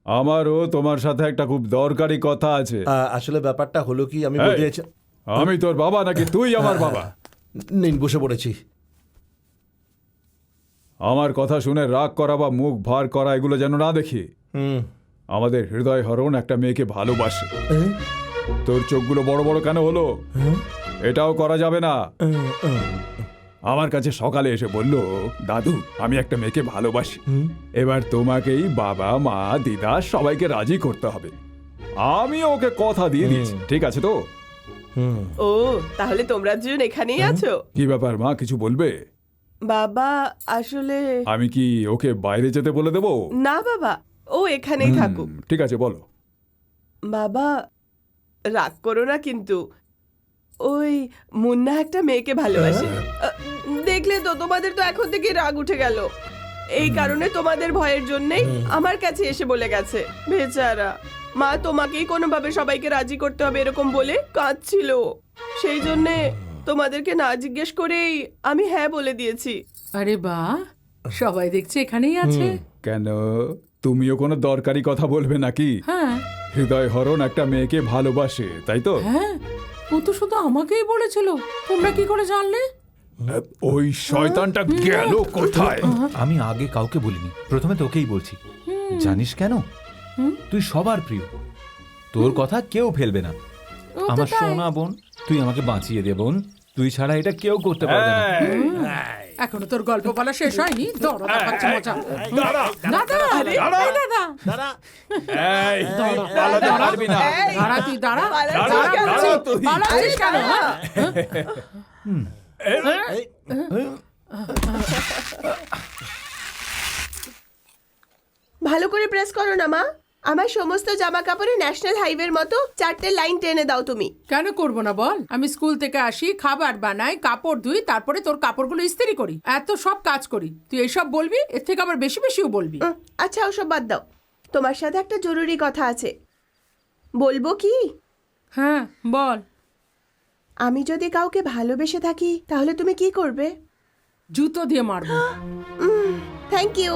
আমারও তোমার সাথে একটা খুব দরকারি কথা আছে। আসলে ব্যাপারটা হলো কি, আমি এই, বলতে আমি তোর বাবা নাকি তুই আমার বাবা? নিন বসে পড়েছি। আমার কথা শুনে রাগ করা বা মুখ ভার করা এগুলো যেন না দেখি। আমাদের হৃদয় হরণ একটা মেয়েকে ভালোবাসে। তোর চোখগুলো বড় বড় কেন হলো? এটাও করা যাবে না। আমার কাছে সকালে এসে বলল, দাদু আমি একটা মেয়েকে ভালোবাসি, এবার তোমাকেই বাবা মা দিদা সবাইকে রাজি করতে হবে। আমি ওকে কথা দিয়ে দিয়েছি, ঠিক আছে তো? ও তাহলে তোমরা দুজন এখানেই আছো? কি ব্যাপার মা, কিছু বলবে? বাবা আসলে আমি কি ওকে বাইরে যেতে বলে দেবো? না বাবা, ও এখানেই থাকুক। ঠিক আছে বলো। বাবা রাগ করো না কিন্তু, ওই মুন্না একটা মেয়েকে ভালোবাসে। দেখলে তো, তোমাদের তো এখন থেকে রাগ উঠে গেল। এই কারণে তোমাদের ভয়ের জন্যই আমার কাছে এসে বলে গেছে। বেচারা মা তোমাকেই কোনোভাবে সবাইকে রাজি করতে হবে এরকম বলে কাঁদছিল, সেই জন্যে তোমাদেরকে না জিজ্ঞেস করেই আমি হ্যাঁ বলে দিয়েছি। আরে বাহ, সবাই দেখছে এখানেই আছে। কেন, তুমিও কোনো দরকারি কথা বলবে নাকি? হ্যাঁ হৃদয় হরণ একটা মেয়েকে ভালোবাসে, তাই তো? হ্যাঁ, ও তো শুধু আমাকেই বলেছিল, তোমরা কি করে জানলে? ওই শয়তানটা গেল কোথায়? আমি আগে কাউকে বলিনি, প্রথমে তোকেই বলছি। জানিস কেন? তুই সবার প্রিয়, তোর কথা কেউ ফেলবে না। আমার সোনা বোন, তুই আমাকে বাঁচিয়ে দে বোন, তুই ছাড়া এটা কেউ করতে পারবে না। এখনো তোর গল্প বলা শেষ হয়নি? ভালো করে প্রেস করো না মা, আমার সমস্ত জামা কাপড়ে ন্যাশনাল হাইওয়ের মতো 4টে লাইন টেনে দাও তুমি। কেন করবো না বল? আমি স্কুল থেকে আসি, খাবার বানাই, কাপড় ধুই, তারপরে তোর কাপড়গুলো ইস্ত্রি করি, এত সব কাজ করি। তুই এইসব বলবি, এর থেকে আবার বেশি বেশিও বলবি। আচ্ছা ওসব বাদ দাও, তোমার সাথে একটা জরুরি কথা আছে। বলবো কি? হ্যাঁ বল। আমি যদি কাউকে ভালোবেসে থাকি তাহলে তুমি কি করবে? জুতো দিয়ে মারবো। Thank you.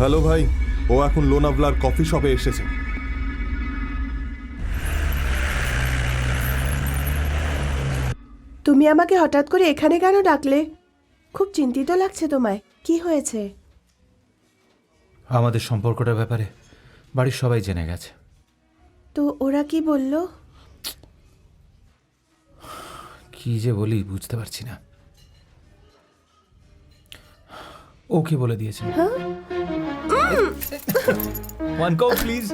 হ্যালো ভাই, ও এখন লোনাভলার কফি শপে এসেছে। তুমি আমাকে হঠাৎ করে এখানে কেন ডাকলে? খুব চিন্তিত লাগছে তোমায়, কি হয়েছে? আমাদের সম্পর্কটার ব্যাপারে বাড়ির সবাই জেনে গেছে। তো ওরা কি বললো? কি যে বলি বুঝতে পারছি না। ও কি বলে দিয়েছে? One Coke please.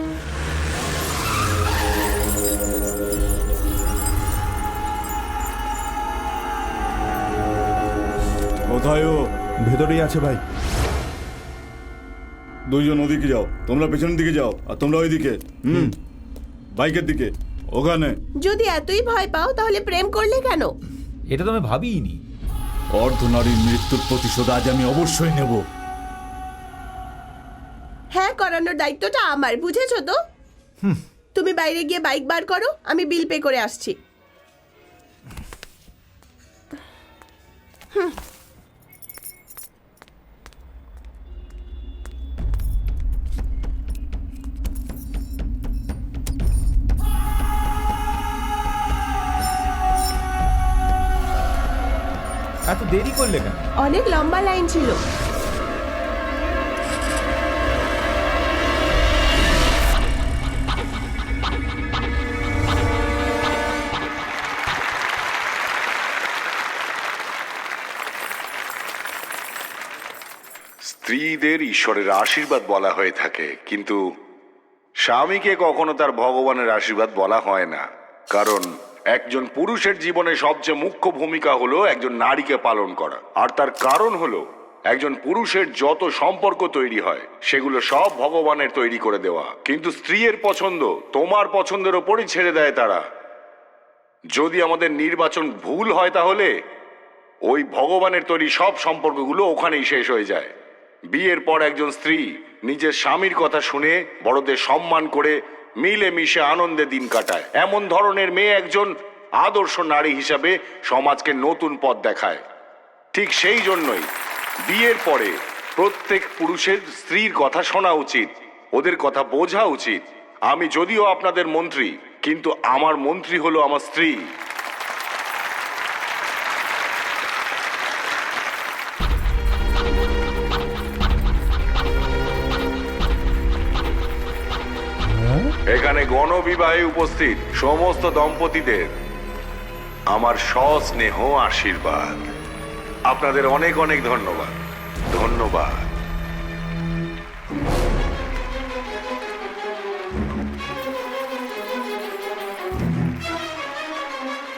কোথায় ও? ভেতরেই আছে ভাই। দুইজন ওদিকে যাও, তোমরা পেছনের দিকে যাও, আর তোমরা ওইদিকে বাইকের দিকে ওখানে। যদি এতই ভয় পাও তাহলে প্রেম করলে কেন? এটা তো আমি ভাবিনি। অর্ধনারীর মৃত্যুর প্রতিশোধ আজ আমি অবশ্যই নেব। হ্যাঁ, করানোর দায়িত্বটা আমার, বুঝেছো তো? তুমি বাইরে গিয়ে বাইক বার করো, আমি বিল পে করে আসছি। এত দেরি করলে কেন? অনেক লম্বা লাইন ছিল। স্ত্রীদের ঈশ্বরের আশীর্বাদ বলা হয়ে থাকে, কিন্তু স্বামীকে কখনো তার ভগবানের আশীর্বাদ বলা হয় না। কারণ একজন পুরুষের জীবনে সবচেয়ে মুখ্য ভূমিকা হলো একজন নারীকে পালন করা। আর তার কারণ হলো একজন পুরুষের যত সম্পর্ক তৈরি হয় সেগুলো সব ভগবানের তৈরি করে দেওয়া, কিন্তু স্ত্রীর পছন্দ তোমার পছন্দের ওপরই ছেড়ে দেয় তারা। যদি আমাদের নির্বাচন ভুল হয় তাহলে ওই ভগবানের তৈরি সব সম্পর্কগুলো ওখানেই শেষ হয়ে যায়। বিয়ের পর একজন স্ত্রী নিজের স্বামীর কথা শুনে বড়দের সম্মান করে মিলে মিশে আনন্দে দিন কাটায়। এমন ধরনের মেয়ে একজন আদর্শ নারী হিসাবে সমাজকে নতুন পথ দেখায়। ঠিক সেই জন্যই বিয়ের পরে প্রত্যেক পুরুষের স্ত্রীর কথা শোনা উচিত, ওদের কথা বোঝা উচিত। আমি যদিও আপনাদের মন্ত্রী, কিন্তু আমার মন্ত্রী হলো আমার স্ত্রী। এখানে গণবিবাহে উপস্থিত সমস্ত দম্পতিদের আমার সস্নেহ আশীর্বাদ। আপনাদের অনেক অনেক ধন্যবাদ। ধন্যবাদ।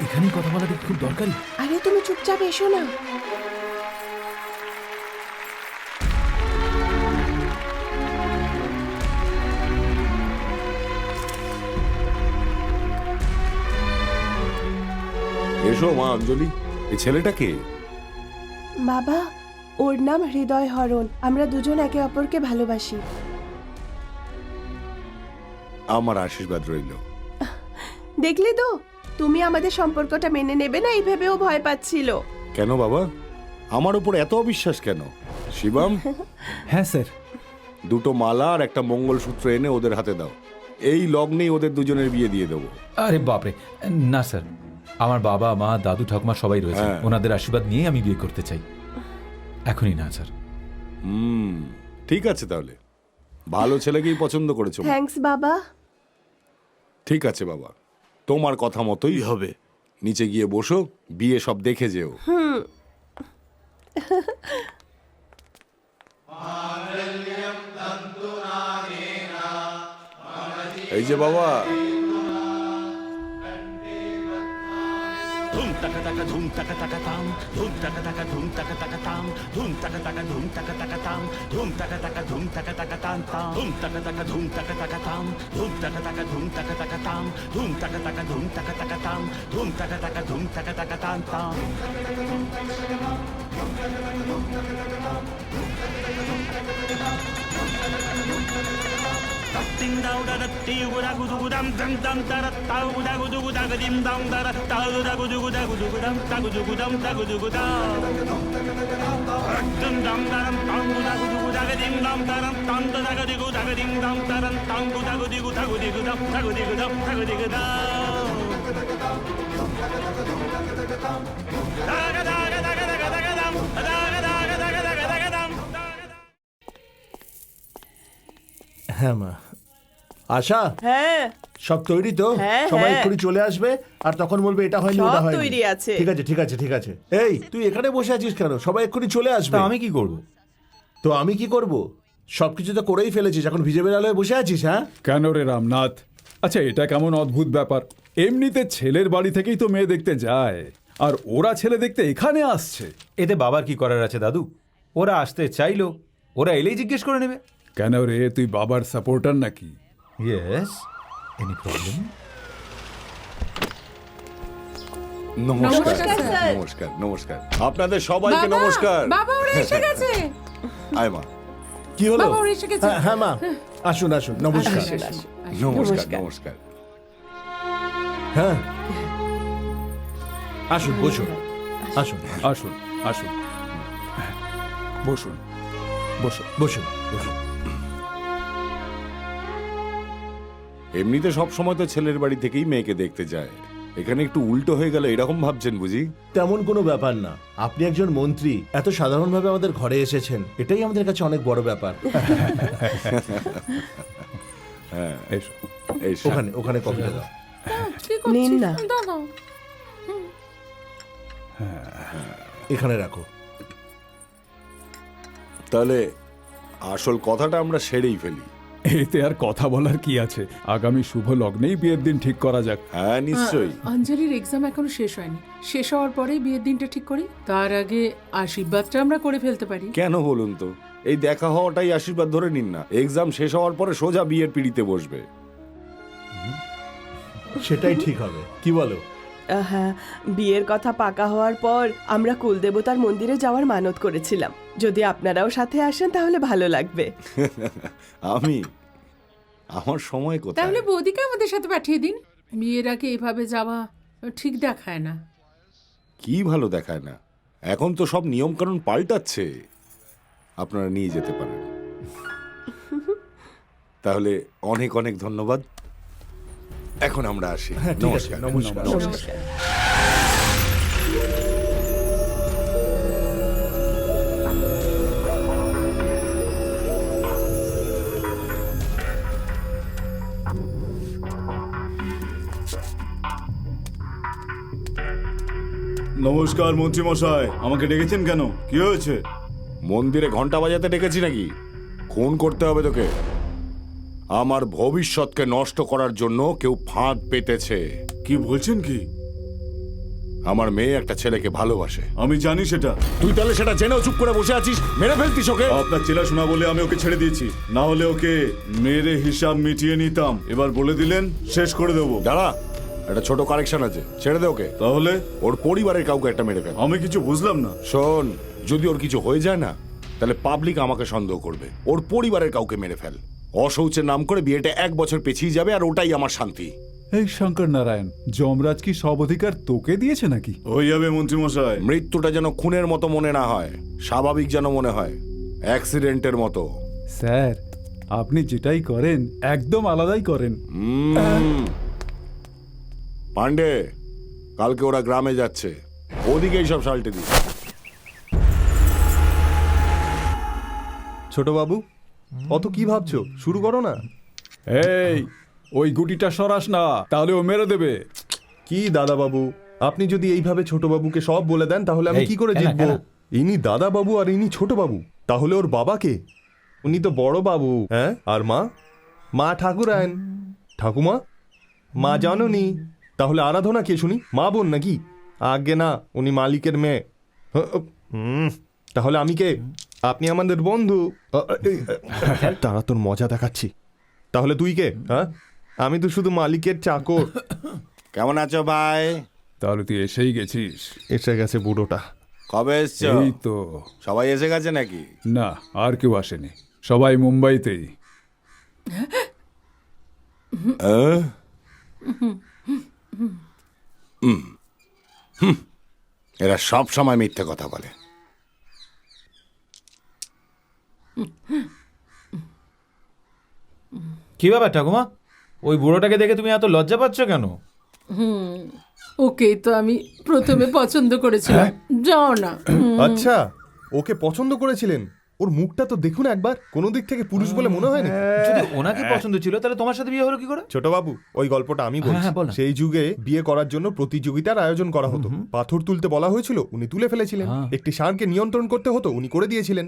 এখানেই কথা বলাটা খুব দরকারি। আরে তুমি চুপচাপ এসো না। এসো মা অঞ্জলি, এই ছেলেটা কে? বাবা, ওর নাম হৃদয় হরণ। আমরা দুজন একে অপরকে ভালোবাসি। আমার আশীর্বাদ রইল। দেখলে তো, তুমি আমাদের সম্পর্কটা মেনে নেবে না এই ভেবেও ভয় পাচ্ছিল। কেন বাবা, আমার উপর এত অবিশ্বাস কেন? শিবম, হ্যাঁ স্যার। দুটো মালা আর একটা মঙ্গলসূত্র এনে ওদের হাতে দাও। এই লগ্নেই ওদের দুজনের বিয়ে দিয়ে দেবো। আরে বাপরে, না স্যার, আমার বাবা মা দাদু ঠাকুমা সবাই রয়েছে, ওনাদের আশীর্বাদ নিয়ে আমি বিয়ে করতে চাই। এখনই না স্যার। ঠিক আছে, তাহলে ভালো ছেলেকেই পছন্দ করেছো। থ্যাঙ্কস বাবা। ঠিক আছে বাবা, তোমার কথা মতোই হবে। নিচে গিয়ে বসো, বিয়ে সব দেখে যেও। এই যে বাবা, ধুম টাকা টাকা ধুম টাকা টাকা তাম ধুম টাকা টাকা ধুম টাকা টাকা তাম ধুম টাকা টাকা ধুম টাকা টাকা তাম ধুম টাকা টাকা ধুম টাকা টাকা তাম তাম ধুম টাকা টাকা ধুম টাকা টাকা তাম ধুম টাকা টাকা ধুম টাকা টাকা তাম ধুম টাকা টাকা ধুম টাকা টাকা তাম ধুম টাকা টাকা ধুম টাকা টাকা তাম তাম Ding dong da da di gu da gu du gu dam dam dam da da da gu da gu du gu da ga dim dong da da da gu da gu du gu da gu du gu dam da gu du gu dam da gu du gu da dum dam da dam dong gu da gu du gu da ga dim dam da dam dong da ga di gu da ga dim dong da dam dong gu da gu di gu da gu di gu dam da gu di gu dam da gu di gu da da ga da ga da ga da ga da ga dam da ga da ga da ga da ga da ga dam হ্যাঁ মা। আশা, হ্যাঁ সব তৈরি তো? হ্যাঁ, সবাই হ্যাঁ। এক্ষুনি চলে আসবে আর তখন বলবে এটা হয়নি সব ওটা হয়নি। তৈরি আছে। ঠিক আছে ঠিক আছে ঠিক আছে। এই তুই এখানে বসে আছিস কেন? সবাই এক্ষুনি চলে আসবে। তা আমি কি করব? তো আমি কি করব? সবকিছু তো করেই ফেলেছিস, এখন ভিজে বেড়ালে বসে আছিস? হ্যাঁ কেন রে রামনাথ? আচ্ছা, এটা কেমন অদ্ভুত ব্যাপার? এমনিতে ছেলের বাড়ি থেকেই তো মেয়ে দেখতে যায়, আর ওরা ছেলে দেখতে এখানে আসছে। এতে বাবার কি করার আছে দাদু? ওরা আসতে চাইলো, ওরা এলেই জিজ্ঞেস করে নেবে। কেন রে, তুই বাবার সাপোর্টার নাকি? Yes, any problem? নমস্কার নমস্কার, স্যার। নমস্কার নমস্কার আপনাদের সবাইকে বাবা, নমস্কার। বাবা ওরা এসে গেছে। আয় মা। কি হলো? বাবা ওরা এসে গেছে। হ্যাঁ মা, আসুন আসুন, নমস্কার। নমস্কার নমস্কার। হ্যাঁ আসুন, বসুন, আসুন আসুন আসুন, বসুন বসুন বসুন বসুন। এমনিতে সব সময় তো ছেলের বাড়ি থেকেই মেয়েকে দেখতে যায়, এখানে একটু উল্টো হয়ে গেল এরকম ভাবছেন বুঝি? তেমন কোনো ব্যাপার না, আপনি একজন মন্ত্রী, এত সাধারণভাবে আমাদের ঘরে এসেছেন, এটাই আমাদের কাছে অনেক বড় ব্যাপার। হ্যাঁ এসো। এই ওখানে ওখানে কফিটা দাও। কি করছিস? নিন না। দাও, দাও। এখানে রাখো। তাহলে আসল কথাটা আমরা সেরেই ফেলি। এতে আর কথা বলার কি আছে? আগামী শুভ লগ্নেই বিয়ের দিন ঠিক করা যাক। হ্যাঁ নিশ্চয়ই। অঞ্জলির এক্সাম এখনো শেষ হয়নি, শেষ হওয়ার পরেই বিয়ের দিনটা ঠিক করি, তার আগে আশীর্বাদটা আমরা করে ফেলতে পারি। কেন বলুন তো? এই দেখা হওয়াটাই আশীর্বাদ ধরে নিন না, এক্সাম শেষ হওয়ার পরে সোজা বিয়ের পিড়িতে বসবে। সেটাই ঠিক হবে, কি বলো? হ্যাঁ, বিয়ের কথা পাকা হওয়ার পর আমরা কুলদেবতার মন্দিরে যাওয়ার মানত করেছিলাম। যদি আপনারাও সাথে আসেন তাহলে ভালো লাগবে। আমি? আমার সময় কোথায়? তাহলে বৌদিকে আমাদের সাথে পাঠিয়ে দিন। বিয়ের আগে এভাবে যাওয়া ঠিক দেখায় না। কি ভালো দেখায় না? এখন তো সব নিয়মকানুন পাল্টাচ্ছে, আপনারা নিয়ে যেতে পারেন। তাহলে অনেক অনেক ধন্যবাদ, এখন আমরা আসি। হ্যাঁ ঠিক আছে, নমস্কার। নমস্কার। নমস্কার। নমস্কার মন্ত্রী মশাই, আমাকে ডেকেছেন কেন? কি হয়েছে? মন্দিরে ঘন্টা বাজাতে ডেকেছি নাকি? খুন করতে হবে তোকে। আমার ভবিষ্যৎকে নষ্ট করার জন্য কেউ ফাঁদ পেতেছে। কি বলছেন কি? আমার মেয়ে একটা ছেলেকে ভালোবাসে। আমি জানি সেটা। তুই তাহলে সেটা জেনেও চুপ করে বসে আছিস? মেরে ফেলতিস ওকে। আপনার চেনাশোনা বলে আমি ওকে ছেড়ে দিয়েছি, না হলে ওকে মেরে হিসাব মিটিয়ে নিতাম। এবার বলে দিলেন, শেষ করে দেবো। দাঁড়া, একটা ছোট কারেকশন আছে, ছেড়ে দে ওকে। তাহলে ওর পরিবারের কাউকে একটা মেরে ফেল। আমি কিছু বুঝলাম না। শোন, যদি ওর কিছু হয়ে যায় না, তাহলে পাবলিক আমাকে সন্দেহ করবে। ওর পরিবারের কাউকে মেরে ফেল। অশৌচের নাম করে বিয়েটা 1 বছর পেছিয়ে যাবে, আর ওটাই আমার শান্তি। এই শঙ্কর নারায়ণ, যমরাজ কি সব অধিকার তোকে দিয়েছে নাকি? হয়ে যাবে মন্ত্রী মশাই। মৃত্যুটা যেন খুনের মতো মনে না হয়, স্বাভাবিক যেন মনে হয়, অ্যাক্সিডেন্টের মতো। স্যার, আপনি যেটাই করেন একদম আলাদাই করেন। পান্ডে, কালকে ওরা গ্রামে যাচ্ছে, ওদিকেই সব সাল্টে দিই। ছোট বাবু, অত কি ভাবছো? শুরু করো না। এই, ওই গুটিটা সরাস না, তাহলে ও মেরে দেবে। কি দাদা বাবু, আপনি যদি এইভাবে ছোট বাবুকে সব বলে দেন তাহলে আমি এই, কি করে কেন, জিতবো? কেন? ইনি দাদা বাবু আর ইনি ছোট বাবু, তাহলে ওর বাবাকে? উনি তো বড় বাবু। হ্যাঁ, আর মা? মা ঠাকুরায়ন। ঠাকুমা? মা জাননি। তাহলে আরাধনা কে শুনি? মা বোন নাকি? আগে না, উনি মালিকের মেয়ে। তাহলে আমি কে? আপনি আমাদের বন্ধু। তারা তোর মজা দেখাচ্ছি। তাহলে তুই কে? হ্যাঁ, আমি তো শুধু মালিকের চাকর। কেমন আছো ভাই? তাহলে তুই এসেই গেছিস? এসে গেছে বুড়োটা। কবে এসছো? এই তো। সবাই এসে গেছে নাকি? না, আর কেউ আসেনি, সবাই মুম্বাইতেই। এরা সব সময় মিথ্যে কথা বলে। কি ব্যাপার ঠাকুমা, ওই বুড়োটাকে দেখে তুমি এত লজ্জা পাচ্ছ কেন? ওকে তো আমি প্রথমে পছন্দ করেছিলাম। যাও না। আচ্ছা, ওকে পছন্দ করেছিলেন? ওর মুখটা তো দেখুন একবার, কোনো দিক থেকে পুরুষ বলে মনে হয় না। যদি ওনাকে পছন্দ ছিল তাহলে তোমার সাথে বিয়ে হলো কি করে? ছোট বাবু, ওই গল্পটা আমি বলছি। হ্যাঁ, বল না। সেই যুগে বিয়ে করার জন্য প্রতিযোগিতার আয়োজন করা হতো। পাথর তুলতে বলা হয়েছিল, উনি তুলে ফেলেছিলেন। একটি ষাঁড়কে নিয়ন্ত্রণ করতে হতো, উনি করে দিয়েছিলেন।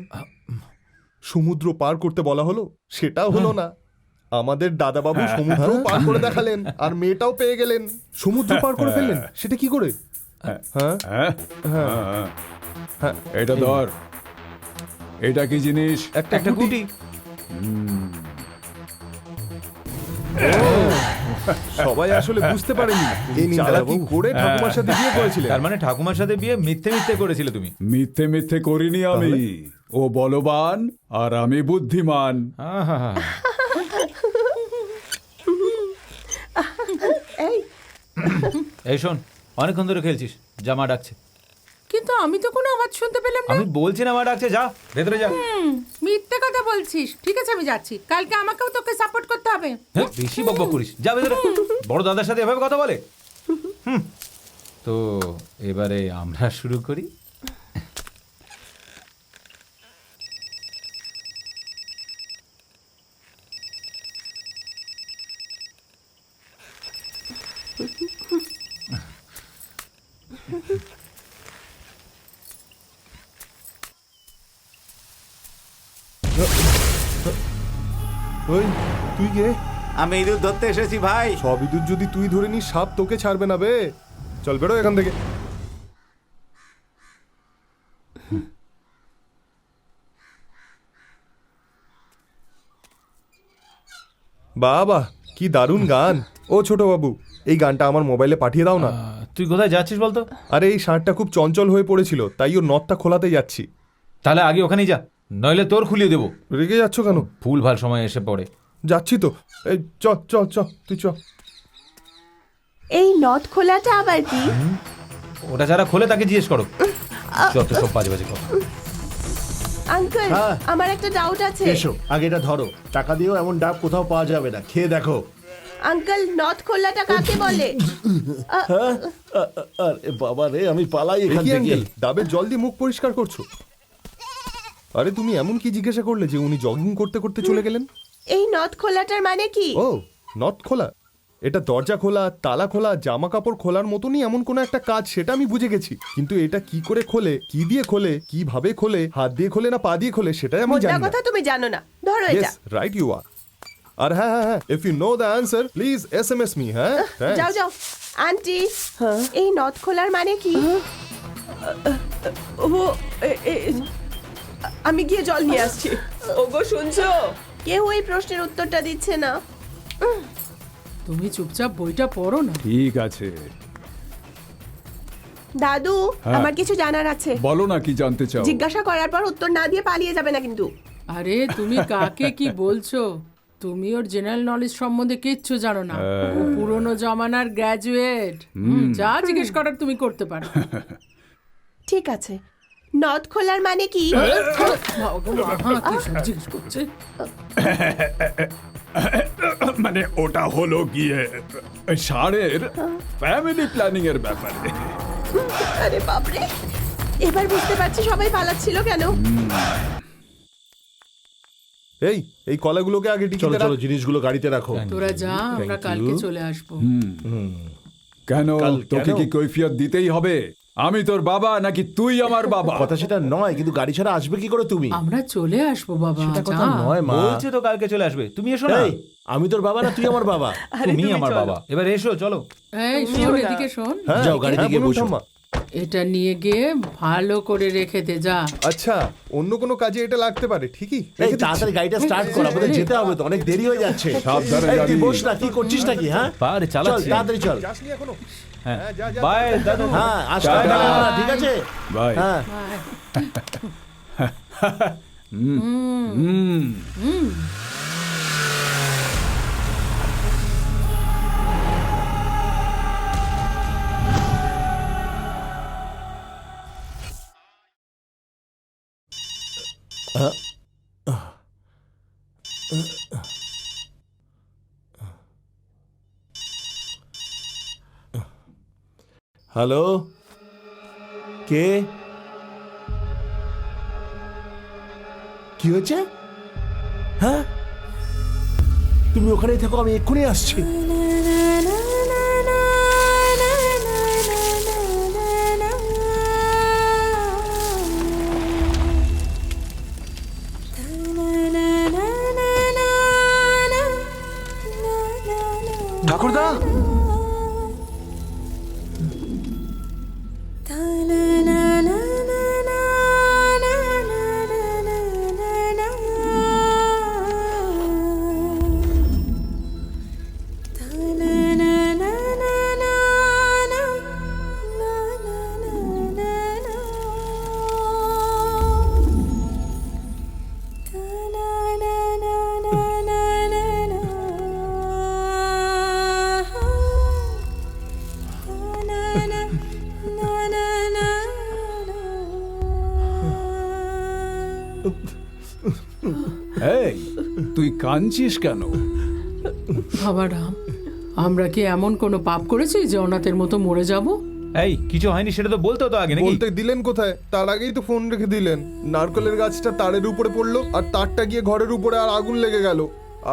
সমুদ্র পার করতে বলা হলো, সেটাও হলো না। আমাদের দাদাবাবু সমুদ্র পার করে দেখালেন, আর মেয়েটাও পেয়ে গেলেন। সমুদ্র পার করে ফেললেন, সেটা কি করে? হ্যাঁ, এটা ধর। এটা কি জিনিস? একটা গুটি। সবাই আসলে বুঝতে পারেনি চালাকি করে ঠাকুমার সাথে বিয়ে করেছিলেন। তার মানে ঠাকুমার সাথে বিয়ে মিথ্যে মিথ্যে করেছিলে তুমি? মিথ্যে মিথ্যে করিনি আমি। ও বলবান আর আমি বুদ্ধিমান। এই শোন, অনেকক্ষণ ধরে খেলছিস, যা মা ডাকছে। কিন্তু আমি তো কোনো আওয়াজ শুনতে পেলাম না। আমি বলছি না মা ডাকছে, যা ভেতরে যা। মিথ্যে কথা বলছিস। ঠিক আছে, আমি যাচ্ছি। কালকে আমাকেও তোকে সাপোর্ট করতে হবে। হ্যাঁ, বেশি বকবক করিস, যা ভেতরে। বড় দাদার সাথে এভাবে কথা বলে? তো এবারে আমরা শুরু করি। ওই তুই কে? আমি ইঁদুর ধরতে এসেছি ভাই। সব ইঁদুর যদি তুই ধরে নিস, সাপ তোকে ছাড়বে না বে। চল বেরো এখান থেকে। বাবা, কি দারুণ গান। ও ছোট বাবু, এই গানটা আমার মোবাইলে পাঠিয়ে দাও না। তুই কোথায় যাচ্ছিস বলতো? আরে এই ষাঁড়টা খুব চঞ্চল হয়ে পড়েছিল, তাই ওর নথটা খোলাতে যাচ্ছি। তাহলে আগে ওখানেই যা, নইলে তোর খুলিয়ে দেবো। রেগে যাচ্ছ কেন? ভুল ভাল সময় এসে পড়ে। যাচ্ছি তো। এই চ চ চ, তুই চ। এই নথ খোলাটা আবার কি? ওটা যারা খোলে তাকে জিজ্ঞেস করো, যত সব বাজে বাজে কথা। আঙ্কেল, আমার একটা ডাউট আছে। এসো, আগে এটা ধরো। টাকা দিয়েও এমন ডাব কোথাও পাওয়া যাবে না, খেয়ে দেখো। আঙ্কেল, নথ খোলাটা কাকে বলে? আরে বাবা রে, আমি পালাই এখান কি থেকে। আঙ্কেল, ডাবের জল দিয়ে মুখ পরিষ্কার করছো? আরে তুমি এমন কি জিজ্ঞাসা করলে যে উনি জগিং করতে করতে চলে গেলেন? এই নথ খোলাটার মানে কি? ও, নথ খোলা। এটা দরজা খোলা, তালা খোলা, জামা কাপড় খোলার মতনই এমন কোন একটা কাজ, সেটা আমি বুঝে গেছি। কিন্তু এটা কি করে খোলে, কি দিয়ে খোলে, কিভাবে খোলে, হাত দিয়ে খোলে না পা দিয়ে খোলে, সেটাই আমি মোদ্দা জানি না। কথা তুমি জানো না। ধরো এটা। Yes, right you are. আর হ্যাঁ হ্যাঁ হ্যাঁ, if you know the answer, please SMS me, হ্যাঁ? যাও যাও। আন্টি, এই নথ খোলার মানে কি? আমি গিয়ে জল নিয়ে আসছি। ওগো শুনছো? কেউ এই প্রশ্নের উত্তরটা দিচ্ছে না। তুমি চুপচাপ বইটা পড়ো না। ঠিক আছে। দাদু, আমার কিছু জানার আছে। বলো না, কি জানতে চাও? জিজ্ঞাসা করার পর উত্তর না দিয়ে পালিয়ে যাবে না কিন্তু। আরে তুমি কাকে কি বলছো? তুমি ওর জেনারেল নলেজ সম্বন্ধে কিচ্ছু জানো না। ও পুরনো জমানার গ্র্যাজুয়েট। যা জিজ্ঞেস করার তুমি করতে পারো। ঠিক আছে, নথ খোলার মানে কি? জিজ্ঞেস করছে। মানে ওটা হলো গিয়ে ষাঁড়ের ফ্যামিলি প্ল্যানিং এর ব্যাপারে। আরে বাপরে, এবার বুঝতে পারছি সবাই পালাচ্ছিল কেন। এই কলাগুলোকে আগে টিকিয়ে চলো দাও। চলো, জিনিসগুলো গাড়িতে রাখো। তোরা যা, আমরা কালকে চলে আসবো। কেন, তোকে কি কৈফিয়ত দিতেই হবে? আমি তোর বাবা নাকি তুই আমার বাবা? কথা সেটা নয়, কিন্তু গাড়ি ছাড়া আসবে কি করে তুমি? আমরা চলে আসবো বাবা। কথা নয় মা। বলছে তো কালকে চলে আসবে, তুমি এসো না। এই, আমি তোর বাবা না তুই আমার বাবা? তুমি আমার বাবা। এবার এসো, চলো। এই শোন, এদিকে শোন। যাও গাড়িতে গিয়ে বসো। এটা নিয়ে গিয়ে ভালো করে রেখে দে যা। আচ্ছা, অন্য কোনো কাজে এটা লাগতে পারে, ঠিকই? এই তাড়াতাড়ি গাড়িটা স্টার্ট কর, আমাদের যেতে হবে তো, অনেক দেরি হয়ে যাচ্ছে। সাবধানে এই, তুই যাবি। বস না, কি করছিস নাকি? হ্যাঁ আরে চল চালাচ্ছি। তাড়াতাড়ি চল। যাসনি এখনো? হ্যাঁ যা, যা, বাই যা, দাদু। হ্যাঁ আসতে টাটা। হবে না, ঠিক আছে? বাই। হ্যাঁ হ্যালো, কে? কি হয়েছে? হ্যাঁ, তুমি ওখানেই থাকো, আমি এক্ষুনি আসছি। ঠাকুরদা, এই তুই কাঁদছিস কেন? বাবা রাম, আমরা কি এমন কোনো পাপ করেছি যে অনাথের মতো মরে যাব? এই কিছু হয়নি সেটা তো বলতে হতো আগে নাকি? বলতে দিলেন কোথায়? তার আগেই তো ফোন রেখে দিলেন। নারকেলের গাছটা তারের উপরে পড়লো, আর তারটা গিয়ে ঘরের উপরে, আর আগুন লেগে গেল।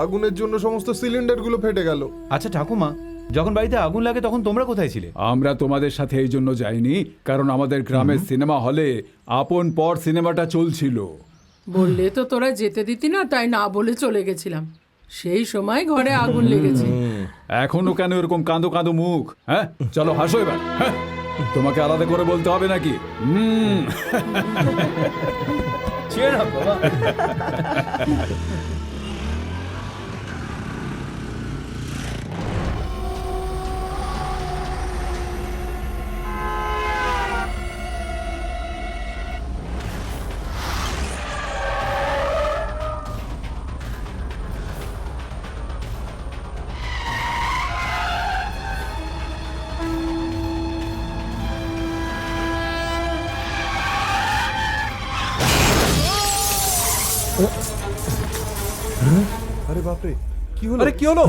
আগুনের জন্য সমস্ত সিলিন্ডারগুলো ফেটে গেল। আচ্ছা ঠাকুমা, যখন বাড়িতে আগুন লাগে তখন তোমরা কোথায় ছিলে? আমরা তোমাদের সাথে এই জন্য যাইনি, কারণ আমাদের গ্রামের সিনেমা হলে আপন পর সিনেমাটা চলছিল। বললে তো তোরা যেতে দিতি না, তাই না বলে চলে গেছিলাম। সেই সময় ঘরে আগুন লেগেছে। এখনো কেন এরকম কাঁদো কাঁদো মুখ? হ্যাঁ চলো হাসো এবার। হ্যাঁ, তোমাকে আলাদা করে বলতে হবে নাকি? Cheer up, বাবা। আরে বাপরে, কি হলো? আরে কি হলো?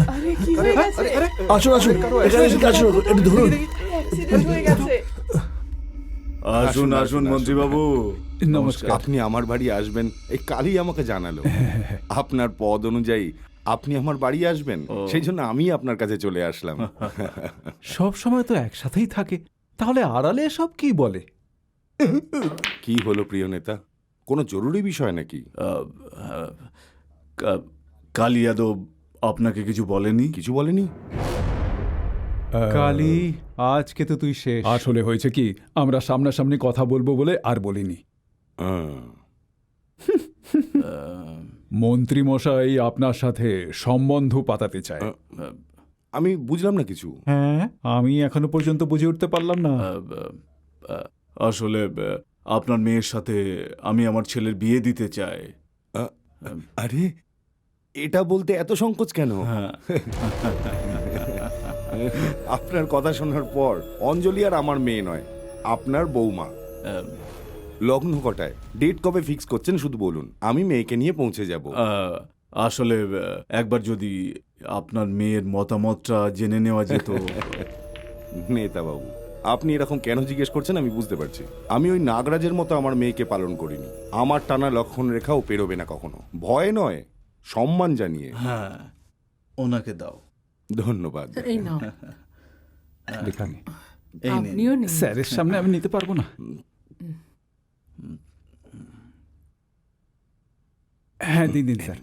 আসুন আসুন, এখানে এসে আসুন, একটু ধরুন। অ্যাক্সিডেন্ট হয়ে গেছে। আসুন আসুন মন্ত্রীবাবু, নমস্কার। আপনি আমার বাড়ি আসবেন এই কালই আমাকে জানালো। আপনার পদ অনুযায়ী আপনি আমার বাড়ি আসবেন, সেই জন্য আমি আপনার কাছে চলে আসলাম। সব সময় তো একসাথেই থাকে, তাহলে আড়ালে সব কি বলে? কি হলো প্রিয় নেতা, কোনো জরুরি বিষয় নাকি? কালী যাদব আপনাকে কিছু বলেনি? কিছু বলেনি? কালি, আজকে তো তুই শেষ। আসলে হয়েছে কি, আমরা সামনাসামনি কথা বলবো বলে আর বলিনি। মন্ত্রী মশাই আপনার সাথে সম্বন্ধ পাতাতে চায়। আমি বুঝলাম না কিছু। হ্যাঁ, আমি এখনো পর্যন্ত বুঝে উঠতে পারলাম না। আসলে আপনার মেয়ের সাথে আমি আমার ছেলের বিয়ে দিতে চাই। আরে এটা বলতে এত সংকোচ কেন? আপনার কথা শোনার পর অঞ্জলি আর আমার মেয়ে নয়, আপনার বৌমা। লগ্ন কটায়, ডেট কবে ফিক্স করছেন শুধু বলুন, আমি মেয়েকে নিয়ে পৌঁছে যাব। আসলে একবার যদি আপনার মেয়ের মতামতটা জেনে নেওয়া যেত। নেতা বাবু, আপনি এরকম কেন জিজ্ঞেস করছেন আমি বুঝতে পারছি। আমি ওই নাগরাজের মতো আমার মেয়েকে পালন করিনি। আমার টানা লক্ষণ রেখাও পেরোবে না কখনো। ভয় নয়, সম্মান জানিয়ে। হ্যাঁ, ওনাকে দাও। ধন্যবাদ। এই নাও। এখানে আপনিও নিন। স্যারের সামনে আমি নিতে পারবো না। হ্যাঁ দিন দিন স্যার,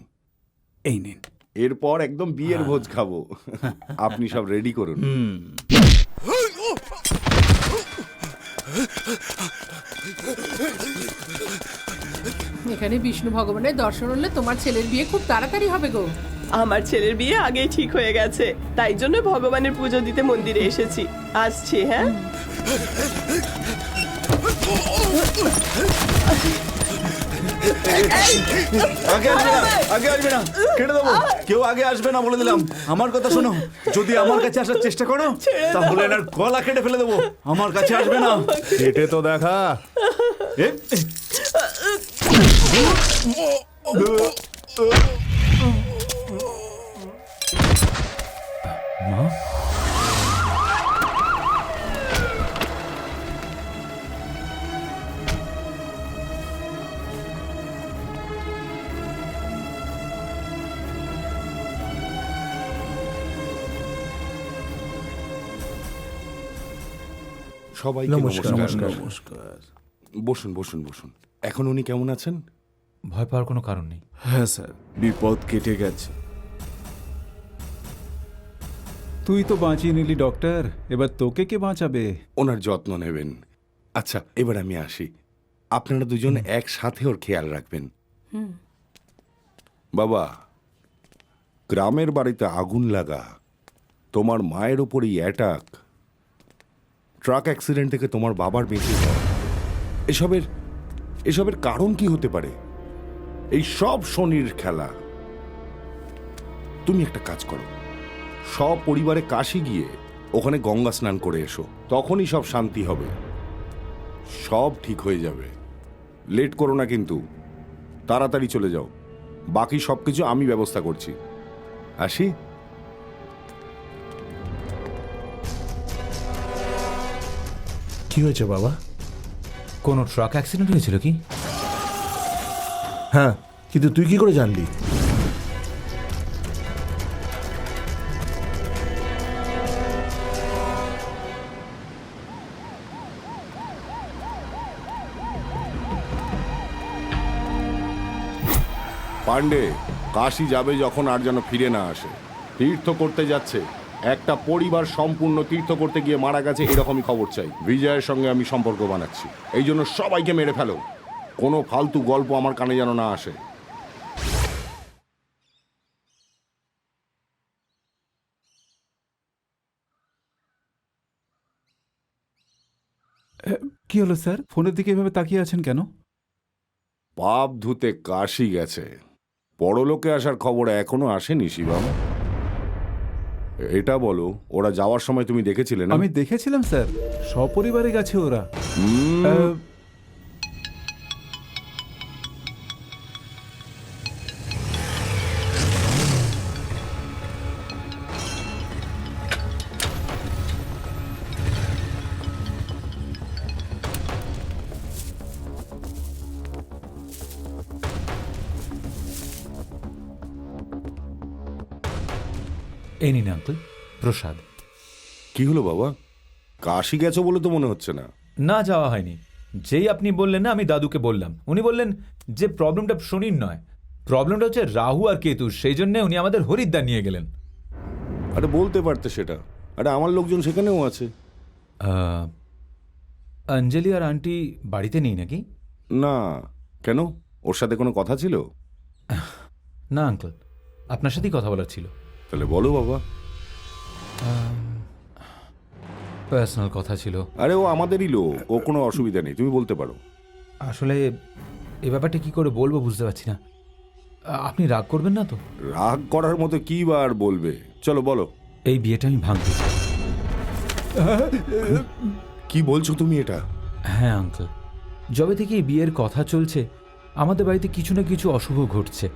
এই নিন। এরপর একদম বিয়ের ভোজ খাবো। আপনি সব রেডি করুন। এখানে বিষ্ণু ভগবানের দর্শন হলে তোমার ছেলের বিয়ে খুব তাড়াতাড়ি হবে গো। আমার ছেলের বিয়ে আগেই ঠিক হয়ে গেছে, তাই জন্য ভগবানের পুজো দিতে মন্দিরে এসেছি। আসছি, হ্যাঁ। আগে আসবে না, কেটে দেবো। কেউ আগে আসবে না বলে দিলাম। আমার কথা শোনো, যদি আমার কাছে আসার চেষ্টা করো তাহলে এনার গলা কেটে ফেলে দেবো। আমার কাছে আসবে না। কেটে তো দেখা। মা, সবাইকে নমস্কার। নমস্কার। বসুন বসুন বসুন। এখন উনি কেমন আছেন? ভয় পাওয়ার কোনো কারণ নেই। হ্যাঁ স্যার, বিপদ কেটে গেছে। তুই তো বাঁচিয়ে নিলি ডক্টর, এবার তোকে কে বাঁচাবে? ওনার যত্ন নেবেন। আচ্ছা, এবার আমি আসি। আপনারা দুজন একসাথে ওর খেয়াল রাখবেন। বাবা, গ্রামের বাড়িতে আগুন লাগা, তোমার মায়ের ওপরই অ্যাটাক, ট্রাক অ্যাক্সিডেন্ট থেকে তোমার বাবার বেঁচে যাওয়া, এসবের কারণ কি হতে পারে? এই সব শনির খেলা। তুমি একটা কাজ করো, সব পরিবারে কাশি গিয়ে ওখানে গঙ্গা স্নান করে এসো, তখনই সব শান্তি হবে, সব ঠিক হয়ে যাবে। লেট করো না কিন্তু, তাড়াতাড়ি চলে যাও। বাকি সবকিছু আমি ব্যবস্থা করছি। আসি। কি হয়েছে বাবা? কোনো ট্রাক অ্যাক্সিডেন্ট হয়েছিল কি? হ্যাঁ, কিন্তু তুই কি করে জানলি? পান্ডে কাশি যাবে যখন, আর যেন ফিরে না আসে। তীর্থ করতে যাচ্ছে, একটা পরিবার সম্পূর্ণ তীর্থ করতে গিয়ে মারা গেছে, এরকমই খবর চাই। বিজয়ের সঙ্গে আমি সম্পর্ক বানাচ্ছি, এই জন্য সবাইকে মেরে ফেলো। কোনো ফালতু গল্প আমার কানে যেন না আসে। কি হলো স্যার, ফোনের দিকে এভাবে তাকিয়ে আছেন কেন? পাপ ধুতে কাশি গেছে, পরলোকে আসার খবর এখনো আসেনি শিবম। এটা বলো, ওরা যাওয়ার সময় তুমি দেখেছিলে না? আমি দেখেছিলাম স্যার, সপরিবারে গেছে ওরা। এই নিন আঙ্কেল, প্রসাদ। কি হলো বাবা, কাশি গেছো বলে তো মনে হচ্ছে না। না, যাওয়া হয়নি। যেই আপনি বললেন না, আমি দাদুকে বললাম। উনি বললেন যে প্রবলেমটা শনির নয়, প্রবলেমটা হচ্ছে রাহু আর কেতু। সেই জন্য উনি আমাদের হরিদ্বার নিয়ে গেলেন। আরে বলতে পারতে সেটা। আরে আমার লোকজন সেখানেও আছে। অঞ্জলি আর আন্টি বাড়িতে নেই নাকি? না, কেন? ওর সাথে কোনো কথা ছিল? না আঙ্কেল, আপনার সাথেই কথা বলার ছিল। তাহলে বলো বাবা। পার্সোনাল কথা ছিল। আরে ও আমাদেরই লোক, ও কোনো অসুবিধা নেই, তুমি বলতে পারো। আসলে এ ব্যাপারটা কি করে বলবো বুঝতে পারছি না। আপনি রাগ করবেন না তো? রাগ করার মতো কি বার বলবে, চলো বলো। এই বিয়েটা আমি ভাঙতে চাই। কি বলছো তুমি এটা? হ্যাঁ আঙ্কেল, যবে থেকে এই বিয়ের কথা চলছে আমাদের বাড়িতে কিছু না কিছু অশুভ ঘটছে।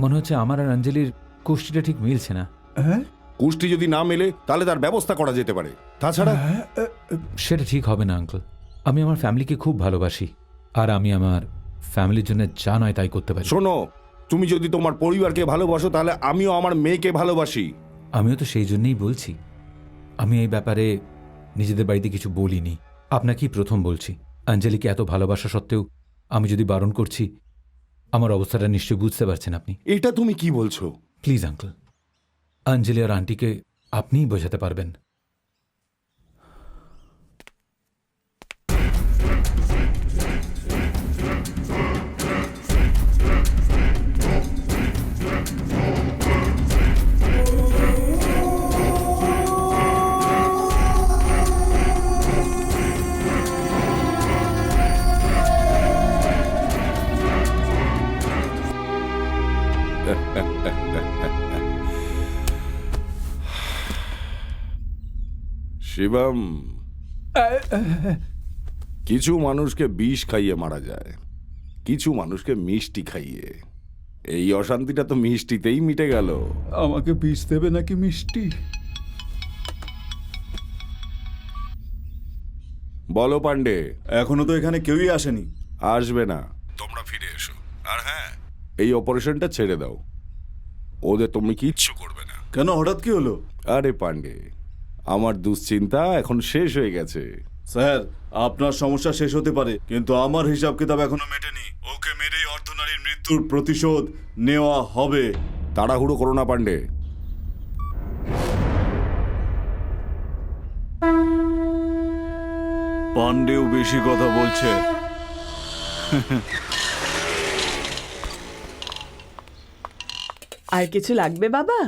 মনে হচ্ছে আমার আর অঞ্জলির কুষ্টিটা ঠিক মিলছে না। হ্যাঁ, কুষ্টি যদি না মেলে তাহলে তার ব্যবস্থা করা যেতে পারে, তাছাড়া সেটা ঠিক হবে না আঙ্কেল। আমি আমার ফ্যামিলিকে খুব ভালোবাসি, আর আমি আমার ফ্যামিলির জন্য যা নয় তাই করতে পারি। শোনো, তুমি যদি তোমার পরিবারকে ভালোবাসো তাহলে আমিও আমার মেয়েকে ভালোবাসি। আমিও তো সেই জন্যই বলছি। আমি এই ব্যাপারে নিজেদের বাড়িতে কিছু বলিনি, আপনাকেই প্রথম বলছি। অঞ্জলিকে এত ভালোবাসা সত্ত্বেও আমি যদি বারণ করছি, আমার অবস্থাটা নিশ্চয়ই বুঝতে পারছেন আপনি। এটা তুমি কি বলছো? প্লিজ আঙ্কেল, অঞ্জলি আর আন্টিকে আপনিই বোঝাতে পারবেন। শিবম, কিছু মানুষকে বিষ খাইয়ে মারা যায়, কিছু মানুষকে মিষ্টি খাইয়ে। এই অশান্তিটা তো মিষ্টিতেই মিটে গেল। আমাকে বিষ দেবে নাকি মিষ্টি? বলো পান্ডে। এখনো তো এখানে কেউই আসেনি। আসবে না, তোমরা ফিরে এসো। আর হ্যাঁ, এই অপারেশনটা ছেড়ে দাও, ওদের তুমি কিচ্ছু করবে না। কেন, হঠাৎ কি হলো? আরে পান্ডে, আমার দুশ্চিন্তা এখন শেষ হয়ে গেছে। স্যার, আপনার সমস্যা শেষ হতে পারে, কিন্তু আমার হিসাব কিতাব এখনো মেটেনি। ওকে মেরেই অর্ধনারীর মৃত্যুর প্রতিশোধ নেওয়া হবে। তাড়াহুড়ো করো না পান্ডে। পান্ডেও বেশি কথা বলছে। আর কিছু লাগবে বাবা?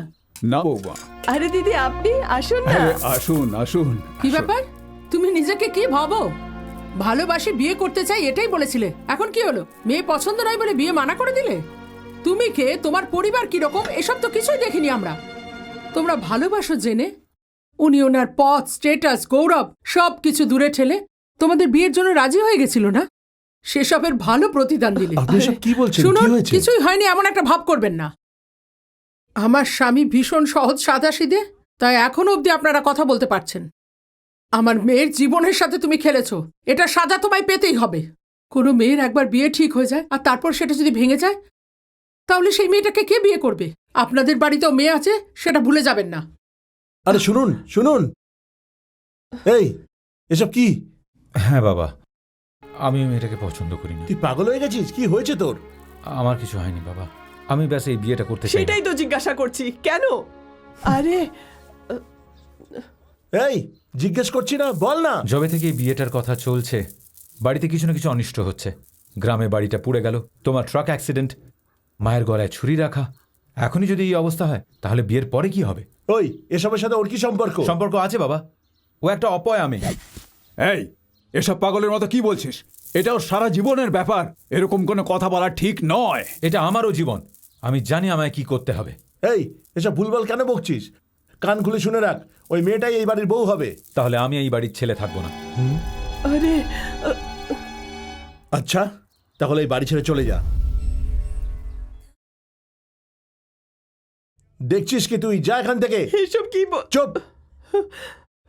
না বৌমা। আরে দিদি, আপনি আসুন না। আসুন আসুন। কি ব্যাপার? তুমি নিজেকে কি ভাবো? ভালোবাসি বিয়ে করতে চাই এটাই বলেছিলে, এখন কি হলো? মেয়ে পছন্দ নয় বলে বিয়ে মানা করে দিলে? তুমি কে, তোমার পরিবার কিরকম, এসব তো কিছুই দেখিনি আমরা। তোমরা ভালোবাসো জেনে উনি ওনার পথ, স্টেটাস, গৌরব সব কিছু দূরে ঠেলে তোমাদের বিয়ের জন্য রাজি হয়ে গেছিল না? সেসবের ভালো প্রতিদান দিলে। আপনি সব কি বলছেন? শুনুন, কি হয়েছে? কিছুই হয়নি এমন একটা ভাব করবেন না। আমার স্বামী ভীষণ সহজ সাদাসিধে, তাই এখনো অবধি আপনারা কথা বলতে পারছেন। আমার মেয়ের জীবনের সাথে তুমি খেলেছো, এটা সাজা তোমায় পেতেই হবে। কোনো মেয়ের একবার বিয়ে ঠিক হয়ে যায় আর তারপর সেটা যদি ভেঙে যায়, তাহলে সেই মেয়েটাকে কে বিয়ে করবে? আপনাদের বাড়িতেও মেয়ে আছে, সেটা ভুলে যাবেন না। আরে শুনুন শুনুন, এই এসব কি? হ্যাঁ বাবা, আমি মেয়েটাকে পছন্দ করিনি। তুই পাগল হয়ে গেছিস? কি হয়েছে তোর? আমার কিছু হয়নি বাবা, আমি ব্যাস এই বিয়েটা করতে চাই না। সেটাই তো জিজ্ঞাসা করছি, কেন? আরে এই জিজ্ঞেস করছি না, বল না। যবে থেকে এই বিয়েটার কথা চলছে, বাড়িতে কিছু না কিছু অনিষ্ট হচ্ছে। গ্রামে বাড়িটা পুড়ে গেল, তোমার ট্রাক অ্যাক্সিডেন্ট, মায়ের গলায় ছুরি রাখা। এখনই যদি এই অবস্থা হয়, তাহলে বিয়ের পরে কি হবে? ওই এসবের সাথে ওর কি সম্পর্ক? সম্পর্ক আছে বাবা, ও একটা অপয়া মেয়ে। এই, এসব পাগলের মতো কি বলছিস? এটাও সারা জীবনের ব্যাপার, এরকম কোনো কথা বলা ঠিক নয়। এটা আমারও জীবন, আমি জানি আমায় কি করতে হবে। এই এসব ভুলভাল কেন বকছিস? কান খুলে শুনে রাখ, ওই মেয়েটাই এই বাড়ির বউ হবে। তাহলে আমি এই বাড়ির ছেলে থাকবো না। আরে আচ্ছা, তাহলে এই বাড়ি ছেড়ে চলে যা। দেখছিস কি তুই? যা এখান থেকে। এসব কি? চুপ।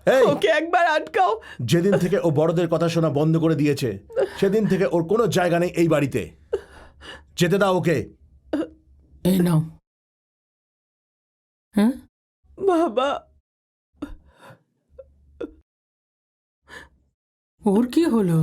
এই, ওকে একবার আটকাও। যেদিন থেকে ও বড়দের কথা শোনা বন্ধ করে দিয়েছে, সেদিন থেকে ওর কোনো জায়গা নেই এই বাড়িতে। যেতে দাও ওকে। এই নাও। হ্যাঁ বাবা, ওর কি হলো?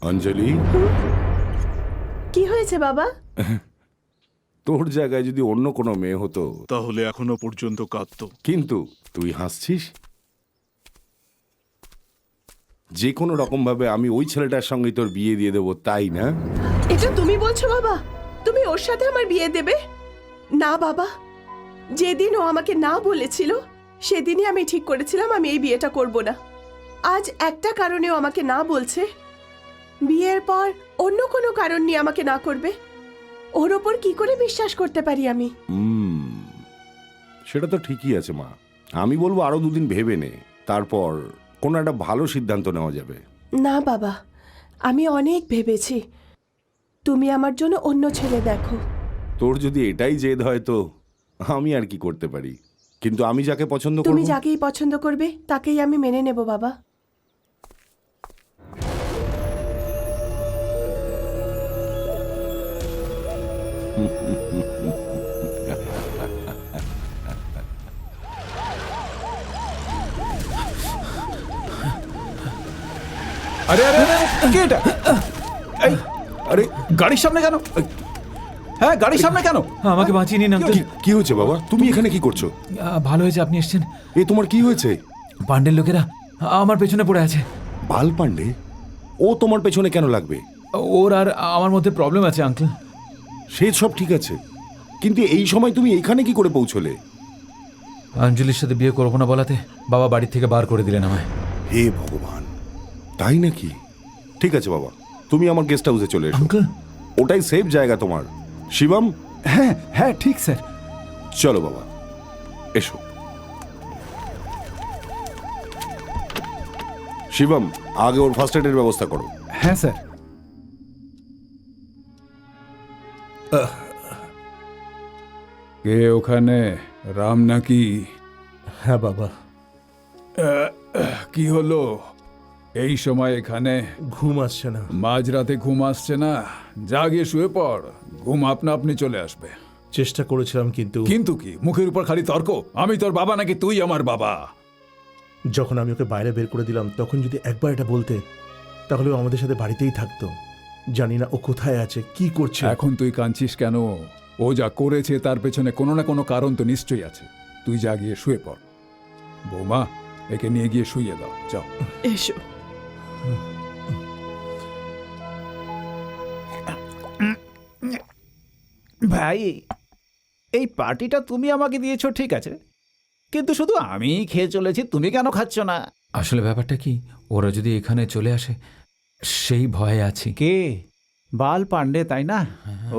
অঞ্জলি, কি হয়েছে বাবা? তোর জায়গায় যদি অন্য কোনো মেয়ে হতো তাহলে এখনো পর্যন্ত কাঁদতো। কিন্তু তুই হাসছিস। যে কোনো রকম ভাবে আমি ওই ছেলেটার সঙ্গে তোর বিয়ে দিয়ে দেবো, তাই না? এটা তুমি বলছো বাবা? তুমি ওর সাথে আমার বিয়ে দেবে? না বাবা, যেদিন ও আমাকে না বলেছিল সেদিনই আমি ঠিক করেছিলাম আমি এই বিয়েটা করব না। আজ একটা কারণেও আমাকে না বলছে, বিয়ের পর অন্য কোনো কারণ নিয়ে আমাকে না করবে। ওর ওপর কি করে বিশ্বাস করতে পারি আমি? সেটা তো ঠিকই আছে মা, আমি বলবো আরো দুদিন ভেবে নে, তারপর কোনো একটা ভালো সিদ্ধান্ত নেওয়া যাবে। না বাবা, আমি অনেক ভেবেছি। তুমি আমার জন্য অন্য ছেলে দেখো। তোর যদি এটাই জেদ হয় তো আমি আর কি করতে পারি, কিন্তু আমি যাকে পছন্দ তুমি করব যাকেই পছন্দ করবে তাকেই আমি মেনে নেব বাবা। আরে আরে আরে, কে এটা? এই, আরে গাড়ির সামনে কেন? হ্যাঁ, গাড়ির সামনে কেন? আমাকে বাঁচিয়ে নিন আঙ্কেল। কি হয়েছে বাবা, তুমি এখানে কি করছো? ভালো হয়েছে আপনি এসেছেন। এ তোমার কি হয়েছে? পান্ডের লোকেরা আমার পেছনে পড়ে আছে। বাল পান্ডে? ও তোমার পেছনে কেন লাগবে? ওর আর আমার মধ্যে প্রবলেম আছে আঙ্কেল। সে সব ঠিক আছে, কিন্তু এই সময় তুমি এখানে কি করে পৌঁছলে? অঞ্জলির সাথে বিয়ে করবো না বলাতে বাবা বাড়ি থেকে বার করে দিলেন আমায়। হে ভগবান, তাই নাকি? ঠিক আছে বাবা, তুমি আমার গেস্ট হাউসে চলে এসো। আঙ্কেল, ওটাই সেফ জায়গা তোমার। শিবম, হ্যাঁ হ্যাঁ, ঠিক স্যার। চলো বাবা, এসো। শিবম, আগে ওর ফার্স্ট এডের ব্যবস্থা করো। হ্যাঁ স্যার। কে ওখানে? রাম নাকি? হ্যাঁ বাবা। কি হলো এই সময় এখানে? ঘুম আসছে না। মাঝরাতে ঘুম আসছে না? জাগিয়ে শুয়ে পড়, ঘুম আপনা আপনি চলে আসবে। চেষ্টা করেছিলাম কিন্তু কিন্তু কি, মুখের উপর খালি তর্ক? আমি তোর বাবা নাকি তুই আমার বাবা? যখন আমি ওকে বাইরে বের করে দিলাম তখন যদি একবার এটা বলতে তাহলে ও আমাদের সাথে বাড়িতেই থাকতো। জানি না ও কোথায় আছে, কি করছে। এখন তুই কাঁদছিস কেন? ও যা করেছে তার পেছনে কোনো না কোনো কারণ তো নিশ্চয়ই আছে। তুই যা গিয়ে শুয়ে পড়। বৌমা, একে নিয়ে গিয়ে শুইয়ে দাও, যাও। এসো। ভাই, এই পার্টিটা তুমি আমাকে দিয়েছো ঠিক আছে, কিন্তু শুধু আমিই খেয়ে চলেছি, তুমি কেন খাচ্ছ না? আসলে ব্যাপারটা কি, ওরা যদি এখানে চলে আসে সেই ভয়ে আছি। কে? বাল পান্ডে, তাই না?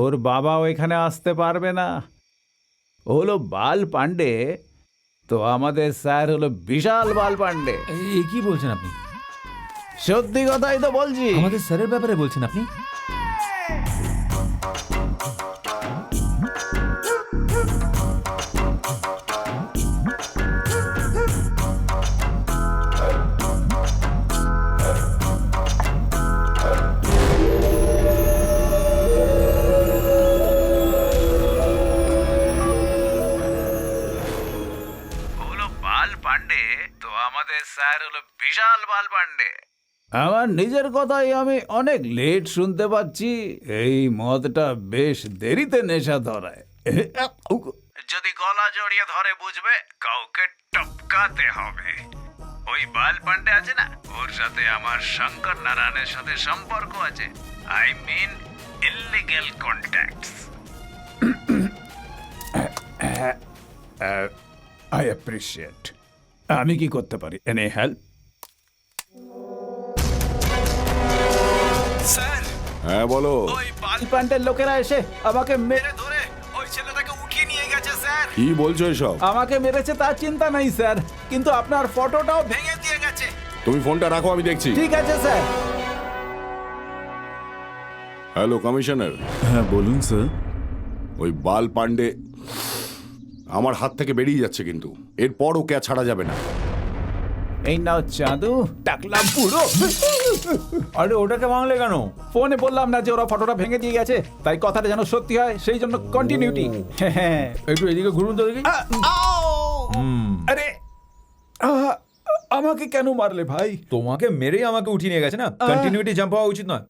ওর বাবাও এখানে আসতে পারবে না। ও হলো বাল পান্ডে, তো আমাদের স্যার হলো বিশাল বাল পান্ডে। এই কি বলছেন আপনি? সত্যি কথাই তো বলছি। আমাদের স্যারের ব্যাপারে বলছেন আপনি? স্যার হলো বিশাল বাল পান্ডে। আমার নিজের কথাই আমি অনেক লেট শুনতে পাচ্ছি। এই মদটা বেশ দেরিতে নেশা ধরায়। যদি গলা জড়িয়ে ধরে বুঝবে কাউকে টপকাতে হবে। ওই বাল পান্ডে আছে না, ওর সাথে আমার শঙ্কর নারায়ণের সাথে সম্পর্ক আছে। I mean illegal contacts. I appreciate. আমি কি করতে পারি? Any help? স্যার, হ্যাঁ বলো। ওই বাল পান্ডের লোকেরা এসে আমাকে মেরে ধরে ওই ছেলেটাকে উঠিয়ে নিয়ে গেছে স্যার। কি বলছো এসব? আমাকে মেরেছে তার চিন্তা নেই স্যার, কিন্তু আপনার ফটোটাও ভেঙে দিয়ে গেছে। তুমি ফোনটা রাখো, আমি দেখছি। ঠিক আছে স্যার। Hello commissioner. হ্যাঁ বলুন স্যার। ওই বাল পান্ডে আমার হাত থেকে বেরিয়ে যাচ্ছে, কিন্তু এরপর ওকে আর ছাড়া যাবে না। এই নাও চাঁদু, টাকলা পুরো। আরে ওটাকে ভাঙলে কেন? ফোনে বললাম না যে ওরা ফটোটা ভেঙে দিয়ে গেছে, তাই কথাটা যেন সত্যি হয়, সেই জন্য কন্টিনিউটি। হ্যাঁ, একটু এদিকে ঘুরুন তো দেখি। আরে আমাকে কেন মারলে ভাই? তোমাকে মেরেই আমাকে উঠিয়ে নিয়ে গেছে না, কন্টিনিউটি জাম্প হওয়া উচিত নয়।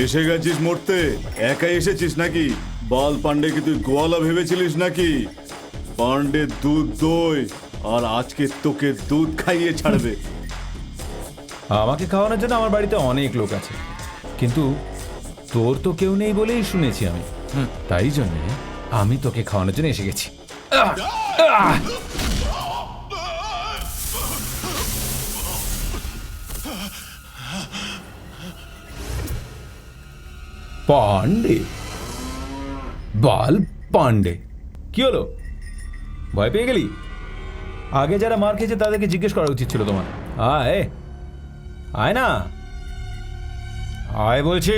এসে গেছিস মরতে? একাই এসেছিস নাকি? বাল পান্ডেকে তুই গোয়ালা ভেবেছিলিস নাকি? পান্ডে দুধ দই, আর আজকে তোকে দুধ খাইয়ে ছাড়বে। আমাকে খাওয়ানোর জন্য আমার বাড়িতে অনেক লোক আছে, কিন্তু তোর তো কেউ নেই বলেই শুনেছি আমি। তাই জন্য আমি তোকে খাওয়ানোর জন্য এসে গেছি। পান্ডে, বাল পান্ডে, কি হলো? ভয় পেয়ে গেলি? আগে যারা মার খেয়েছে তাদেরকে জিজ্ঞেস করা উচিত ছিল তোমার। আয় আয় না, আয় বলছি।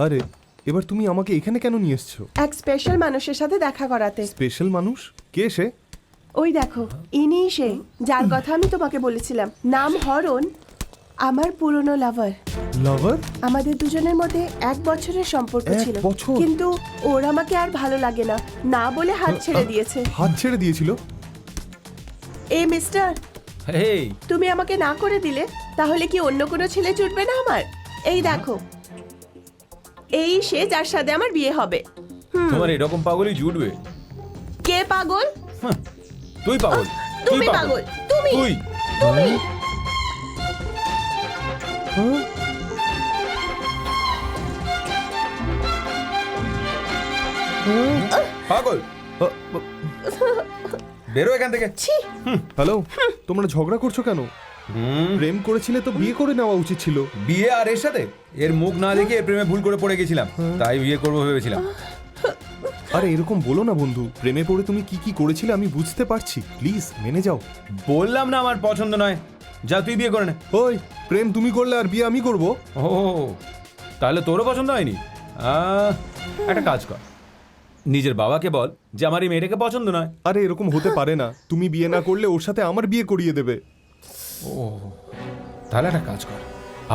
আরে এবার তুমি আমাকে এখানে কেন নিয়ে এসছো? এক স্পেশাল মানুষের সাথে দেখা করাতে। স্পেশাল মানুষ? কে সে? ওই দেখো, ইনি সে যার কথা আমি তোমাকে বলেছিলাম। নাম হরণ, আমার পুরনো লাভার। লাভার? আমাদের দুজনের মধ্যে 1 বছরের সম্পর্ক ছিল, কিন্তু ওর আমাকে আর ভালো লাগে না, না বলে হাত ছেড়ে দিয়েছে। হাত ছেড়ে দিয়েছিল? এই মিস্টার, এই তুমি আমাকে না করে দিলে তাহলে কি অন্য কোনো ছেলে জুটবে না আমার? এই দেখো, এই সে যার সাথে আমার বিয়ে হবে। তোমার এরকম পাগলই জুটবে? কে পাগল? তুই পাগল। তুমি পাগল। তুমি তুই তুমি পাগল। বেরো এখান থেকে। হ্যালো, তোমরা ঝগড়া করছো কেন? প্রেম করেছিলে তো বিয়ে করে নেওয়া উচিত ছিল। বিয়ে আর এর সাথে? এর মুখ না দেখে প্রেমে ভুল করে পড়ে গেছিলাম, তাই বিয়ে করবো ভেবেছিলাম। আরে এরকম বলো না বন্ধু, প্রেমে পড়ে তুমি কি কি করেছিলে আমি বুঝতে পারছি, প্লিজ মেনে যাও। বললাম না আমার পছন্দ নয়, যা তুই বিয়ে করে নে। ওই প্রেম তুমি করলে আর বিয়ে আমি করব? ও তাহলে তোরও পছন্দ হয়নি? একটা কাজ কর, নিজের বাবাকে বল যে আমার এই মেয়েটাকে পছন্দ নয়। আরে এরকম হতে পারে না, তুমি বিয়ে না করলে ওর সাথে আমার বিয়ে করিয়ে দেবে। ও তাহলে একটা কাজ কর,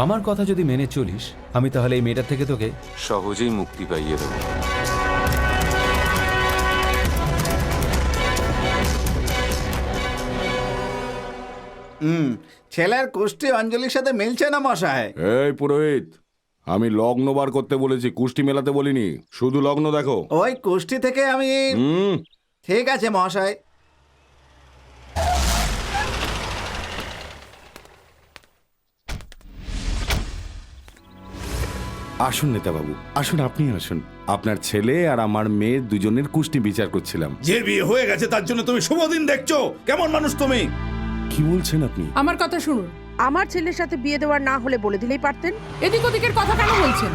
আমার কথা যদি মেনে চলিস আমি তাহলে এই মেয়েটার থেকে তোকে সহজেই মুক্তি পাইয়ে দেবো। ছেলের কুষ্টি অঞ্জলির সাথে মিলছে না মশাই। এই পুরোহিত, আমি লগ্ন বার করতে বলেছি, কুষ্টি মেলাতে বলিনি। শুধু লগ্ন দেখো। ওই কুষ্টি থেকে আমি ঠিক আছে মশাই। আসুন নেতাবাবু, আসুন, আপনি আসুন। আপনার ছেলে আর আমার মেয়ের দুজনের কুষ্টি বিচার করছিলাম। যে বিয়ে হয়ে গেছে তার জন্য তুমি শুভ দিন দেখছো? কেমন মানুষ তুমি? কি বলছেন আপনি? আমার কথা শুনুন। আমার ছেলের সাথে বিয়ে দেওয়ার না হলে বলে দিলেই পারতেন। এদিক ওদিকের কথা কেন বলছেন?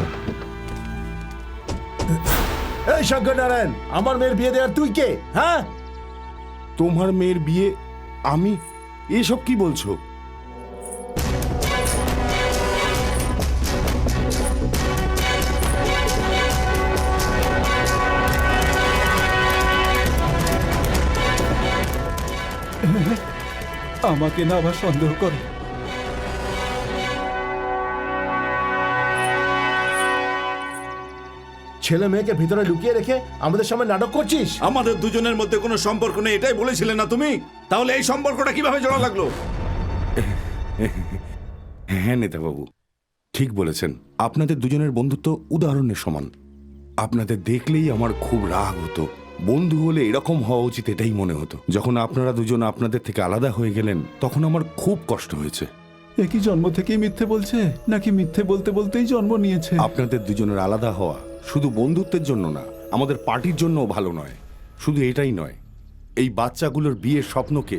এই শঙ্কর নারায়ণ, আমার মেয়ের বিয়ে দেওয়ার তুই কে? হ্যাঁ, তোমার মেয়ের বিয়ে আমি? এসব কি বলছো? আমাকে না আবার সন্দেহ করো। ছেলে মেয়েকে ভিতরে লুকিয়ে রেখে আমাদের সামনে নাটক করছিস? আমাদের দুজনের মধ্যে কোনো সম্পর্ক নেই, এটাই বলেছিলে না তুমি? তাহলে এই সম্পর্কটা কিভাবে জোড়া লাগলো? হ্যাঁ নেতাবাবু, ঠিক বলেছেন। আপনাদের দুজনের বন্ধুত্ব উদাহরণের সমান। আপনাদের দেখলেই আমার খুব রাগ হতো। বন্ধু হলে এরকম হওয়া উচিত, এটাই মনে হতো। যখন আপনারা দুজন আপনাদের থেকে আলাদা হয়ে গেলেন তখন আমার খুব কষ্ট হয়েছে। এ কি জন্ম থেকেই মিথ্যে বলছে, নাকি মিথ্যে বলতে বলতেই জন্ম নিয়েছে? আপনাদের দুজনের আলাদা হওয়া শুধু বন্ধুত্বের জন্য না, আমাদের পার্টির জন্যও ভালো নয়। শুধু এটাই নয়, এই বাচ্চাগুলোর বিয়ের স্বপ্নকে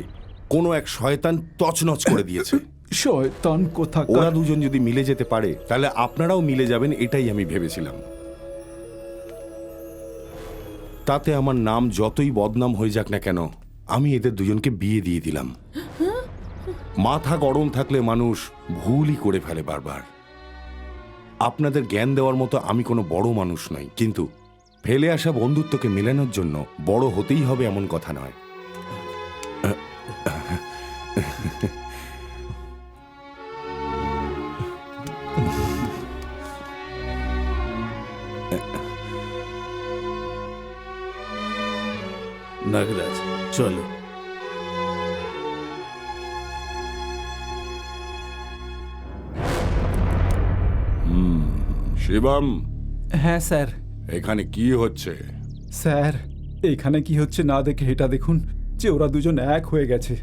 কোনো এক শয়তান তছনছ করে দিয়েছে। শয়তান কোথাকার! ওরা দুজন যদি মিলে যেতে পারে তাহলে আপনারাও মিলে যাবেন, এটাই আমি ভেবেছিলাম। তাতে আমার নাম যতই বদনাম হয়ে যাক না কেন, আমি এদের দুজনকে বিয়ে দিয়ে দিলাম। মাথা গরম থাকলে মানুষ ভুলই করে ফেলে বারবার। আপনাদের জ্ঞান দেওয়ার মতো আমি কোনো বড় মানুষ নই, কিন্তু ফেলে আসা বন্ধুত্বকে মেলানোর জন্য বড় হতেই হবে এমন কথা নয়। নাগরাজ, চলো। শিবম। হ্যাঁ স্যার। এখানে কি হচ্ছে? স্যার, এখানে কি হচ্ছে না দেখে এটা দেখুন যে ওরা দুজন এক হয়ে গেছে।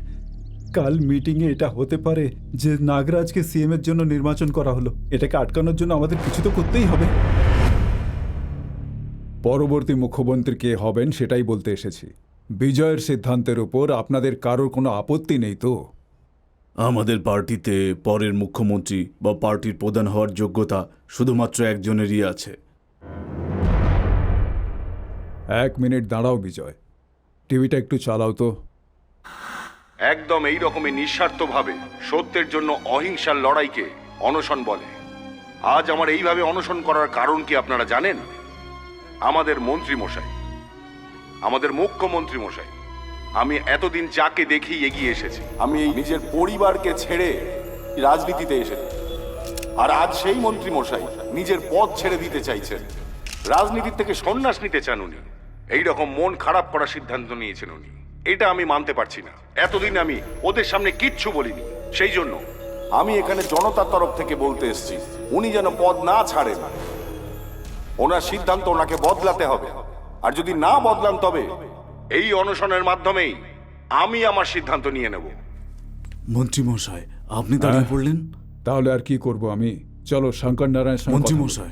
কাল মিটিংয়ে এটা হতে পারে যে নাগরাজকে সিএম এর জন্য নির্বাচন করা হলো। এটাকে আটকানোর জন্য আমাদের কিছু তো করতেই হবে। পরবর্তী মুখ্যমন্ত্রী কে হবেন সেটাই বলতে এসেছি। বিজয়ের সিদ্ধান্তের উপর আপনাদের কারোর কোনো আপত্তি নেই তো? আমাদের পার্টিতে পরের মুখ্যমন্ত্রী বা পার্টির প্রধান হওয়ার যোগ্যতা শুধুমাত্র একজনেরই আছে। 1 মিনিট দাঁড়াও বিজয়, টিভিটা একটু চালাও তো। একদম এই রকমই নিঃস্বার্থভাবে সত্যের জন্য অহিংসার লড়াইকে অনশন বলে। আজ আমার এইভাবে অনশন করার কারণ কি আপনারা জানেন? আমাদের মন্ত্রী মশাই, আমাদের মুখ্যমন্ত্রী মশাই, আমি এতদিন যাকে দেখি এগিয়ে এসেছি, আমি এই নিজের পরিবারকে ছেড়ে রাজনীতিতে এসেছি। আর আজ সেই মন্ত্রী মশাই নিজের পদ ছেড়ে দিতে চাইছেন, রাজনীতি থেকে সন্ন্যাস নিতে চান উনি। এইরকম মন খারাপ করার সিদ্ধান্ত নিয়েছেন উনি। এটা আমি মানতে পারছি না। এতদিন আমি ওদের সামনে কিচ্ছু বলিনি, সেই জন্য আমি এখানে জনতার তরফ থেকে বলতে এসেছি উনি যেন পদ না ছাড়েন। ওনার সিদ্ধান্ত ওনাকে বদলাতে হবে, আর যদি না বদলান তবে এই অনশনের মাধ্যমেই আমি আমার সিদ্ধান্ত নিয়ে নেব। মন্ত্রী মশাই, আপনি দাঁড়িয়ে পড়লেন। তাহলে আর কি করব আমি? চলো শঙ্কর নারায়ণ। মন্ত্রী মশাই,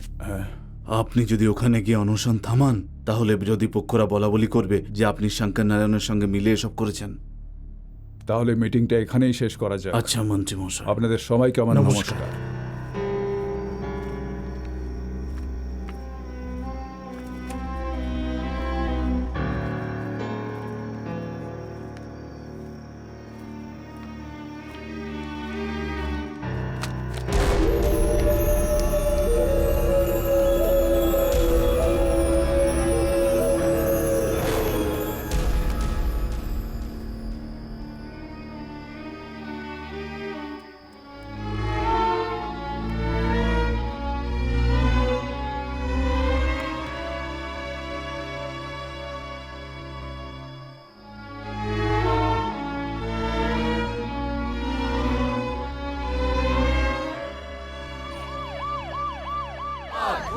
আপনি যদি ওখানে গিয়ে অনশন থামান তাহলে বিরোধী পক্ষরা বলা বলি করবে যে আপনি শঙ্কর নারায়ণের সঙ্গে মিলে এসব করেছেন। তাহলে মিটিংটা এখানেই শেষ করা যায়। আচ্ছা মন্ত্রী মশাই, আপনাদের সবাইকে আমার নমস্কার।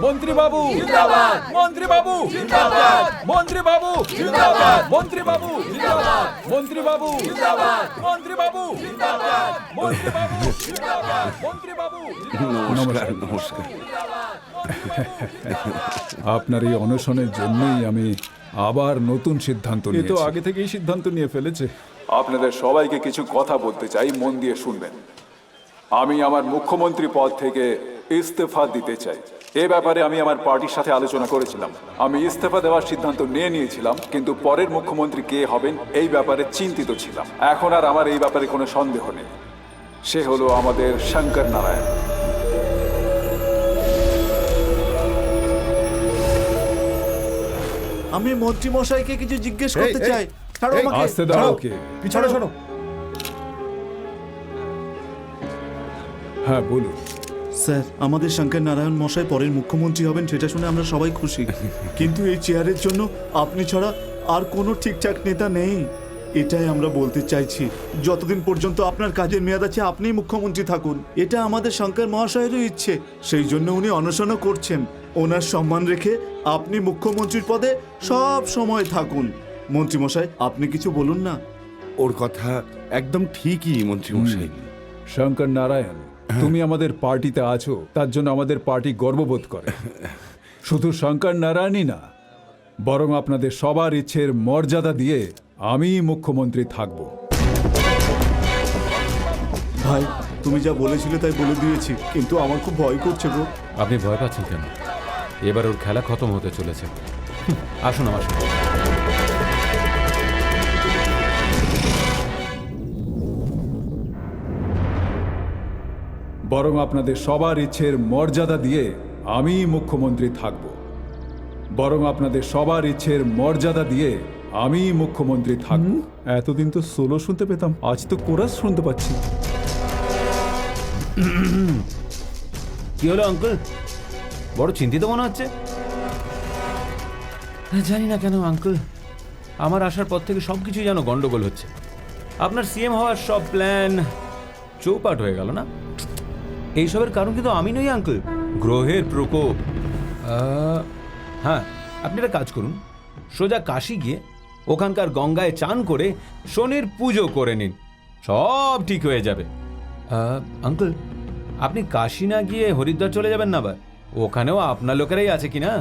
মন্ত্রী বাবু জিন্দাবাদ! মন্ত্রী বাবু জিন্দাবাদ! মন্ত্রী বাবু জিন্দাবাদ! মন্ত্রী বাবু জিন্দাবাদ! মন্ত্রী বাবু জিন্দাবাদ! মন্ত্রী বাবু জিন্দাবাদ! মন্ত্রী বাবু জিন্দাবাদ! মন্ত্রী বাবু নমস্কার। নমস্কার। আপনার এই অনশনের জন্যই আমি আবার নতুন সিদ্ধান্ত এ নিয়েছি। তো আগে থেকেই সিদ্ধান্ত নিয়ে ফেলেছে। আপনাদের সবাইকে কিছু কথা বলতে চাই, মন দিয়ে শুনবেন। আমি আমার মুখ্যমন্ত্রী পদ থেকে ইস্তফা দিতে চাই। এ ব্যাপারে আমি আমার পার্টির সাথে আলোচনা করেছিলাম। আমি ইস্তফা দেওয়ার সিদ্ধান্ত নিয়েছিলাম, কিন্তু পরের মুখ্যমন্ত্রী কে হবেন এই ব্যাপারে চিন্তিত ছিলাম। এখন আর আমার এই ব্যাপারে কোনো সন্দেহ নেই। সে হলো আমাদের শঙ্কর নারায়ণ। আমি মন্ত্রী মশাইকে কিছু জিজ্ঞেস করতে চাই। ছাড়ো আমাকে। আসতে দাও ওকে। পিছনে শোনো। হ্যাঁ বলুন। স্যার, আমাদের শঙ্কর নারায়ণ মশাই পরের মুখ্যমন্ত্রী হবেন সেটা শুনে আমরা সবাই খুশি, কিন্তু এই চেয়ারের জন্য আপনি ছাড়া আর কোনো ঠিকঠাক নেতা নেই। এটাই আমরা বলতে চাইছি। যতদিন পর্যন্ত আপনার কাজের মেয়াদ আছে আপনিই মুখ্যমন্ত্রী থাকুন। এটা আমাদের শঙ্কর মহাশয়েরও ইচ্ছে, সেই জন্য উনি অনশনও করছেন। ওনার সম্মান রেখে আপনি মুখ্যমন্ত্রীর পদে সব সময় থাকুন। মন্ত্রী মশাই, আপনি কিছু বলুন না। ওর কথা একদম ঠিকই মন্ত্রী মশাই। শঙ্কর নারায়ণ, তুমি আমাদের পার্টিতে আছো, তার জন্য আমাদের পার্টি গর্ববোধ করে। শুধু শঙ্কর নারায়ণই না, বরং আপনাদের সবার ইচ্ছের মর্যাদা দিয়ে আমি মুখ্যমন্ত্রী থাকব। ভাই, তুমি যা বলেছিলে তাই বলে দিয়েছি, কিন্তু আমার খুব ভয় করছে গো। আপনি ভয় পাচ্ছেন কেন? এবার ওর খেলা খতম হতে চলেছে। আসুন আমার সাথে। বরং আপনাদের সবার ইচ্ছের মর্যাদা দিয়ে আমি মুখ্যমন্ত্রী থাকব। বরং আপনাদের সবার ইচ্ছের মর্যাদা দিয়ে আমি মুখ্যমন্ত্রী থাকব। এতদিন তো সোলো শুনতে পেতাম, আজ তো কোরাস শুনতে পাচ্ছি। কি হলো আঙ্কেল? বড় চিন্তিত মনে হচ্ছে। জানি না কেন আঙ্কেল, আমার আসার পর থেকে সবকিছুই যেন গন্ডগোল হচ্ছে। আপনার সিএম হওয়ার সব প্ল্যান চৌপাট হয়ে গেল না? এইসবের কারণ কিন্তু আমি নই আঙ্কেল, গ্রহের প্রকোপ। হ্যাঁ, আপনি একটা কাজ করুন, সোজা কাশী গিয়ে ওখানকার গঙ্গায় চান করে শনির পুজো করে নিন, সব ঠিক হয়ে যাবে। আঙ্কেল, আপনি কাশী না গিয়ে হরিদ্বার চলে যাবেন না আবার? ওখানেও আপনার লোকেরাই আছে কি না?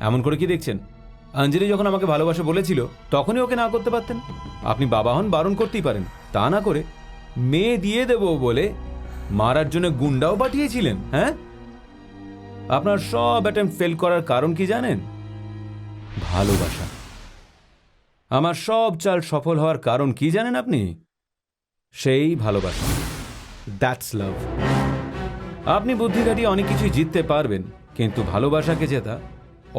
এমন করে কি দেখছেন? অঞ্জলি যখন আমাকে ভালোবাসা বলেছিল তখনই ওকে না করতে পারতেন। আপনি বাবা হন, বারণ করতেই পারেন। তা না করে মেয়ে দিয়ে দেব বলে মারার জন্য গুন্ডাও পাঠিয়েছিলেন। হ্যাঁ, আপনার সব অ্যাটেম্প্ট ফেল করার কারণ কি জানেন? ভালোবাসা। আমার সব চাল সফল হওয়ার কারণ কি জানেন আপনি? সেই ভালোবাসা। দ্যাটস লাভ। আপনি বুদ্ধি খাটিয়ে অনেক কিছুই জিততে পারবেন, কিন্তু ভালোবাসাকে জেতা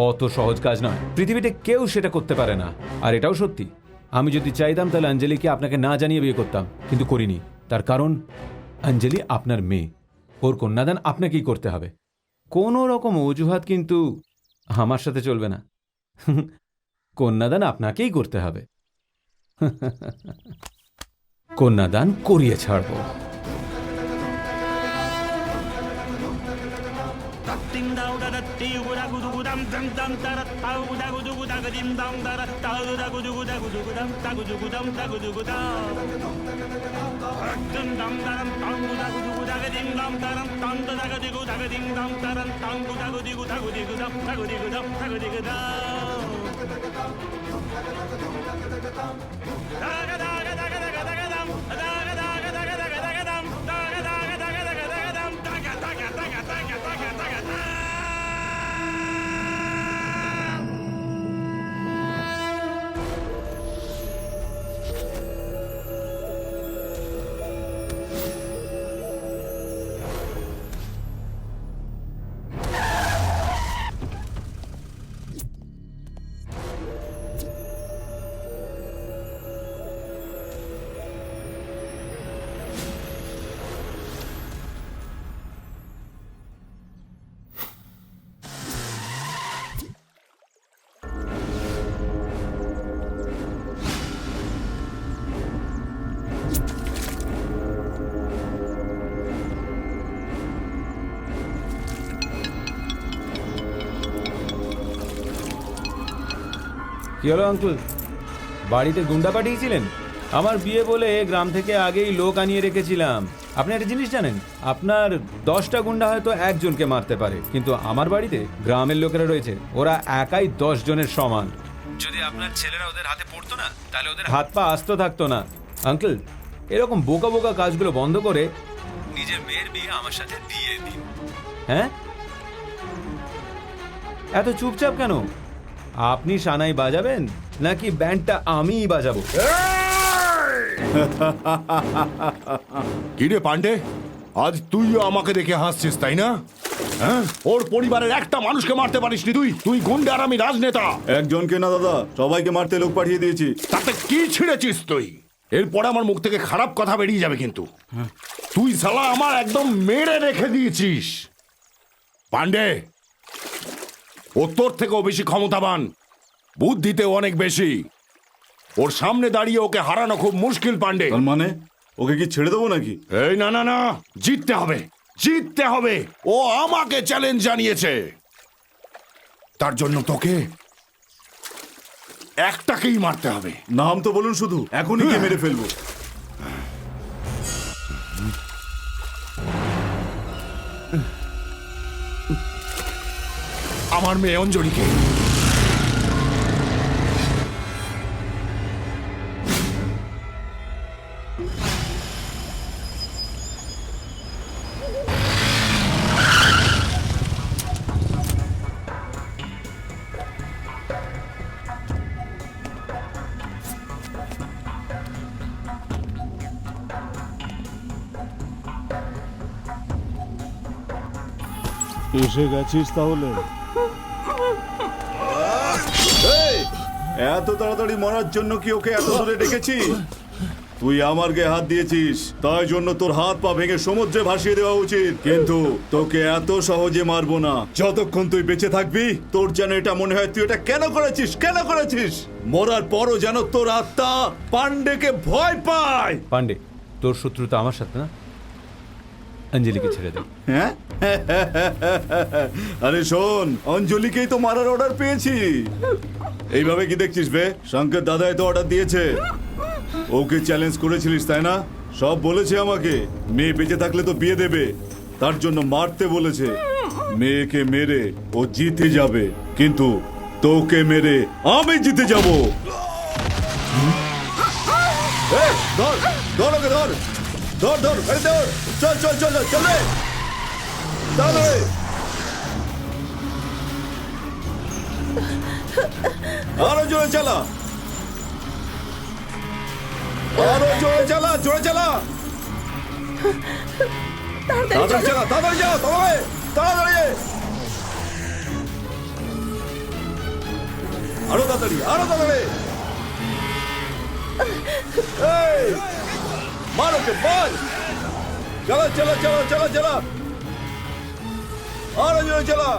অত সহজ কাজ নয়। পৃথিবীতে কেউ সেটা করতে পারে না। আর এটাও সত্যি, আমি যদি চাইতাম তাহলে অঞ্জলিকে আপনাকে না জানিয়ে বিয়ে করতাম, কিন্তু করিনি। তার কারণ অঞ্জলি আপনার মেয়ে, ওর কন্যাদান আপনাকেই করতে হবে। কোনো রকম অজুহাত কিন্তু আমার সাথে চলবে না। কন্যাদান আপনাকেই করতে হবে। কন্যাদান করিয়ে ছাড়বো। কি হলো আঙ্কুল, বাড়িতে গুন্ডা পাঠিয়েছিলেন? আমার বিয়ে বলে গ্রাম থেকে আগেই লোক আনিয়ে রেখেছিলাম। আপনি একটা জিনিস জানেন, আপনার 10টা গুন্ডা হয়তো একজনকে মারতে পারে, কিন্তু আমার বাড়িতে গ্রামের লোকেরা রয়েছে, ওরা একাই 10 জনের সমান। যদি আপনার ছেলেরা ওদের হাতে পড়তো না, তাহলে ওদের হাত পা আস্ত থাকতো না। আঙ্কেল, এরকম বোকা বোকা কাজগুলো বন্ধ করে নিজের মেয়ের বিয়ে আমার সাথে দিয়ে দিন। হ্যাঁ, এত চুপচাপ কেন? আপনি সানাই বাজাবেন নাকি ব্যান্ডটা আমিই বাজাবো? কিরে পান্ডে, আজ তুইও আমাকে দেখে হাসছিস তাই না? হ্যাঁ, ওর পরিবারের একটা মানুষকে মারতে পারিসনি তুই? তুই গুন্ডা আর আমি রাজনেতা। একজনকে না দাদা, সবাইকে মারতে লোক পাঠিয়ে দিয়েছি। তাতে কি ছিঁড়েছিস তুই? এরপরে আমার মুখ থেকে খারাপ কথা বেরিয়ে যাবে কিন্তু। তুই শালা আমার একদম মেরে রেখে দিয়েছিস। পান্ডে, ও তোর থেকেও বেশি ক্ষমতাবান, বুদ্ধিতে অনেক বেশি। ওর সামনে দাঁড়িয়ে ওকে হারানো খুব মুশকিল পান্ডে। তার মানে ওকে কি ছেড়ে দেবো নাকি? এই না না না, জিততে হবে, জিততে হবে। ও আমাকে চ্যালেঞ্জ জানিয়েছে, তার জন্য তোকে একটাকেই মারতে হবে। নাম তো বলুন শুধু, এখনই কে মেরে ফেলবো। আমার মেয়ে অঞ্জলিকে। এসে গেছিস তাহলে? এত তাড়াতাড়ি মরার জন্য কি ওকে এত দূরে ডেকেছি? তুই আমার গায়ে হাত দিয়েছিস, তাই জন্য তোর হাত পা ভেঙে সমুদ্রে ভাসিয়ে দেওয়া উচিত। কিন্তু তোকে এত সহজে মারবো না। যতক্ষণ তুই বেঁচে থাকবি, তোর যেন এটা মনে হয় তুই এটা কেন করেছিস, কেন করেছিস। মরার পরও যেন তোর আত্মা পান্ডেকে ভয় পায়। পান্ডে, তোর শত্রুতা আমার সাথে না, অঞ্জলিকে ছেড়ে দে। হ্যাঁ, আরে শোন, অঞ্জলিকেই তো মারার অর্ডার পেয়েছি। এইভাবে কি দেখছিস বে? শঙ্কর দাদাই তো অর্ডার দিয়েছে। ওকে চ্যালেঞ্জ করেছিলিস তাই না? সব বলেছে আমাকে। মেয়ে বেঁচে থাকলে তো বিয়ে দেবে, তার জন্য মারতে বলেছে। মেয়েকে মেরে ও জিতে যাবে, কিন্তু তোকে মেরে আমি জিতে যাব। ধর ধর ওকে, ধর ধর ধর, ধর, চল চল চল চল রে, তাড়াতাড়ি। আরো জোরে চালা, আরো জোরে চালা, জোরে চালা, তাড়াতাড়ি চালা, তাড়াতাড়ি যাও, তাড়াতাড়ি তাড়াতাড়ি, আরো তাড়াতাড়ি, আরো তাড়াতাড়ি। এই মার ওকে, মার, চালা চালা চালা চালা চালা, আরো জোরে চালা।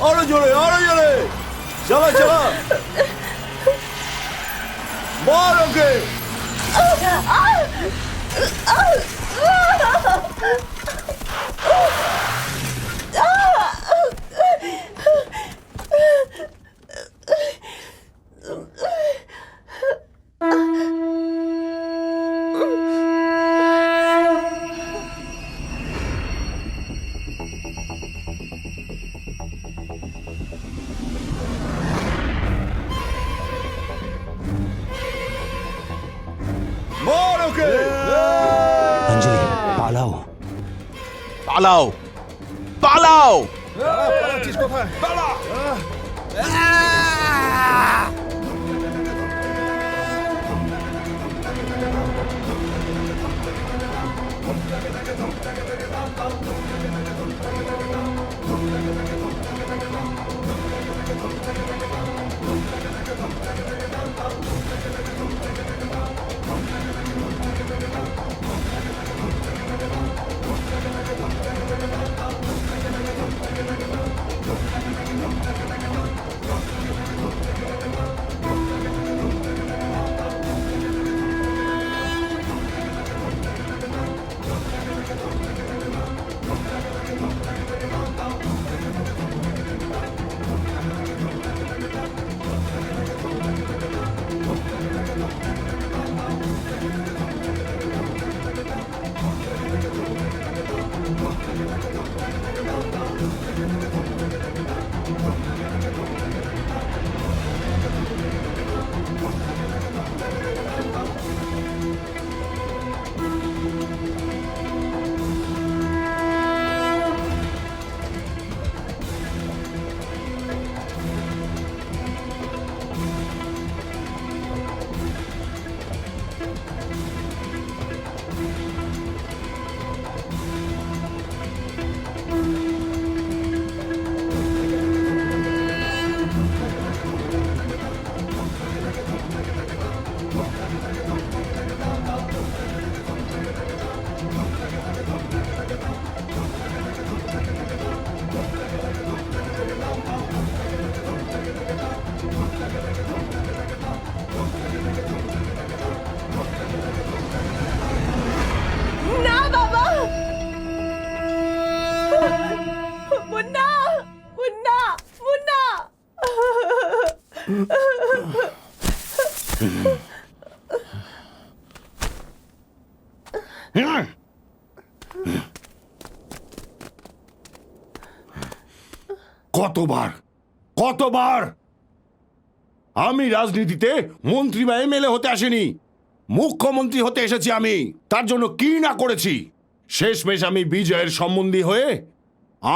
আরো জোরে, আরো জোরে। চালা চালা, মার ওকে। মার ওকে। अंजलि पालाओ पालाओ पालाओ পালাচ্ছিস কোথায়? পালা! না বাবা, মুন্না, মুন্না, মুন্না। কতবার কতবার আমি রাজনীতিতে মন্ত্রী বা এমএলএ হতে আসিনি, মুখ্যমন্ত্রী হতে এসেছি আমি। তার জন্য কি না করেছি। শেষমেশ আমি বিজয়ের সম্বন্ধী হয়ে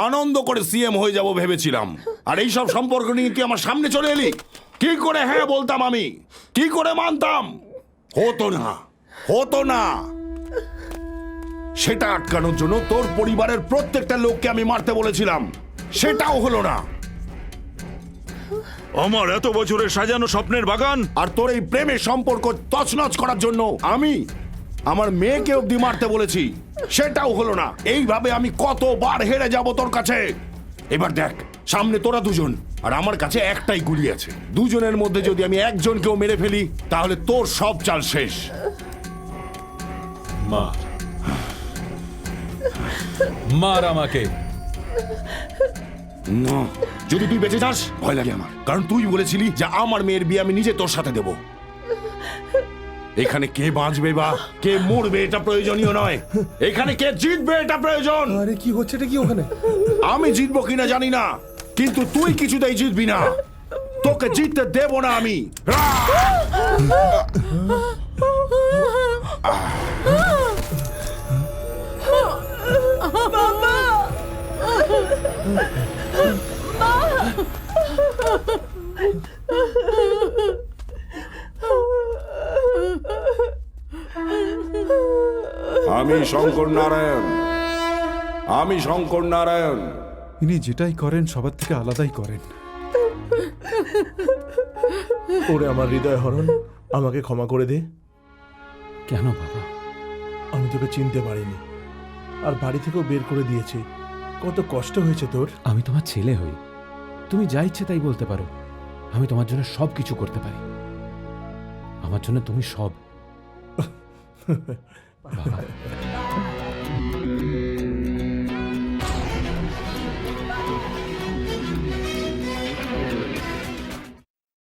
আনন্দ করে সিএম হয়ে যাব ভেবেছিলাম, আর এই সব সম্পর্ক নিয়ে তুই আমার সামনে চলে এলি। কি করে হ্যাঁ বলতাম আমি, কি করে মানতাম? হতো না, হতো না। সেটা আটকানোর জন্য তোর পরিবারের প্রত্যেকটা লোককে আমি মারতে বলেছিলাম, সেটাও হলো না। আমার এত বছরের সাজানো স্বপ্নের বাগান আর তোর এই প্রেমের সম্পর্ক তছনছ করার জন্য আমি আমার মেয়েকে অব্দি মারতে বলেছি, সেটাও হলো না। এইভাবে আমি কতবার হেরে যাব তোর কাছে। এবার দেখ, সামনে তোরা দুজন আর আমার কাছে একটাই গুলি আছে। দুজনের মধ্যে যদি আমি একজনকেও মেরে ফেলি তাহলে তোর সব চাল শেষ। মার, মার আমাকে। না, যদি তুই বেঁচে যাস ভয় লাগে আমার, কারণ তুই বলেছিলি যে আমার মেয়ের বিয়ে আমি নিজে তোর সাথে দেব। এখানে কে বাঁচবে বা কে মরবে এটা প্রয়োজনীয় নয়, এখানে কে জিতবে এটা প্রয়োজন। আরে কি হচ্ছে এটা কি ওখানে? আমি জিতবো কিনা জানি না, কিন্তু তুই কিছুতেই জিতবি না। তোকে জিততে দেব না আমি। বাবা, আমি শঙ্কর নারায়ণ, আমি শঙ্কর নারায়ণ। ইনি যেটাই করেন সবার থেকে আলাদাই করেন। ওরে আমার হৃদয় হরণ, আমাকে ক্ষমা করে দে। কেন বাবা? আমি তোকে চিনতে পারিনি, আর বাড়ি থেকেও বের করে দিয়েছি। কত কষ্ট হয়েছে তোর। আমি তোমার ছেলে হই, তুমি যা ইচ্ছে তাই বলতে পারো, আমি তোমার জন্য সব কিছু করতে পারি। আমার জন্য তুমি সব। বাবা।